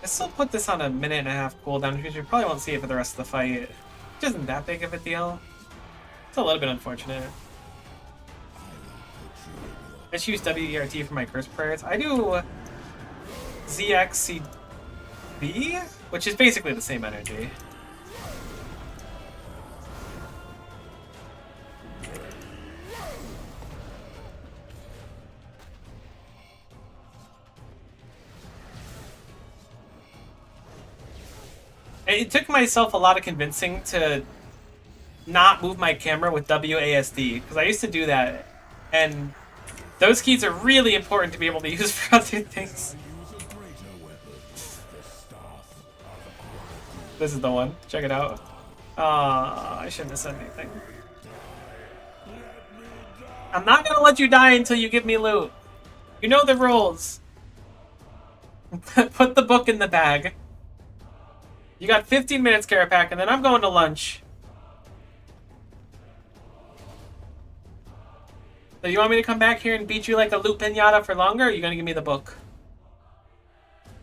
still put this on a 1.5 cooldown, because we probably won't see it for the rest of the fight. Which isn't that big of a deal. It's a little bit unfortunate. I just use WERT for my curse prayers. I do ZXCB, which is basically the same energy. It took myself a lot of convincing to not move my camera with WASD, because I used to do that, and those keys are really important to be able to use for other things. This is the one. Check it out. I shouldn't have said anything. I'm not gonna let you die until you give me loot. You know the rules. Put the book in the bag. You got 15 minutes, Kerapac, and then I'm going to lunch. So you want me to come back here and beat you like a loot pinata for longer, or are you going to give me the book?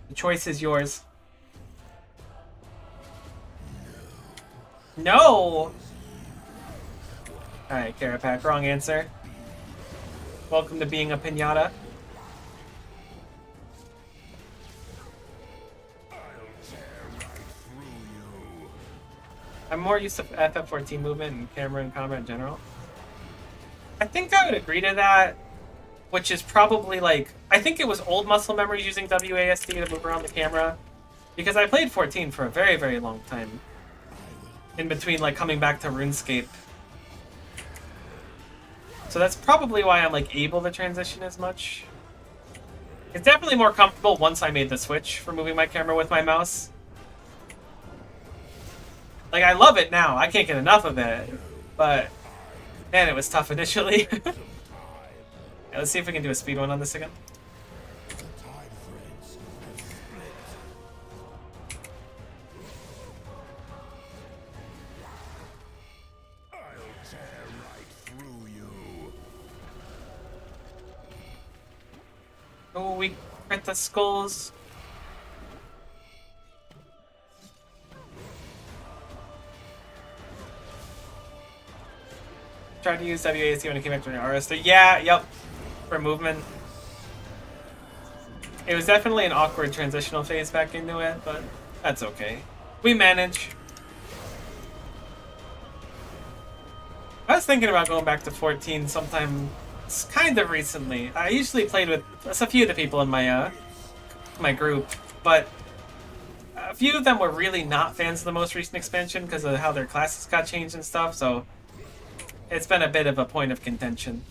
The choice is yours. No! Alright, Kerapac, wrong answer. Welcome to being a pinata. I'm more used to FF14 movement and camera and combat in general. I think I would agree to that, which is probably like, I think it was old muscle memory using WASD to move around the camera, because I played 14 for a very, very long time, in between like coming back to RuneScape. So that's probably why I'm like able to transition as much. It's definitely more comfortable once I made the switch for moving my camera with my mouse. Like, I love it now. I can't get enough of it. But, man, it was tough initially. Yeah, let's see if we can do a speed one on this again. Oh, we crit the skulls. Tried to use WASD when it came back to an RS3. Yeah, yep. For movement. It was definitely an awkward transitional phase back into it, but that's okay. We manage. I was thinking about going back to 14 sometime kind of recently. I usually played with a few of the people in my my group, but a few of them were really not fans of the most recent expansion because of how their classes got changed and stuff, so it's been a bit of a point of contention.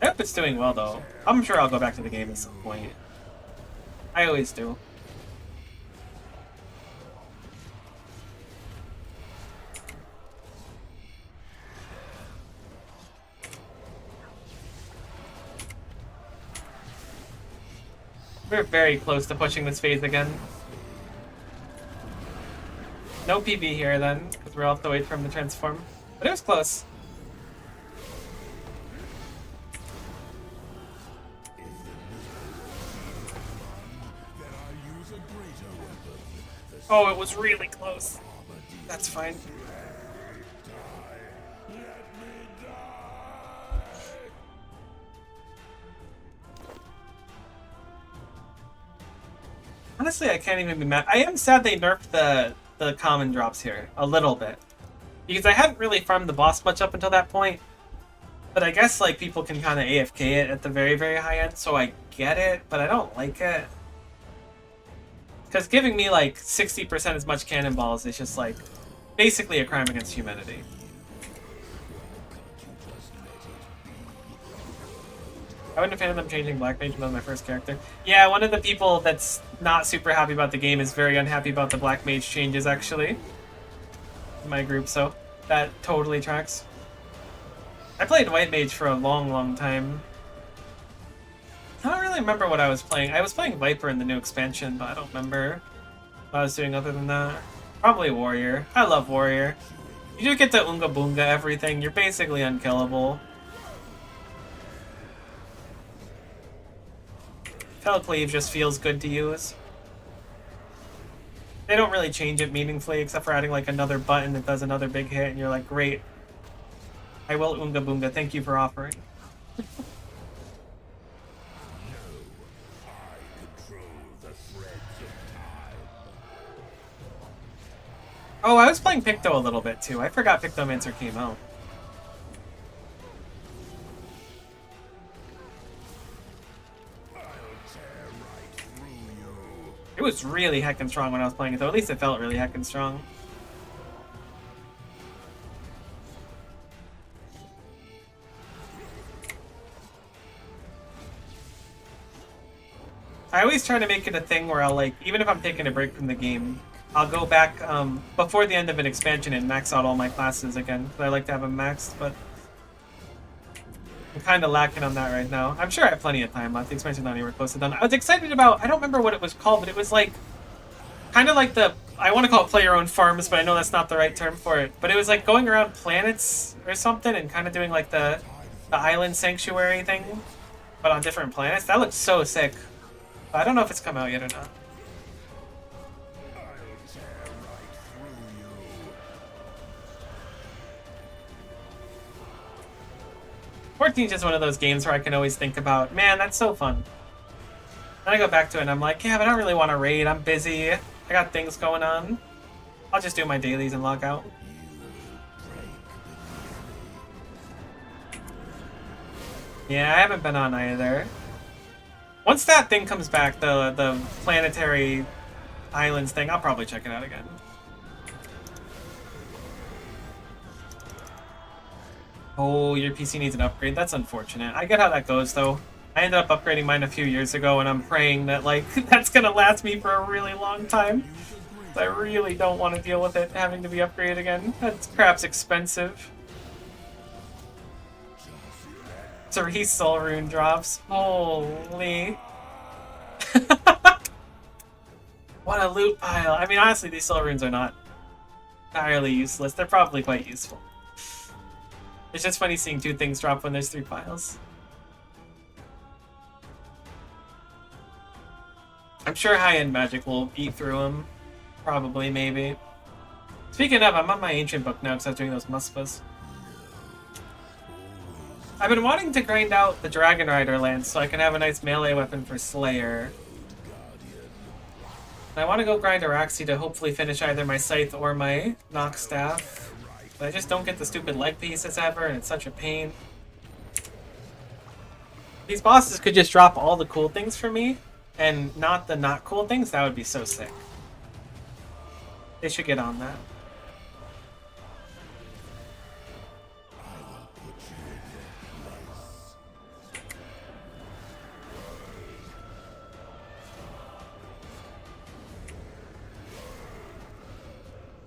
I hope it's doing well, though. I'm sure I'll go back to the game at some point. I always do. We're very close to pushing this phase again. No PB here, then, because we're all have to wait for him to transform. But it was close. Oh, it was really close. That's fine. Honestly, I can't even be mad. I am sad they nerfed the common drops here a little bit, because I hadn't really farmed the boss much up until that point. But I guess like people can kind of AFK it at the very, very high end, so I get it, but I don't like it. Because giving me like 60% as much cannonballs is just like basically a crime against humanity. I wasn't a fan of them changing Black Mage as my first character. Yeah, one of the people that's not super happy about the game is very unhappy about the Black Mage changes, actually. In my group, so that totally tracks. I played White Mage for a long, long time. I don't really remember what I was playing. I was playing Viper in the new expansion, but I don't remember what I was doing other than that. Probably Warrior. I love Warrior. You do get to Unga Boonga everything. You're basically unkillable. Felcleave just feels good to use. They don't really change it meaningfully, except for adding like another button that does another big hit, and you're like, great. I will Oonga Boonga, thank you for offering. Oh, I was playing Picto a little bit too. I forgot Pictomancer came out. It was really heckin' strong when I was playing it, though. At least it felt really heckin' strong. I always try to make it a thing where I'll, like, even if I'm taking a break from the game, I'll go back before the end of an expansion and max out all my classes again, because I like to have them maxed, but I'm kind of lacking on that right now. I'm sure I have plenty of time left. The expansion's not anywhere close to done. I was excited about, I don't remember what it was called, but it was like, kind of like the, I want to call it play your own farms, but I know that's not the right term for it. But it was like going around planets or something and kind of doing like the island sanctuary thing, but on different planets. That looks so sick. I don't know if it's come out yet or not. 14 is just one of those games where I can always think about, man, that's so fun. Then I go back to it and I'm like, yeah, but I don't really want to raid. I'm busy. I got things going on. I'll just do my dailies and log out. Yeah, I haven't been on either. Once that thing comes back, the planetary islands thing, I'll probably check it out again. Oh, your PC needs an upgrade. That's unfortunate. I get how that goes, though. I ended up upgrading mine a few years ago, and I'm praying that, like, that's gonna last me for a really long time. I really don't want to deal with it having to be upgraded again. That's perhaps expensive. 3 soul rune drops. Holy. What a loot pile. I mean, honestly, these soul runes are not entirely useless. They're probably quite useful. It's just funny seeing 2 things drop when there's 3 piles. I'm sure high-end magic will eat through them. Probably, maybe. Speaking of, I'm on my ancient book now because I was doing those muspas. I've been wanting to grind out the Dragon Rider lance so I can have a nice melee weapon for Slayer. And I want to go grind Araxi to hopefully finish either my Scythe or my Nock Staff. But I just don't get the stupid leg pieces ever, and it's such a pain. These bosses could just drop all the cool things for me, and not the not cool things. That would be so sick. They should get on that.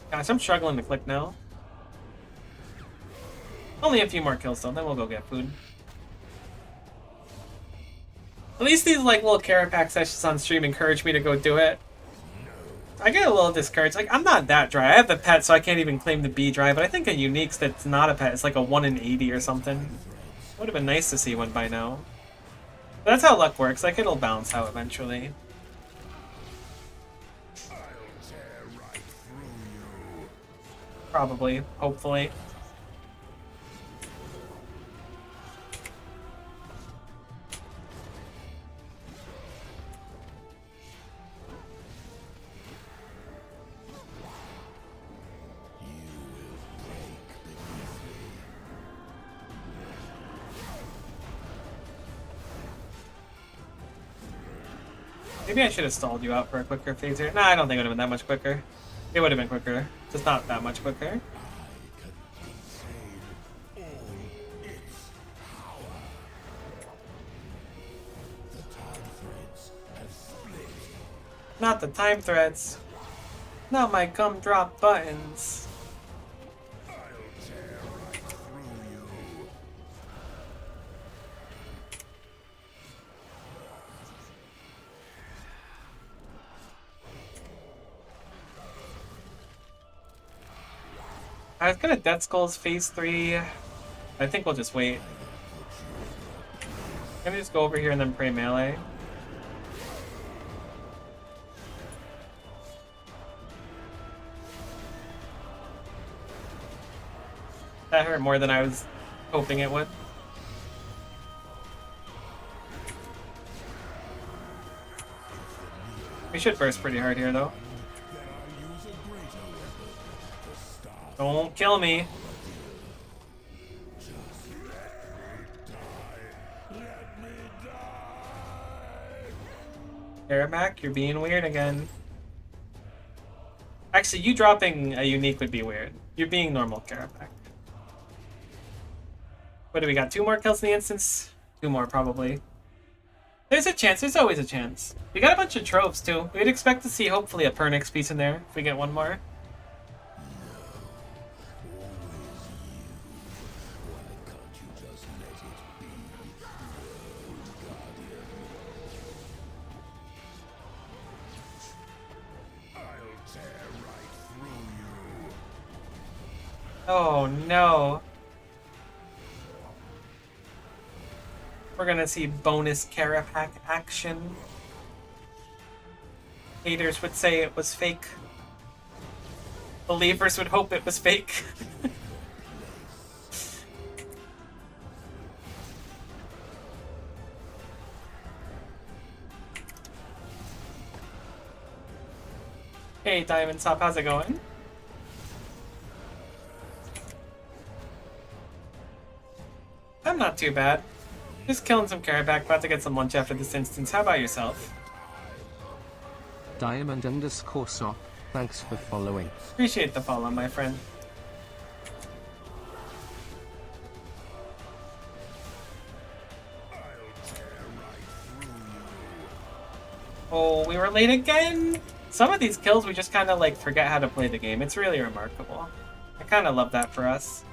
Gosh, I'm struggling to click now. Only a few more kills though, then we'll go get food. At least these like little Kerapac sessions on stream encourage me to go do it. I get a little discouraged. Like, I'm not that dry. I have the pet, so I can't even claim to be dry, but I think a Uniques that's not a pet is like a 1 in 80 or something. Would have been nice to see one by now. But that's how luck works. Like, it'll balance out eventually. Probably. Hopefully. Maybe I should have stalled you out for a quicker phaser. Nah, I don't think it would have been that much quicker. It would have been quicker. Just not that much quicker. Not the time threads. Not my gumdrop buttons. I was gonna Dead Skulls phase 3. I think we'll just wait. I'm gonna just go over here and then pray melee. That hurt more than I was hoping it would. We should burst pretty hard here, though. Don't kill me. Kerapac, you're being weird again. Actually, you dropping a unique would be weird. You're being normal, Kerapac. What do we got? 2 more kills in the instance? 2 more, probably. There's a chance. There's always a chance. We got a bunch of tropes, too. We'd expect to see, hopefully, a Pernix piece in there if we get 1 more. Oh, no. We're gonna see bonus Kerapac action. Haters would say it was fake. Believers would hope it was fake. Hey, Diamond Top, how's it going? I'm not too bad. Just killing some Kerapac, about to get some lunch after this instance. How about yourself? Diamond_Sock, thanks for following. Appreciate the follow, my friend. Oh, we were late again? Some of these kills we just kind of like forget how to play the game. It's really remarkable. I kind of love that for us.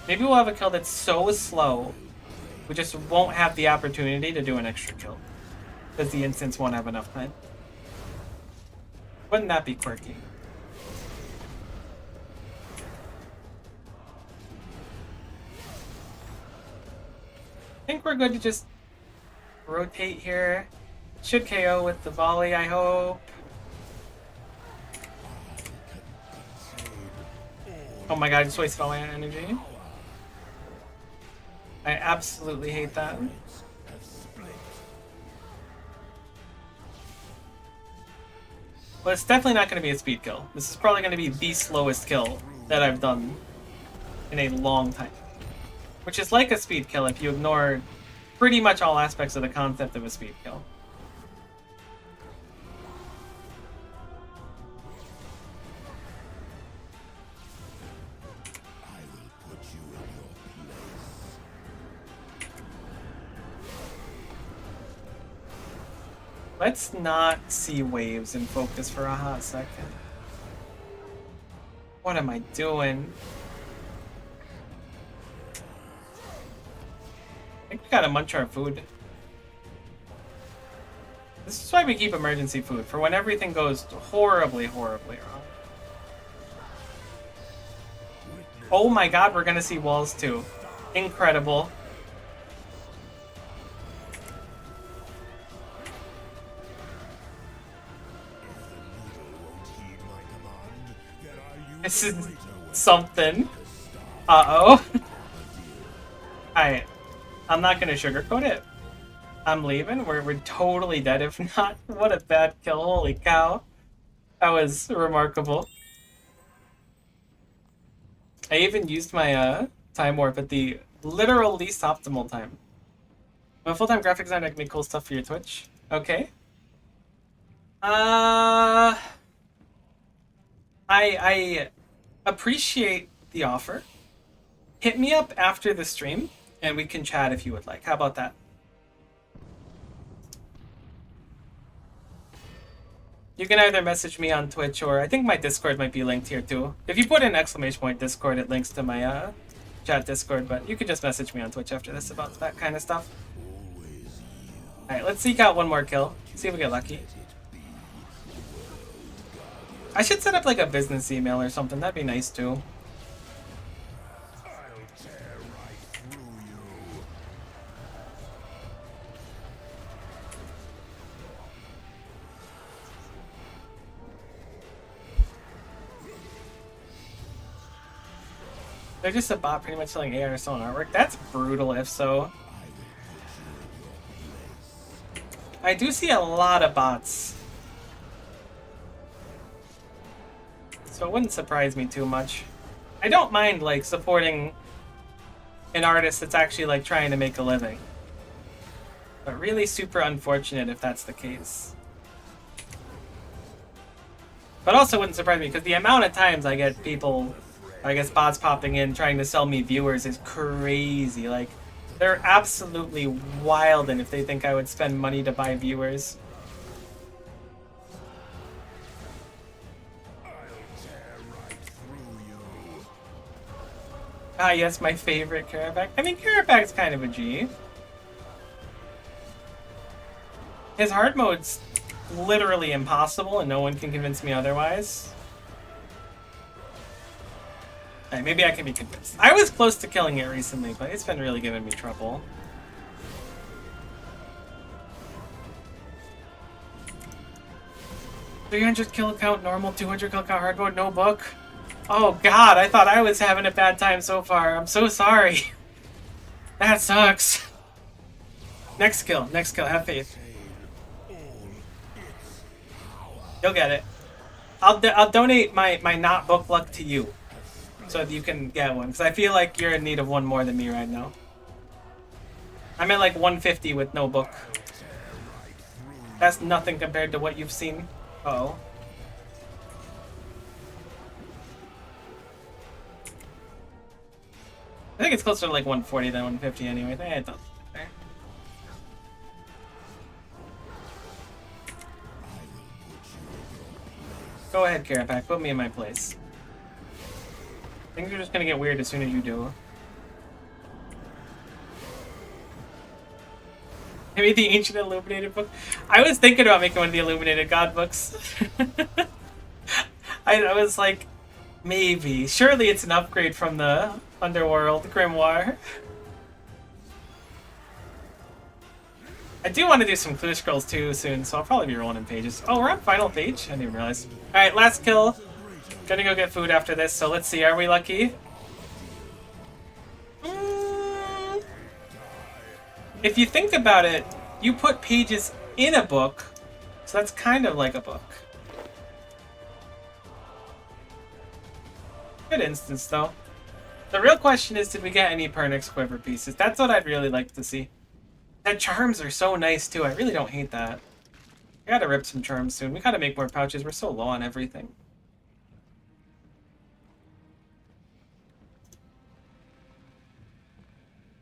Maybe we'll have a kill that's so slow, we just won't have the opportunity to do an extra kill. Because the instance won't have enough time. Wouldn't that be quirky? I think we're good to just rotate here. Should KO with the volley, I hope. Oh my god, I just wasted all my energy. I absolutely hate that. But it's definitely not going to be a speed kill. This is probably going to be the slowest kill that I've done in a long time. Which is like a speed kill if you ignore pretty much all aspects of the concept of a speed kill. Let's not see waves in focus for a hot second. What am I doing? I think we gotta munch our food. This is why we keep emergency food, for when everything goes horribly, horribly wrong. Oh my god, we're gonna see walls too. Incredible. This is something. Uh-oh. Alright. I'm not gonna sugarcoat it. I'm leaving. We're totally dead if not. What a bad kill. Holy cow. That was remarkable. I even used my time warp at the literal least optimal time. I'm a full-time graphic designer. I can make cool stuff for your Twitch. Okay. I appreciate the offer. Hit me up after the stream, and we can chat if you would like. How about that? You can either message me on Twitch, or I think my Discord might be linked here too. If you put in ! Discord, it links to my chat Discord, but you can just message me on Twitch after this about that kind of stuff. Alright, let's seek out one more kill. See if we get lucky. I should set up like a business email or something. That'd be nice too. They're just a bot pretty much selling AR stolen artwork. That's brutal if so. I do see a lot of bots. So it wouldn't surprise me too much. I don't mind like supporting an artist that's actually like trying to make a living. But really super unfortunate if that's the case. But also wouldn't surprise me because the amount of times I get people, I guess bots popping in trying to sell me viewers is crazy. Like, they're absolutely wild and if they think I would spend money to buy viewers. Ah, yes, my favorite Kerapac. I mean, Kerapac's kind of a G. His hard mode's literally impossible and no one can convince me otherwise. Alright, maybe I can be convinced. I was close to killing it recently, but it's been really giving me trouble. $300 kill count normal, 200 kill count hard mode, no book. Oh god, I thought I was having a bad time so far. I'm so sorry. That sucks. Next kill, have faith. You'll get it. I'll donate my not book luck to you. So that you can get one. Because I feel like you're in need of one more than me right now. I'm at like 150 with no book. That's nothing compared to what you've seen. Uh-oh. I think it's closer to like 140 than 150 anyway. I don't there. Go ahead, Kerapac. Put me in my place. Things are just gonna get weird as soon as you do. Maybe the Ancient Illuminated book. I was thinking about making one of the Illuminated God books. I was like, maybe. Surely it's an upgrade from the Underworld Grimoire. I do want to do some clue scrolls too soon, so I'll probably be rolling in pages. Oh, we're on final page? I didn't even realize. Alright, last kill. Gonna go get food after this, so let's see. Are we lucky? If you think about it, you put pages in a book, so that's kind of like a book. Good instance, though. The real question is, did we get any Pernix Quiver pieces? That's what I'd really like to see. The charms are so nice, too. I really don't hate that. I gotta rip some charms soon. We gotta make more pouches. We're so low on everything.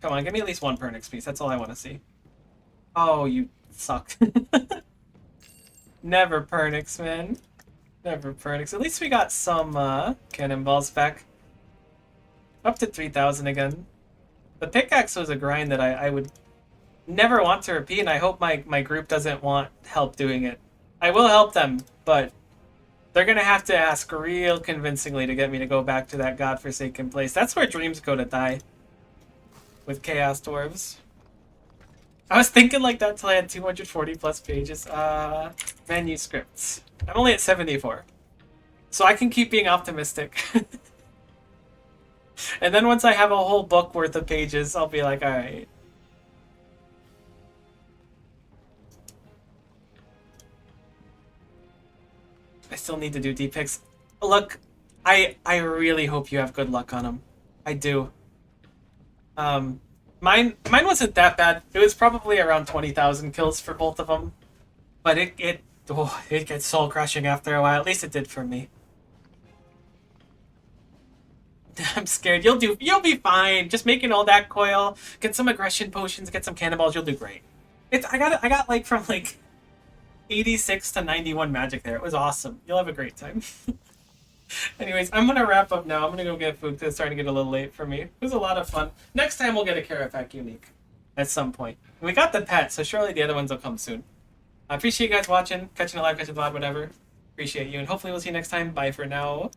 Come on, give me at least one Pernix piece. That's all I want to see. Oh, you sucked. Never Pernix, man. Never Pernix. At least we got some cannonballs back. Up to 3,000 again. The pickaxe was a grind that I would never want to repeat, and I hope my group doesn't want help doing it. I will help them, but they're going to have to ask real convincingly to get me to go back to that godforsaken place. That's where dreams go to die. With Chaos Dwarves. I was thinking like that till I had 240 plus pages. Manuscripts. I'm only at 74. So I can keep being optimistic. And then once I have a whole book worth of pages, I'll be like, alright. I still need to do deep picks. Look, I really hope you have good luck on them. I do. Mine wasn't that bad. It was probably around 20,000 kills for both of them. But it gets soul crushing after a while. At least it did for me. I'm scared. You'll be fine. Just making all that coil, get some aggression potions, get some cannonballs, you'll do great. I got like from like 86 to 91 magic there. It was awesome. You'll have a great time. Anyways, I'm gonna wrap up now. I'm gonna go get food because it's starting to get a little late for me. It was a lot of fun. Next time we'll get a Kerapac unique at some point. We got the pet, so surely the other ones will come soon. I appreciate you guys watching, catching it live, catching it live, whatever. Appreciate you, and hopefully we'll see you next time. Bye for now.